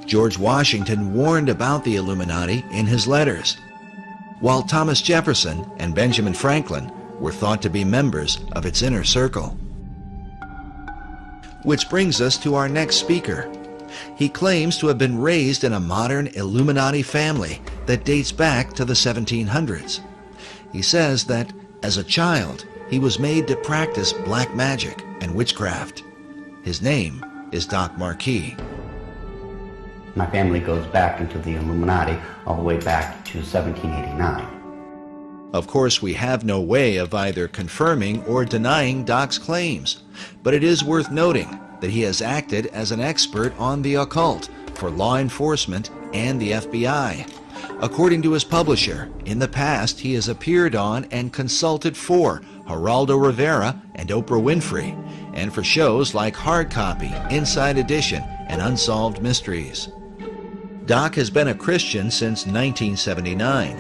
George Washington warned about the Illuminati in his letters, while Thomas Jefferson and Benjamin Franklin were thought to be members of its inner circle. Which brings us to our next speaker. He claims to have been raised in a modern Illuminati family that dates back to the 1700s. He says that, as a child, he was made to practice black magic and witchcraft. His name is Doc Marquis. My family goes back into the Illuminati all the way back to 1789. Of course, we have no way of either confirming or denying Doc's claims, but it is worth noting that he has acted as an expert on the occult for law enforcement and the FBI. According to his publisher, in the past he has appeared on and consulted for Geraldo Rivera and Oprah Winfrey, and for shows like Hard Copy, Inside Edition, and Unsolved Mysteries. Doc has been a Christian since 1979,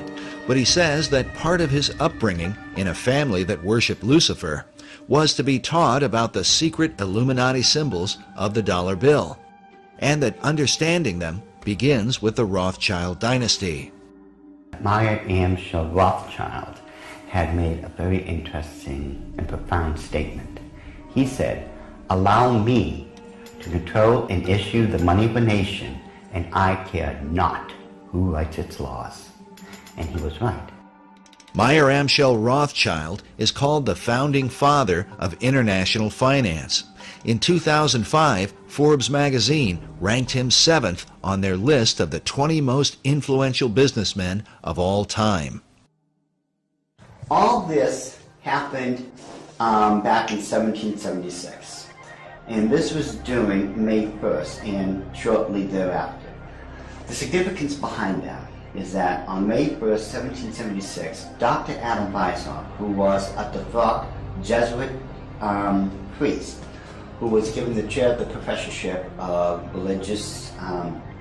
but he says that part of his upbringing in a family that worshiped Lucifer was to be taught about the secret Illuminati symbols of the dollar bill, and that understanding them begins with the Rothschild dynasty. Meyer Amschel Rothschild had made a very interesting and profound statement. He said, "Allow me to control and issue the money of a nation, and I care not who writes its laws." And he was right. Meyer Amschel Rothschild is called the founding father of international finance. In 2005, Forbes magazine ranked him 7th on their list of the 20 most influential businessmen of all time. All this happened back in 1776, and this was during May 1st and shortly thereafter. The significance behind that is that on May 1st, 1776, Dr. Adam Weishaupt, who was a devout Jesuit priest, who was given the chair of the professorship of religious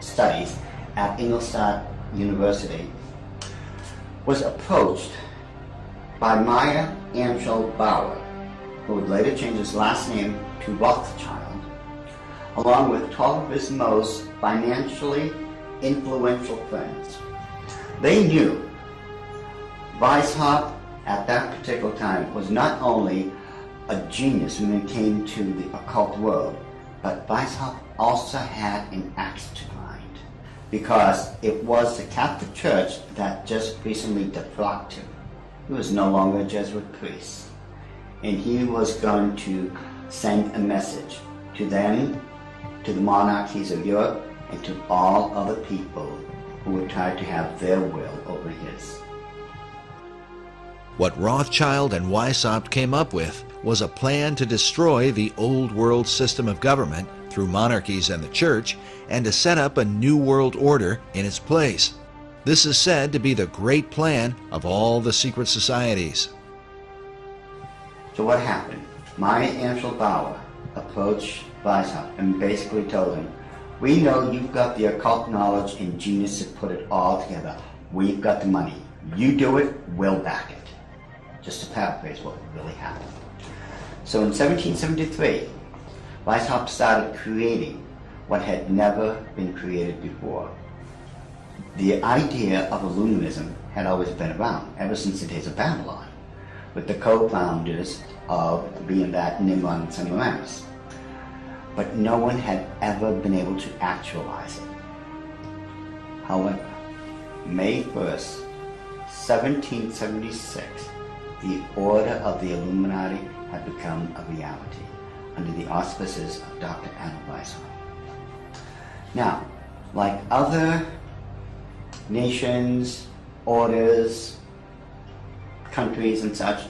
studies at Ingolstadt University, was approached by Meyer Amschel Bauer, who would later change his last name to Rothschild, along with 12 of his most financially influential friends. They knew Weishaupt at that particular time was not only a genius when it came to the occult world, but Weishaupt also had an axe to grind, because it was the Catholic Church that just recently defrocked him. He was no longer a Jesuit priest, and he was going to send a message to them, to the monarchies of Europe, and to all other people who would try to have their will over his. What Rothschild and Weishaupt came up with was a plan to destroy the old world system of government through monarchies and the church, and to set up a new world order in its place. This is said to be the great plan of all the secret societies. So what happened? Meyer Amschel Bauer approached Weishaupt and basically told him, "We know you've got the occult knowledge and genius to put it all together. We've got the money. You do it, we'll back it." Just to paraphrase what really happened. So in 1773, Weishaupt started creating what had never been created before. The idea of Illuminism had always been around, ever since the days of Babylon, with the co-founders of being that Nimrod and Semiramis. But no one had ever been able to actualize it. However, May 1st, 1776, the Order of the Illuminati had become a reality under the auspices of Dr. Adam Weishaupt. Now, like other nations, orders, countries and such,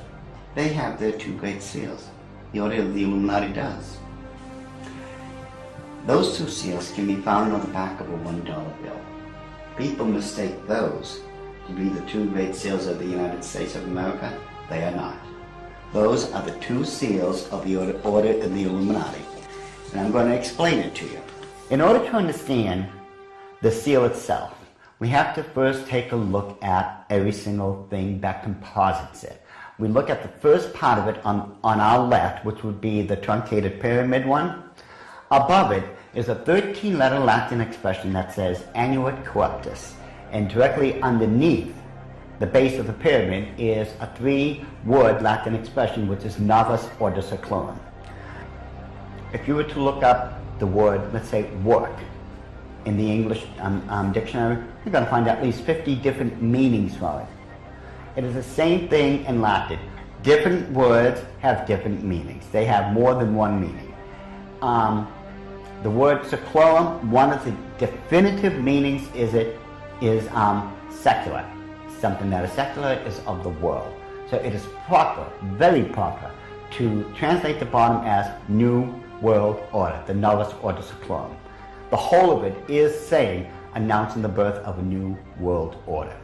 they have their two great seals. The Order of the Illuminati does. Those two seals can be found on the back of a $1 bill. People mistake those to be the two great seals of the United States of America. They are not. Those are the two seals of the Order of the Illuminati. And I'm going to explain it to you. In order to understand the seal itself, we have to first take a look at every single thing that composites it. We look at the first part of it on our left, which would be the truncated pyramid one. Above it is a 13-letter Latin expression that says Annuit Corruptus, and directly underneath the base of the pyramid is a 3-word Latin expression which is Novus Ordo Seclorum. If you were to look up the word, let's say, work, in the English dictionary, you're going to find at least 50 different meanings for it. It is the same thing in Latin. Different words have different meanings. They have more than one meaning. The word seclorum, one of the definitive meanings is secular. Something that is secular is of the world. So it is proper, very proper, to translate the bottom as New World Order, the Novus Ordo Seclorum. The whole of it is saying, announcing the birth of a new world order.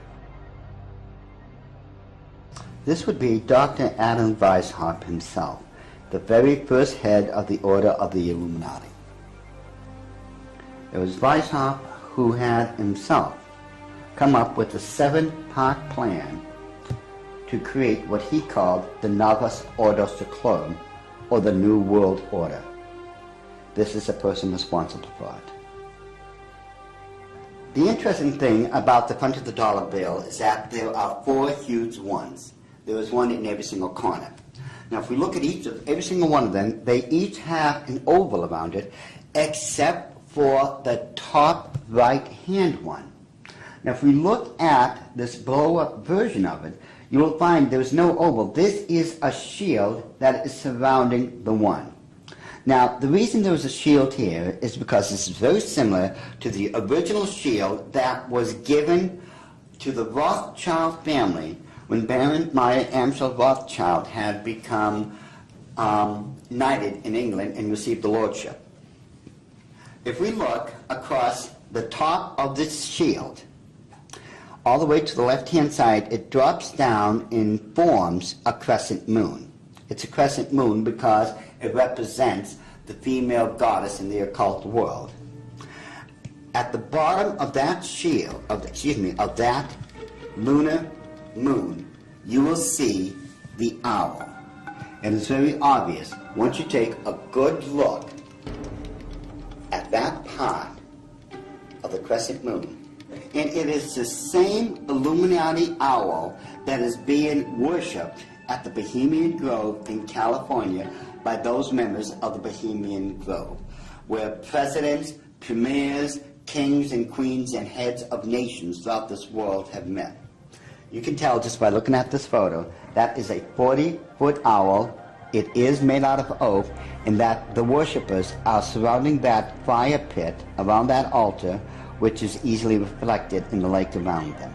This would be Dr. Adam Weishaupt himself, the very first head of the Order of the Illuminati. It was Weishaupt who had himself come up with a 7-part plan to create what he called the Novus Ordo Seclorum, or the New World Order. This is the person responsible for it. The interesting thing about the front of the dollar bill is that there are 4 huge ones. There is one in every single corner. Now, if we look at every single one of them, they each have an oval around it, except for the top right-hand one. Now, if we look at this blow-up version of it, you will find there's no oval. This is a shield that is surrounding the one. Now, the reason there was a shield here is because this is very similar to the original shield that was given to the Rothschild family when Baron Meyer Amschel Rothschild had become knighted in England and received the lordship. If we look across the top of this shield, all the way to the left-hand side, it drops down and forms a crescent moon. It's a crescent moon because it represents the female goddess in the occult world. At the bottom of that shield, of that lunar moon, you will see the owl. And it's very obvious once you take a good look at that part of the crescent moon. And it is the same Illuminati owl that is being worshipped at the Bohemian Grove in California by those members of the Bohemian Grove, where presidents, premiers, kings and queens and heads of nations throughout this world have met. You can tell just by looking at this photo, that is a 40-foot owl. It is made out of oak, and that the worshippers are surrounding that fire pit around that altar, which is easily reflected in the lake around them.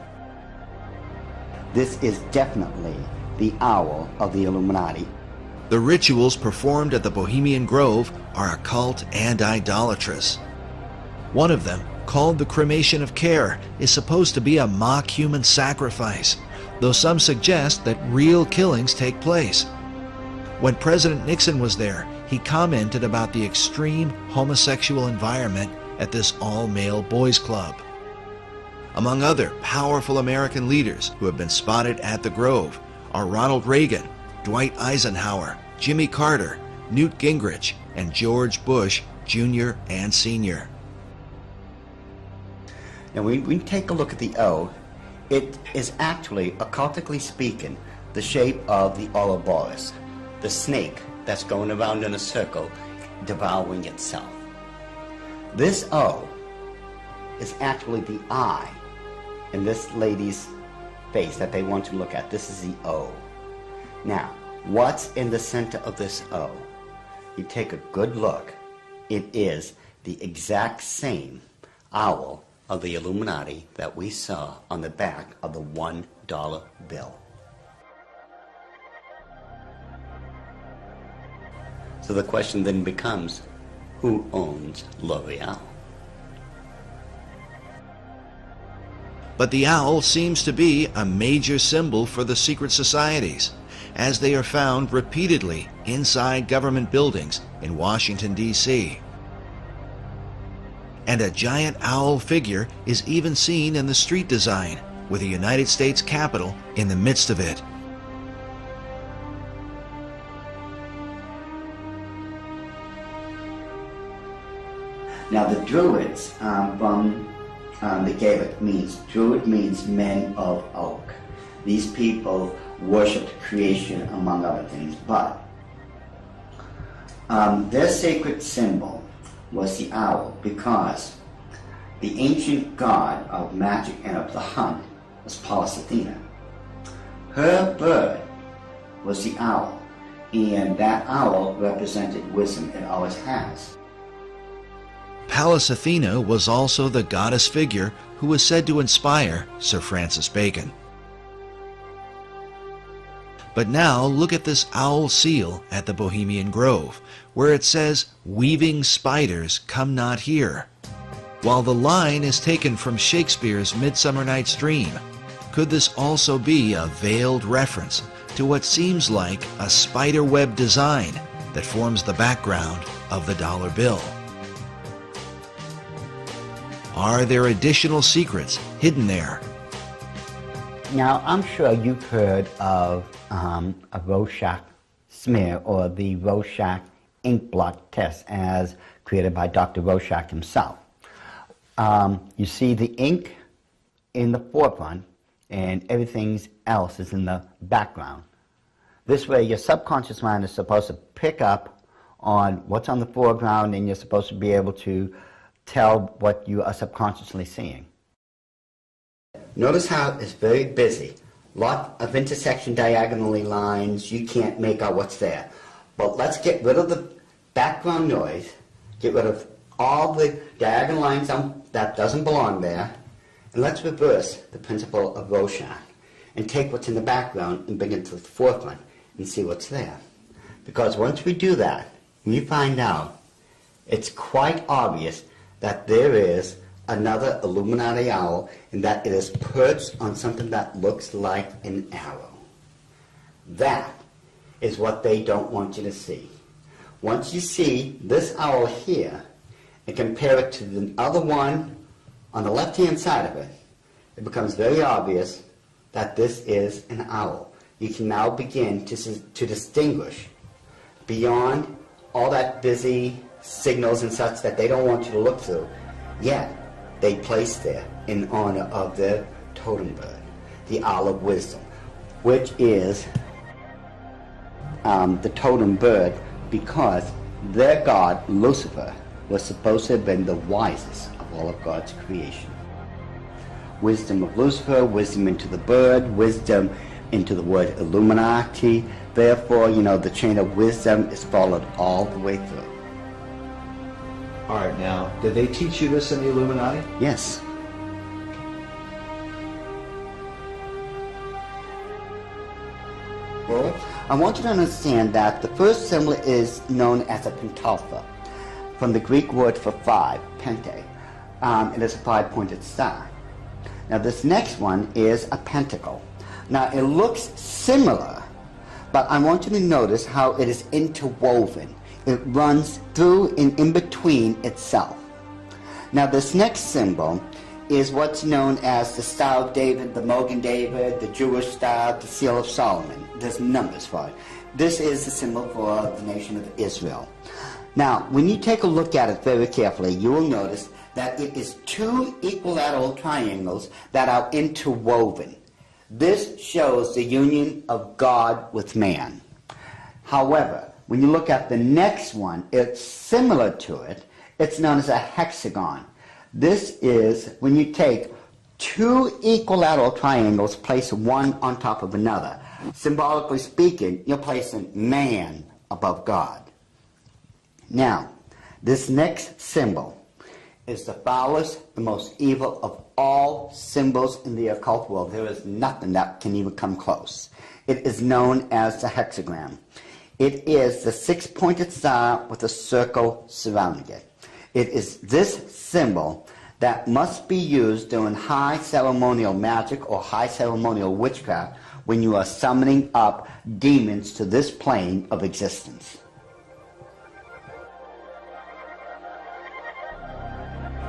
This is definitely the owl of the Illuminati. The rituals performed at the Bohemian Grove are occult and idolatrous. One of them, called the cremation of care, is supposed to be a mock human sacrifice, though some suggest that real killings take place. When President Nixon was there, he commented about the extreme homosexual environment at this all-male boys' club. Among other powerful American leaders who have been spotted at the Grove are Ronald Reagan, Dwight Eisenhower, Jimmy Carter, Newt Gingrich, and George Bush Jr. and Sr. Now, when we take a look at the O, it is actually, occultically speaking, the shape of the Ouroboros, the snake that's going around in a circle, devouring itself. This O is actually the eye in this lady's face that they want to look at. This is the O. Now, what's in the center of this O? You take a good look. It is the exact same owl of the Illuminati that we saw on the back of the $1 bill. So the question then becomes, who owns L'Oreal? But the owl seems to be a major symbol for the secret societies, as they are found repeatedly inside government buildings in Washington, D.C. And a giant owl figure is even seen in the street design, with the United States Capitol in the midst of it. Now the Druids from the Gaelic means, Druid means men of oak. These people worshipped creation among other things, but their sacred symbol was the owl because the ancient god of magic and of the hunt was Pallas Athena. Her bird was the owl, and that owl represented wisdom. It always has. Pallas Athena was also the goddess figure who was said to inspire Sir Francis Bacon. But now look at this owl seal at the Bohemian Grove, where it says, "Weaving spiders come not here." While the line is taken from Shakespeare's Midsummer Night's Dream, could this also be a veiled reference to what seems like a spiderweb design that forms the background of the dollar bill? Are there additional secrets hidden there? Now, I'm sure you've heard of a Rorschach smear, or the Rorschach ink blot test as created by Dr. Rorschach himself. You see the ink in the forefront and everything else is in the background. This way your subconscious mind is supposed to pick up on what's on the foreground, and you're supposed to be able to tell what you are subconsciously seeing. Notice how it's very busy. Lot of intersection diagonally lines, you can't make out what's there. But let's get rid of the background noise, get rid of all the diagonal lines that doesn't belong there, and let's reverse the principle of Rorschach and take what's in the background and bring it to the forefront and see what's there. Because once we do that, we find out it's quite obvious that there is another Illuminati owl, and that it is perched on something that looks like an arrow. That is what they don't want you to see. Once you see this owl here and compare it to the other one on the left-hand side of it, it becomes very obvious that this is an owl. You can now begin to distinguish beyond all that busy signals and such that they don't want you to look through. Yet, they place there in honor of their totem bird, the owl of wisdom, which is the totem bird because their god, Lucifer, was supposed to have been the wisest of all of God's creation. Wisdom of Lucifer, wisdom into the bird, wisdom into the word Illuminati. Therefore, the chain of wisdom is followed all the way through. All right, now, did they teach you this in the Illuminati? Yes. Well, I want you to understand that the first symbol is known as a pentalpha, from the Greek word for five, pente. It is a five-pointed star. Now, this next one is a pentacle. Now, it looks similar, but I want you to notice how it is interwoven. It runs through and in between itself. Now this next symbol is what's known as the Star of David, the Mogan David, the Jewish Star, the Seal of Solomon. There's numbers for it. This is the symbol for the nation of Israel. Now, when you take a look at it very carefully, you will notice that it is two equilateral triangles that are interwoven. This shows the union of God with man. However, when you look at the next one, it's similar to it. It's known as a hexagon. This is when you take two equilateral triangles, place one on top of another. Symbolically speaking, you're placing man above God. Now, this next symbol is the foulest, the most evil of all symbols in the occult world. There is nothing that can even come close. It is known as the hexagram. It is the six-pointed star with a circle surrounding it. It is this symbol that must be used during high ceremonial magic or high ceremonial witchcraft when you are summoning up demons to this plane of existence.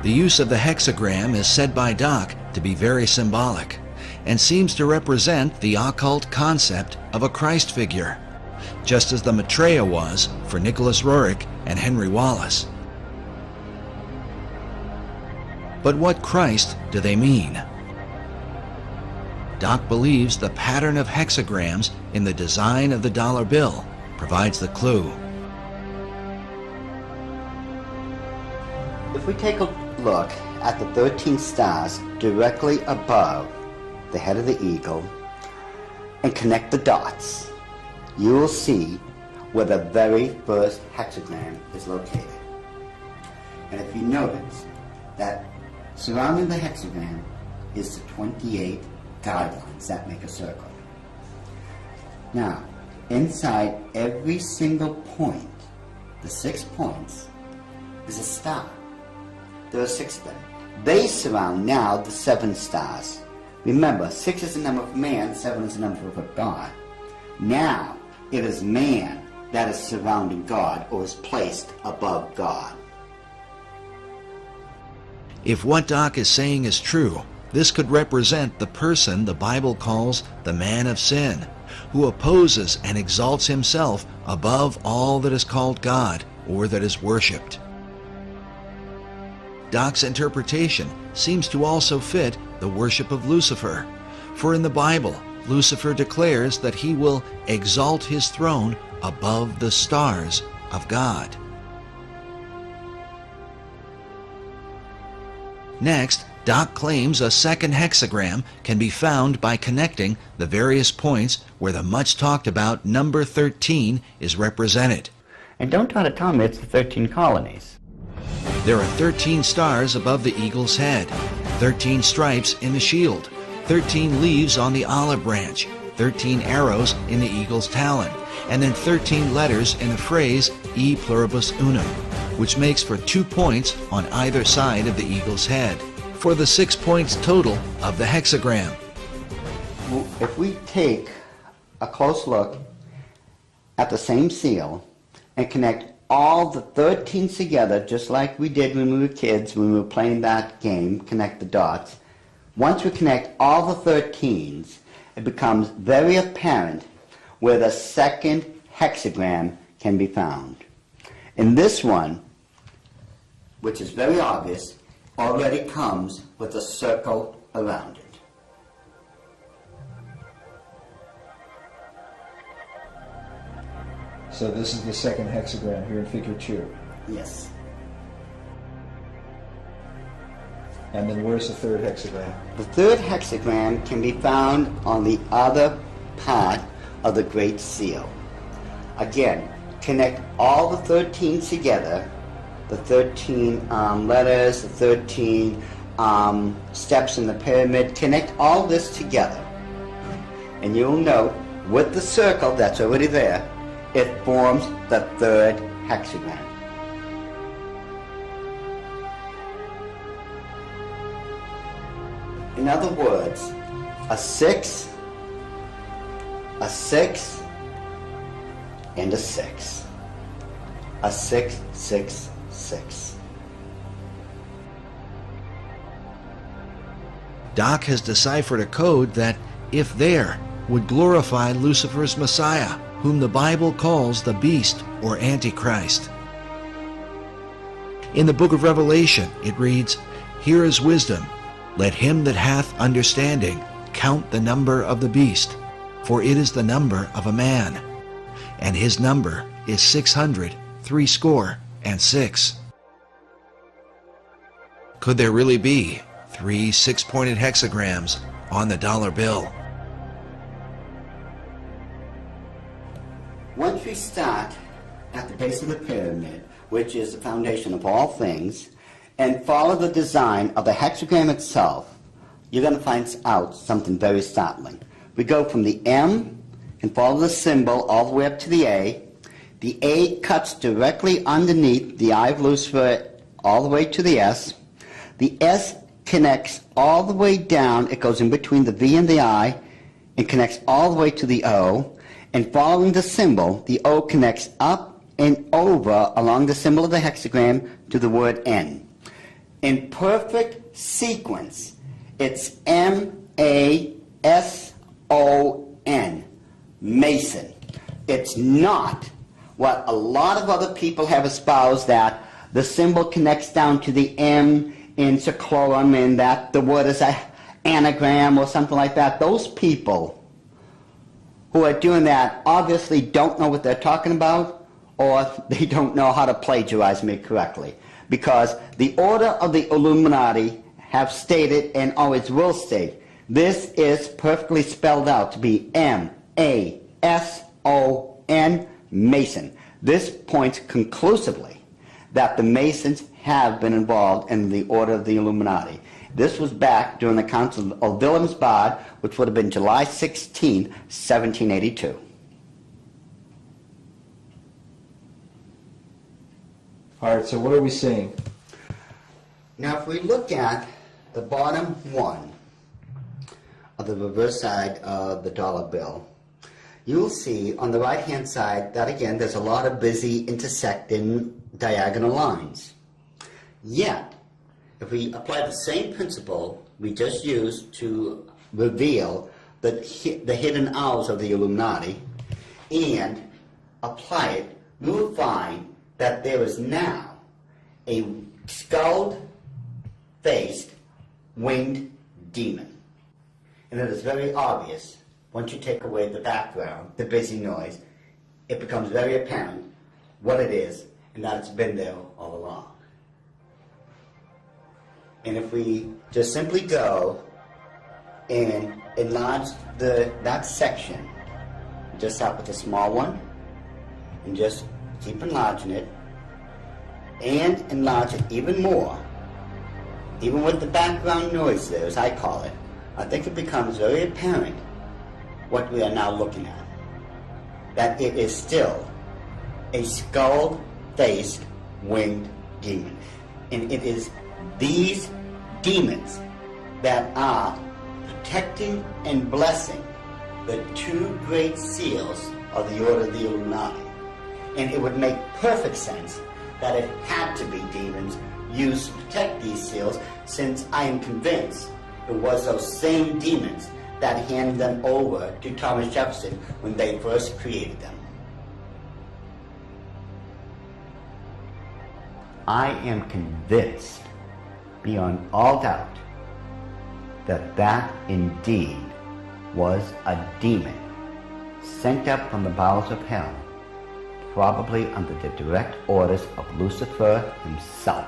The use of the hexagram is said by Doc to be very symbolic and seems to represent the occult concept of a Christ figure, just as the Maitreya was for Nicholas Roerich and Henry Wallace. But what Christ do they mean? Doc believes the pattern of hexagrams in the design of the dollar bill provides the clue. If we take a look at the 13 stars directly above the head of the eagle and connect the dots, you will see where the very first hexagram is located. And if you notice that surrounding the hexagram is the 28 guidelines that make a circle. Now, inside every single point, the 6 points, is a star. There are 6 of them. They surround now the 7 stars. Remember, 6 is the number of man, 7 is the number of God. Now, it is man that is surrounding God or is placed above God. If what Doc is saying is true, this could represent the person the Bible calls the man of sin, who opposes and exalts himself above all that is called God or that is worshipped. Doc's interpretation seems to also fit the worship of Lucifer, for in the Bible, Lucifer declares that he will exalt his throne above the stars of God. Next, Doc claims a second hexagram can be found by connecting the various points where the much talked about number 13 is represented. And don't try to tell me it's the 13 colonies. There are 13 stars above the eagle's head, 13 stripes in the shield, 13 leaves on the olive branch, 13 arrows in the eagle's talon, and then 13 letters in the phrase E pluribus unum, which makes for 2 points on either side of the eagle's head, for the 6 points total of the hexagram. If we take a close look at the same seal and connect all the 13s together, just like we did when we were kids, when we were playing that game, connect the dots, once we connect all the 13s, it becomes very apparent where the second hexagram can be found. And this one, which is very obvious, already comes with a circle around it. So this is the second hexagram here in figure 2. Yes. And then where's the third hexagram? The third hexagram can be found on the other part of the Great Seal. Again, connect all the 13s together, the 13 letters, the 13 steps in the pyramid, connect all this together. And you'll note with the circle that's already there, it forms the third hexagram. In other words, a 6, a 6, and a 6. A 6, 6, 6. Doc has deciphered a code that, if there, would glorify Lucifer's Messiah, whom the Bible calls the beast or Antichrist. In the book of Revelation, it reads, "Here is wisdom. Let him that hath understanding count the number of the beast, for it is the number of a man, and his number is 666." Could there really be 3 6-pointed hexagrams on the dollar bill? Once we start at the base of the pyramid, which is the foundation of all things, and follow the design of the hexagram itself, you're going to find out something very startling. We go from the M and follow the symbol all the way up to the A. The A cuts directly underneath the eye of Lucifer all the way to the S. The S connects all the way down. It goes in between the V and the I and connects all the way to the O. And following the symbol, the O connects up and over along the symbol of the hexagram to the word N. In perfect sequence, it's M-A-S-O-N, Mason. It's not what a lot of other people have espoused, that the symbol connects down to the M in seclorum and that the word is an anagram or something like that. Those people who are doing that obviously don't know what they're talking about, or they don't know how to plagiarize me correctly. Because the order of the Illuminati have stated and always will state, this is perfectly spelled out to be M-A-S-O-N, Mason. This points conclusively that the Masons have been involved in the order of the Illuminati. This was back during the Council of Wilhelmsbad, which would have been July 16, 1782. All right, so what are we seeing? Now, if we look at the bottom one of the reverse side of the dollar bill, you'll see on the right-hand side that, again, there's a lot of busy intersecting diagonal lines. Yet, if we apply the same principle we just used to reveal the hidden owls of the Illuminati and apply it, we will find that there is now a skull-faced winged demon. And it is very obvious once you take away the background, the busy noise, it becomes very apparent what it is and that it's been there all along. And if we just simply go and enlarge that section, just start with a small one and just keep enlarging it and enlarge it even more, even with the background noise there, as I call it, I think it becomes very apparent what we are now looking at. That it is still a skull-faced winged demon. And it is these demons that are protecting and blessing the two great seals of the Order of the Illuminati. And it would make perfect sense that it had to be demons used to protect these seals, since I am convinced it was those same demons that handed them over to Thomas Jefferson when they first created them. I am convinced, beyond all doubt, that that indeed was a demon sent up from the bowels of hell, probably under the direct orders of Lucifer himself.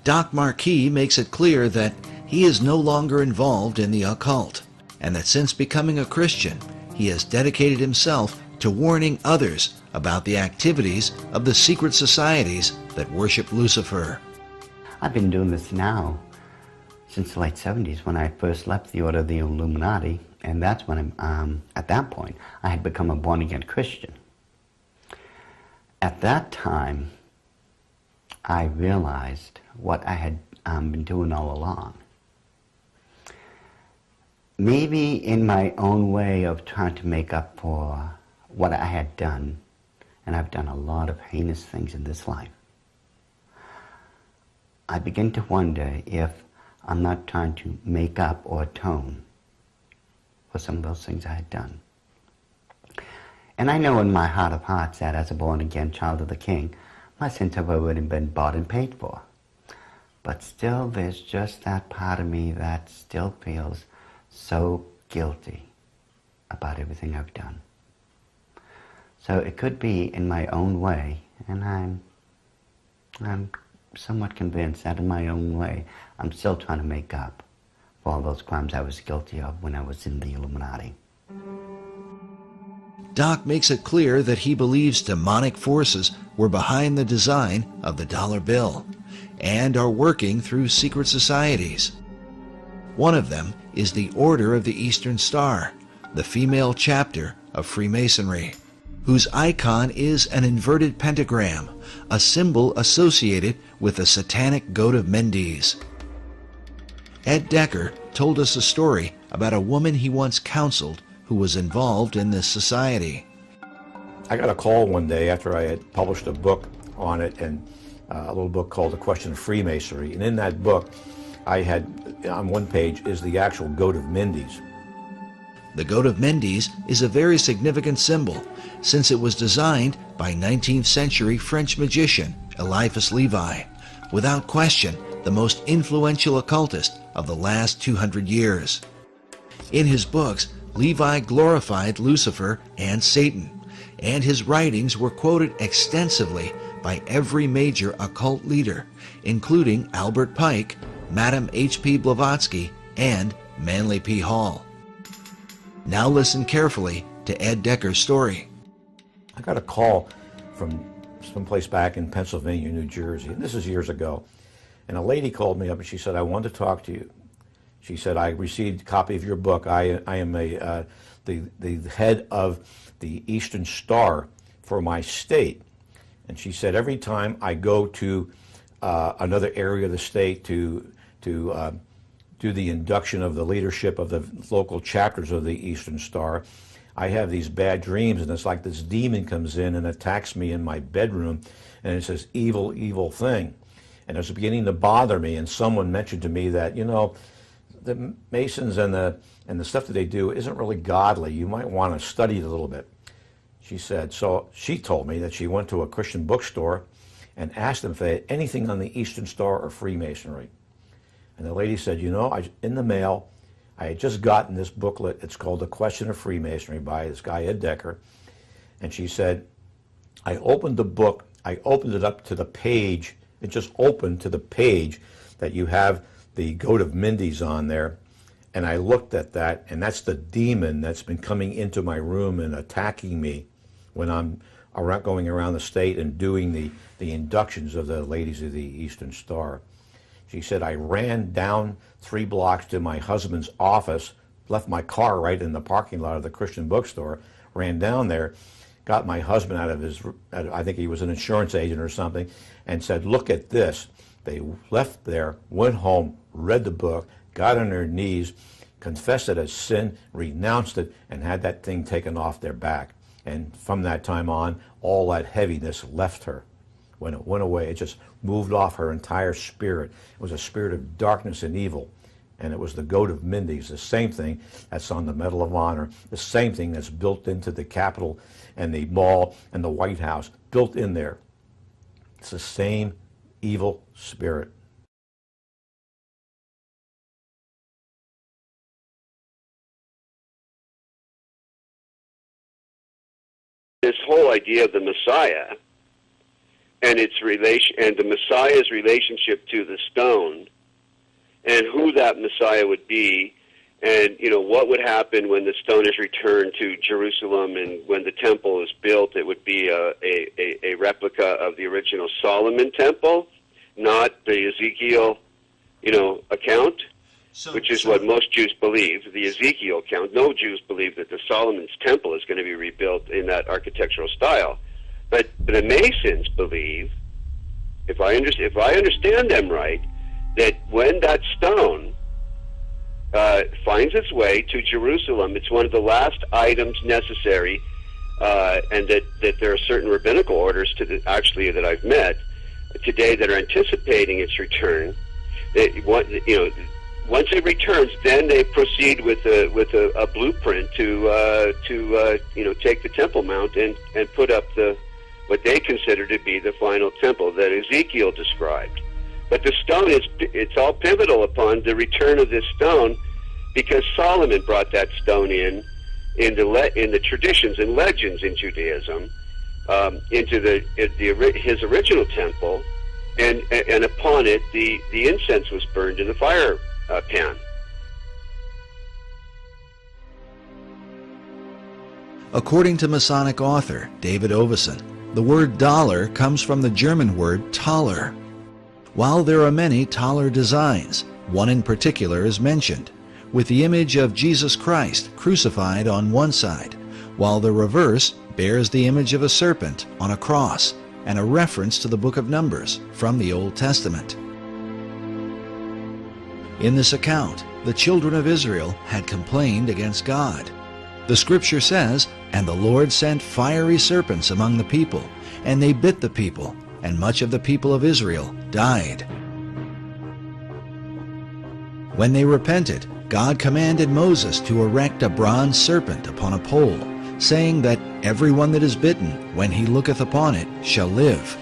Doc Marquis makes it clear that he is no longer involved in the occult, and that since becoming a Christian, he has dedicated himself to warning others about the activities of the secret societies that worship Lucifer. I've been doing this now since the late 70s, when I first left the Order of the Illuminati, and that's when, at that point, I had become a born-again Christian. At that time, I realized what I had been doing all along. Maybe in my own way of trying to make up for what I had done, and I've done a lot of heinous things in this life, I begin to wonder if I'm not trying to make up or atone for some of those things I had done. And I know in my heart of hearts that as a born-again child of the King, my sins have already been bought and paid for. But still, there's just that part of me that still feels so guilty about everything I've done. So it could be in my own way, and I'm somewhat convinced that in my own way, I'm still trying to make up for all those crimes I was guilty of when I was in the Illuminati. Doc makes it clear that he believes demonic forces were behind the design of the dollar bill and are working through secret societies. One of them is the Order of the Eastern Star, the female chapter of Freemasonry, whose icon is an inverted pentagram, a symbol associated with the satanic goat of Mendes. Ed Decker told us a story about a woman he once counseled who was involved in this society. I got a call one day after I had published a book on it, and a little book called The Question of Freemasonry. And in that book, I had, on one page, is the actual goat of Mendes. The goat of Mendes is a very significant symbol, since it was designed by 19th century French magician Eliphas Levi, without question the most influential occultist of the last 200 years. In his books, Levi glorified Lucifer and Satan, and his writings were quoted extensively by every major occult leader, including Albert Pike, Madame H.P. Blavatsky, and Manly P. Hall. Now listen carefully to Ed Decker's story. I got a call from someplace back in Pennsylvania, New Jersey, and this is years ago. And a lady called me up and she said, "I want to talk to you." She said, "I received a copy of your book. I am the head of the Eastern Star for my state." And she said, "Every time I go to another area of the state to do the induction of the leadership of the local chapters of the Eastern Star, I have these bad dreams, and it's like this demon comes in and attacks me in my bedroom, and it's this evil, evil thing. And it was beginning to bother me, and someone mentioned to me that, you know, the Masons and the stuff that they do isn't really godly. You might want to study it a little bit." She said, so she told me that she went to a Christian bookstore and asked them if they had anything on the Eastern Star or Freemasonry. And the lady said, you know, in the mail, I had just gotten this booklet. It's called The Question of Freemasonry by this guy, Ed Decker. And she said, I opened the book, I opened it up to the page, it just opened to the page that you have the goat of Mindy's on there. And I looked at that, and that's the demon that's been coming into my room and attacking me when I'm going around the state and doing the inductions of the ladies of the Eastern Star. She said, I ran down 3 blocks to my husband's office, left my car right in the parking lot of the Christian bookstore, ran down there, got my husband out of his, I think he was an insurance agent or something, and said, look at this. They left there, went home, read the book, got on their knees, confessed it as sin, renounced it, and had that thing taken off their back. And from that time on, all that heaviness left her. When it went away, it just moved off her entire spirit. It was a spirit of darkness and evil. And it was the goat of Mindy's, the same thing that's on the Medal of Honor, the same thing that's built into the Capitol and the Mall and the White House, built in there. It's the same evil spirit. This whole idea of the Messiah and its relation, and the Messiah's relationship to the stone, and who that Messiah would be, and what would happen when the stone is returned to Jerusalem, and when the temple is built, it would be a replica of the original Solomon temple, not the Ezekiel, account. Which is what most Jews believe, the Ezekiel account. No Jews believe that the Solomon's temple is going to be rebuilt in that architectural style. But the Masons believe, if I understand them right, that when that stone finds its way to Jerusalem, it's one of the last items necessary, and that there are certain rabbinical orders that I've met today that are anticipating its return. Once it returns, then they proceed with a blueprint to take the Temple Mount and put up what they consider to be the final temple that Ezekiel described. But the stone it's all pivotal upon the return of this stone, because Solomon brought that stone in the traditions and legends in Judaism into his original temple, and upon it the incense was burned in the fire pan. According to Masonic author David Oveson, the word dollar comes from the German word Taler. While there are many Taler designs, one in particular is mentioned, with the image of Jesus Christ crucified on one side, while the reverse bears the image of a serpent on a cross and a reference to the book of Numbers from the Old Testament. In this account, the children of Israel had complained against God. The scripture says, "And the Lord sent fiery serpents among the people, and they bit the people, and much of the people of Israel died." When they repented, God commanded Moses to erect a bronze serpent upon a pole, saying that everyone that is bitten, when he looketh upon it, shall live.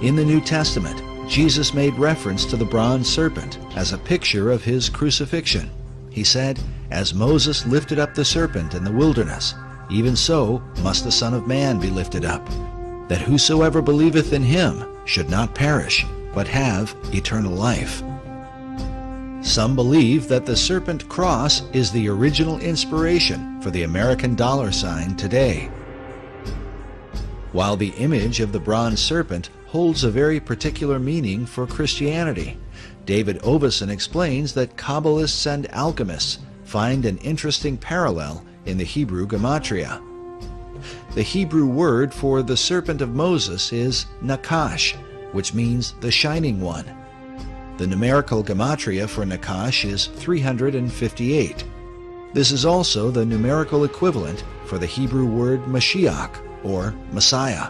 In the New Testament, Jesus made reference to the bronze serpent as a picture of his crucifixion. He said, "As Moses lifted up the serpent in the wilderness, even so must the Son of Man be lifted up, that whosoever believeth in him should not perish, but have eternal life." Some believe that the serpent cross is the original inspiration for the American dollar sign today. While the image of the bronze serpent holds a very particular meaning for Christianity, David Oveson explains that Kabbalists and alchemists find an interesting parallel in the Hebrew gematria. The Hebrew word for the serpent of Moses is Nakash, which means the shining one. The numerical gematria for Nakash is 358. This is also the numerical equivalent for the Hebrew word Mashiach, or Messiah.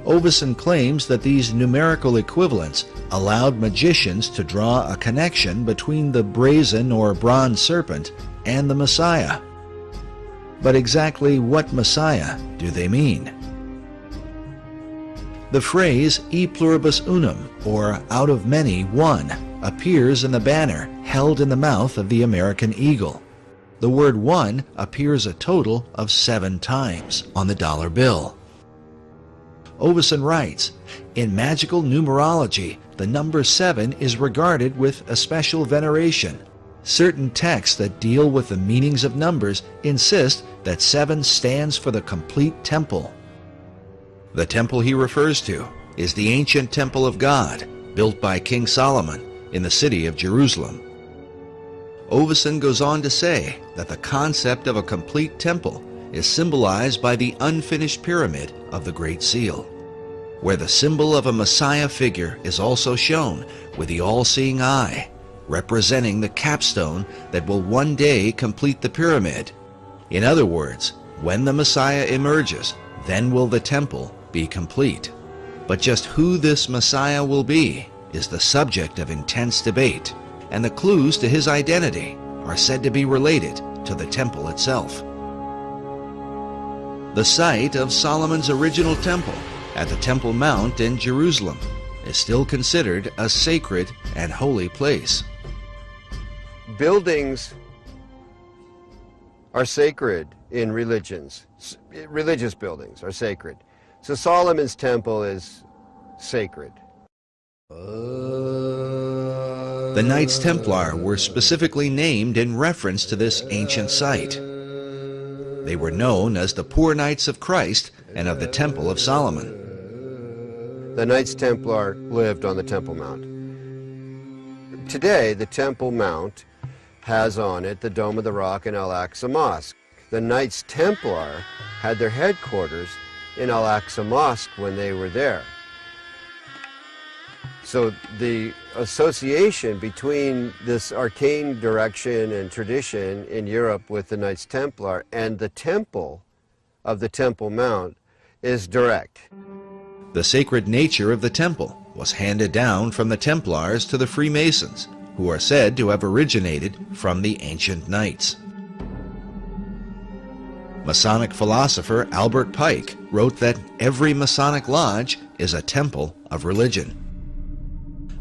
Oveson claims that these numerical equivalents allowed magicians to draw a connection between the brazen or bronze serpent and the Messiah. But exactly what Messiah do they mean? The phrase e pluribus unum, or out of many, one, appears in the banner held in the mouth of the American eagle. The word one appears a total of 7 times on the dollar bill. Oveson writes, in magical numerology, the number 7 is regarded with a special veneration. Certain texts that deal with the meanings of numbers insist that 7 stands for the complete temple. The temple he refers to is the ancient temple of God, built by King Solomon in the city of Jerusalem. Oveson goes on to say that the concept of a complete temple is symbolized by the unfinished pyramid of the Great Seal, where the symbol of a Messiah figure is also shown with the all-seeing eye, representing the capstone that will one day complete the pyramid. In other words, when the Messiah emerges, then will the temple be complete. But just who this Messiah will be is the subject of intense debate, and the clues to his identity are said to be related to the temple itself. The site of Solomon's original temple at the Temple Mount in Jerusalem is still considered a sacred and holy place. Buildings are sacred in religions. Religious buildings are sacred. So Solomon's temple is sacred. The Knights Templar were specifically named in reference to this ancient site. They were known as the Poor Knights of Christ and of the Temple of Solomon. The Knights Templar lived on the Temple Mount. Today, the Temple Mount has on it the Dome of the Rock and Al-Aqsa Mosque. The Knights Templar had their headquarters in Al-Aqsa Mosque when they were there. So the association between this arcane direction and tradition in Europe with the Knights Templar and the temple of the Temple Mount is direct. The sacred nature of the temple was handed down from the Templars to the Freemasons, who are said to have originated from the ancient knights. Masonic philosopher Albert Pike wrote that every Masonic lodge is a temple of religion.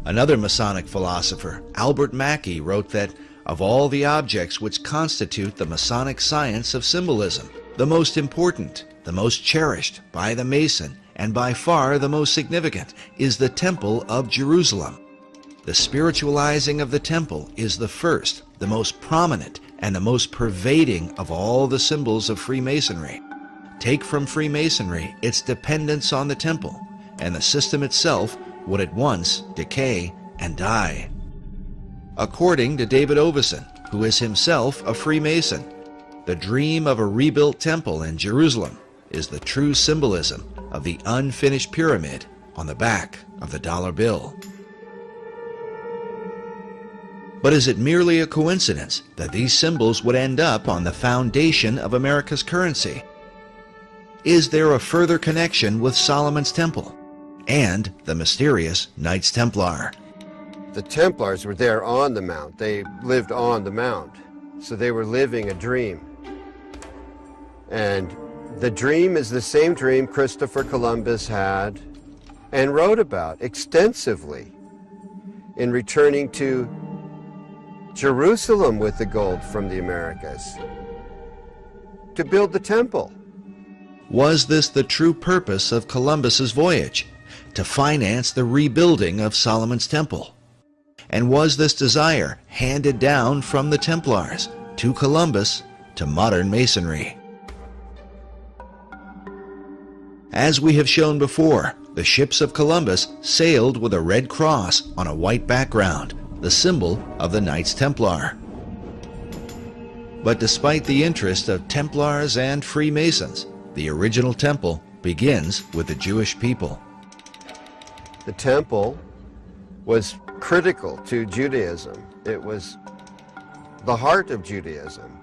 Another Masonic philosopher, Albert Mackey, wrote that of all the objects which constitute the Masonic science of symbolism, the most important, the most cherished by the Mason, and by far the most significant, is the Temple of Jerusalem. The spiritualizing of the temple is the first, the most prominent, and the most pervading of all the symbols of Freemasonry. Take from Freemasonry its dependence on the temple, and the system itself would at once decay and die. According to David Oveson, who is himself a Freemason, the dream of a rebuilt temple in Jerusalem is the true symbolism of the unfinished pyramid on the back of the dollar bill. But is it merely a coincidence that these symbols would end up on the foundation of America's currency? Is there a further connection with Solomon's temple and the mysterious Knights Templar? The Templars were there on the Mount. They lived on the Mount. So they were living a dream. And the dream is the same dream Christopher Columbus had and wrote about extensively in returning to Jerusalem with the gold from the Americas to build the temple. Was this the true purpose of Columbus's voyage, to finance the rebuilding of Solomon's temple? And was this desire handed down from the Templars to Columbus to modern Masonry? As we have shown before, the ships of Columbus sailed with a red cross on a white background, the symbol of the Knights Templar. But despite the interest of Templars and Freemasons, the original temple begins with the Jewish people. The temple was critical to Judaism. It was the heart of Judaism.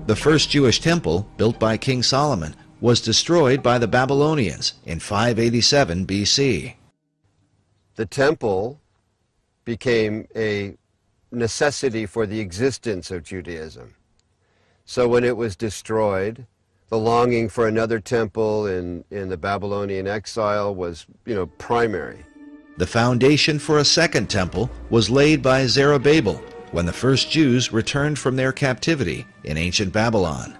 The first Jewish temple, built by King Solomon, was destroyed by the Babylonians in 587 BC. The temple became a necessity for the existence of Judaism. So when it was destroyed, the longing for another temple in the Babylonian exile was, primary. The foundation for a second temple was laid by Zerubbabel when the first Jews returned from their captivity in ancient Babylon.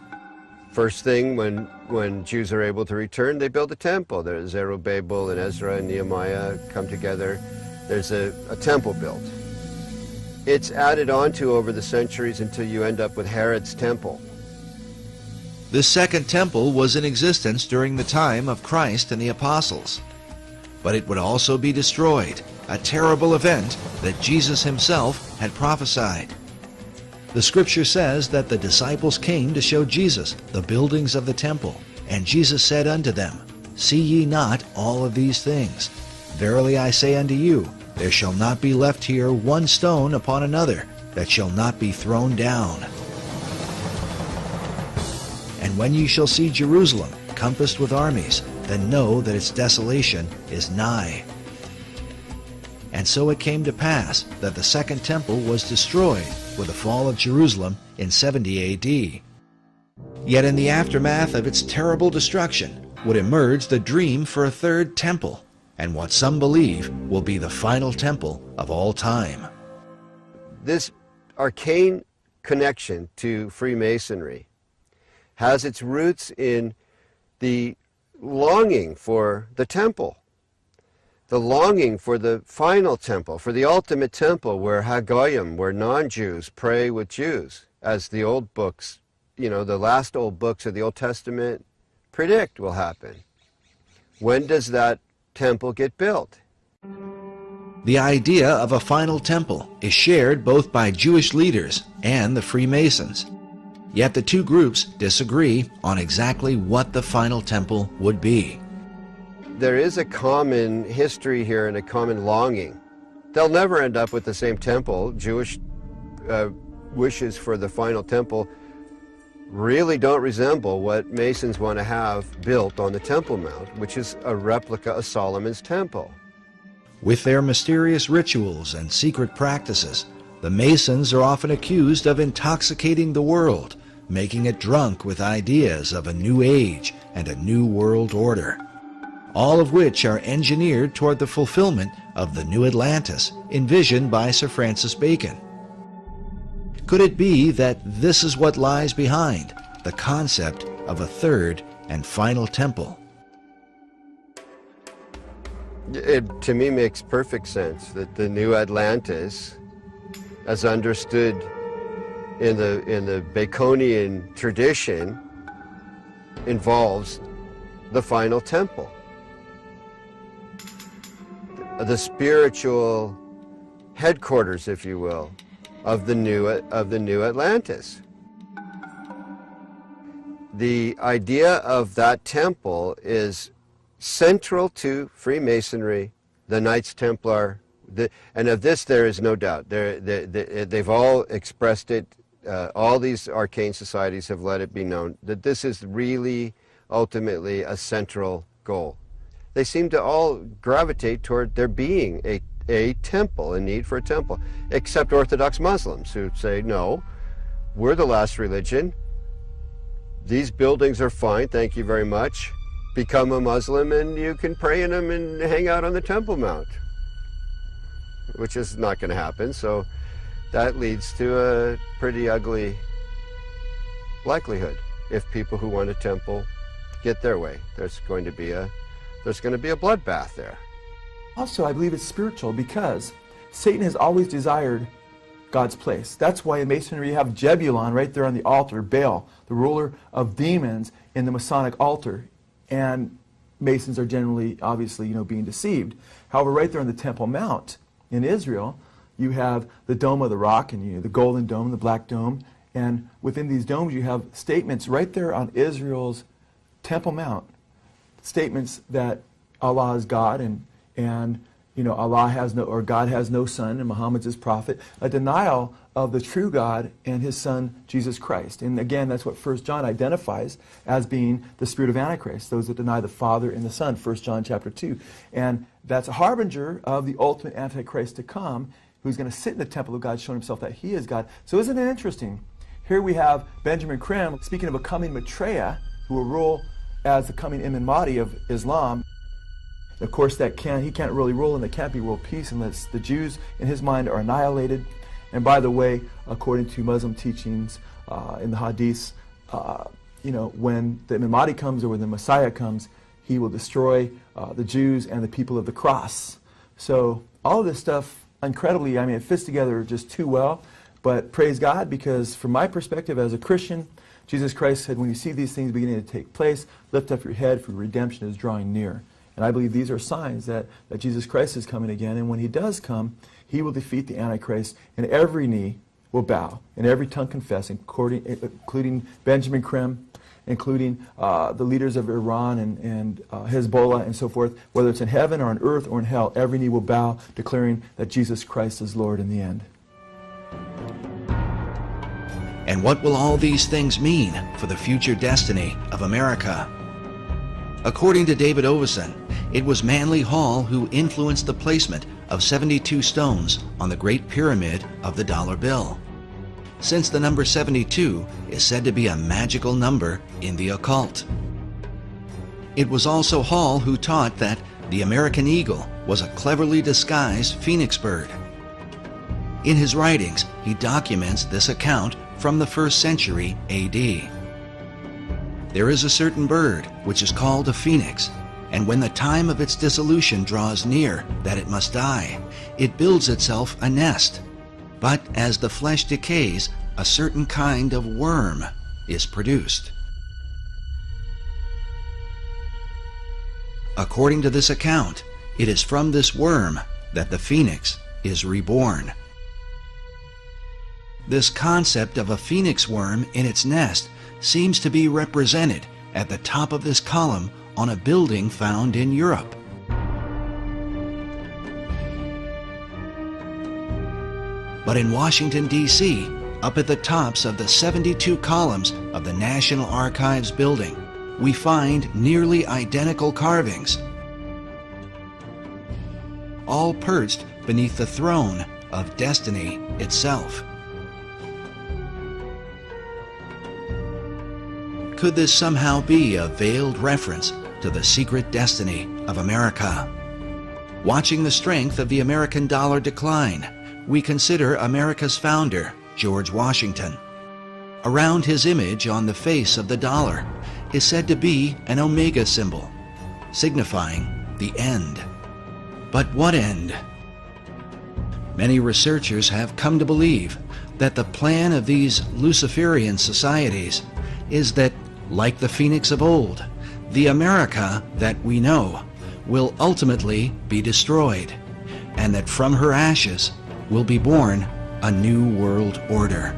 First thing, when Jews are able to return, they build a temple. There's Zerubbabel and Ezra and Nehemiah come together. There's a temple built. It's added on to over the centuries until you end up with Herod's temple. This second temple was in existence during the time of Christ and the apostles. But it would also be destroyed, a terrible event that Jesus himself had prophesied. The scripture says that the disciples came to show Jesus the buildings of the temple, and Jesus said unto them, See ye not all of these things? Verily I say unto you, there shall not be left here one stone upon another that shall not be thrown down. And when ye shall see Jerusalem compassed with armies, then know that its desolation is nigh. And so it came to pass that the second temple was destroyed with the fall of Jerusalem in 70 AD. Yet in the aftermath of its terrible destruction would emerge the dream for a third temple, and what some believe will be the final temple of all time. This arcane connection to Freemasonry has its roots in the longing for the temple, the longing for the final temple, for the ultimate temple where Hagoyim, where non-Jews pray with Jews, as the old books, the last old books of the Old Testament predict will happen. When does that temple get built? The idea of a final temple is shared both by Jewish leaders and the Freemasons. Yet the two groups disagree on exactly what the final temple would be. There is a common history here and a common longing. They'll never end up with the same temple. Jewish wishes for the final temple really don't resemble what Masons want to have built on the Temple Mount, which is a replica of Solomon's temple. With their mysterious rituals and secret practices, the Masons are often accused of intoxicating the world, making it drunk with ideas of a new age and a new world order, all of which are engineered toward the fulfillment of the new Atlantis envisioned by Sir Francis Bacon. Could it be that this is what lies behind the concept of a third and final temple? It, to me, makes perfect sense that the new Atlantis, as understood in the Baconian tradition, involves the final temple, the spiritual headquarters, if you will, of the new Atlantis. The idea of that temple is central to Freemasonry, the Knights Templar, and of this there is no doubt. They've all expressed it. All these arcane societies have let it be known that this is really ultimately a central goal. They seem to all gravitate toward there being a temple, a need for a temple, except Orthodox Muslims who say, no, we're the last religion. These buildings are fine, thank you very much. Become a Muslim and you can pray in them and hang out on the Temple Mount, which is not going to happen. So that leads to a pretty ugly likelihood. If people who want a temple get their way, there's going to be a bloodbath there. Also, I believe it's spiritual because Satan has always desired God's place. That's why in Masonry you have Jebulon right there on the altar, Baal, the ruler of demons, in the Masonic altar. And Masons are generally, obviously, being deceived. However, right there on the Temple Mount in Israel, you have the Dome of the Rock, and the Golden Dome, the Black Dome, and within these domes you have statements right there on Israel's Temple Mount, statements that Allah is God, and Allah has no, or God has no son, and Muhammad's his prophet. A denial of the true God and his Son, Jesus Christ. And again, that's what 1 John identifies as being the spirit of Antichrist, those that deny the Father and the Son, 1 John chapter 2. And that's a harbinger of the ultimate Antichrist to come, who's going to sit in the temple of God, showing himself that he is God. So isn't it interesting? Here we have Benjamin Krim speaking of a coming Maitreya, who will rule as the coming Imam Mahdi of Islam. Of course, he can't really rule, and there can't be world peace unless the Jews, in his mind, are annihilated. And by the way, according to Muslim teachings in the Hadiths, when the Imam Mahdi comes, or when the Messiah comes, he will destroy the Jews and the people of the cross. So all of this stuff, incredibly, it fits together just too well. But praise God, because from my perspective as a Christian, Jesus Christ said, when you see these things beginning to take place, lift up your head, for redemption is drawing near. And I believe these are signs that Jesus Christ is coming again. And when he does come, he will defeat the Antichrist, and every knee will bow, and every tongue confess, including Benjamin Krim, including the leaders of Iran and Hezbollah and so forth, whether it's in heaven or on earth or in hell, every knee will bow, declaring that Jesus Christ is Lord in the end. And what will all these things mean for the future destiny of America? According to David Ovison, it was Manly Hall who influenced the placement of 72 stones on the Great Pyramid of the dollar bill, since the number 72 is said to be a magical number in the occult. It was also Hall who taught that the American eagle was a cleverly disguised phoenix bird. In his writings, he documents this account from the 1st century A.D. There is a certain bird which is called a phoenix, and when the time of its dissolution draws near that it must die, it builds itself a nest. But as the flesh decays, a certain kind of worm is produced. According to this account, it is from this worm that the phoenix is reborn. This concept of a phoenix worm in its nest seems to be represented at the top of this column on a building found in Europe. But in Washington, D.C., up at the tops of the 72 columns of the National Archives building, we find nearly identical carvings, all perched beneath the throne of destiny itself. Could this somehow be a veiled reference to the secret destiny of America? Watching the strength of the American dollar decline, we consider America's founder, George Washington. Around his image on the face of the dollar is said to be an omega symbol, signifying the end. But what end? Many researchers have come to believe that the plan of these Luciferian societies is that, like the phoenix of old, the America that we know will ultimately be destroyed, and that from her ashes will be born a new world order.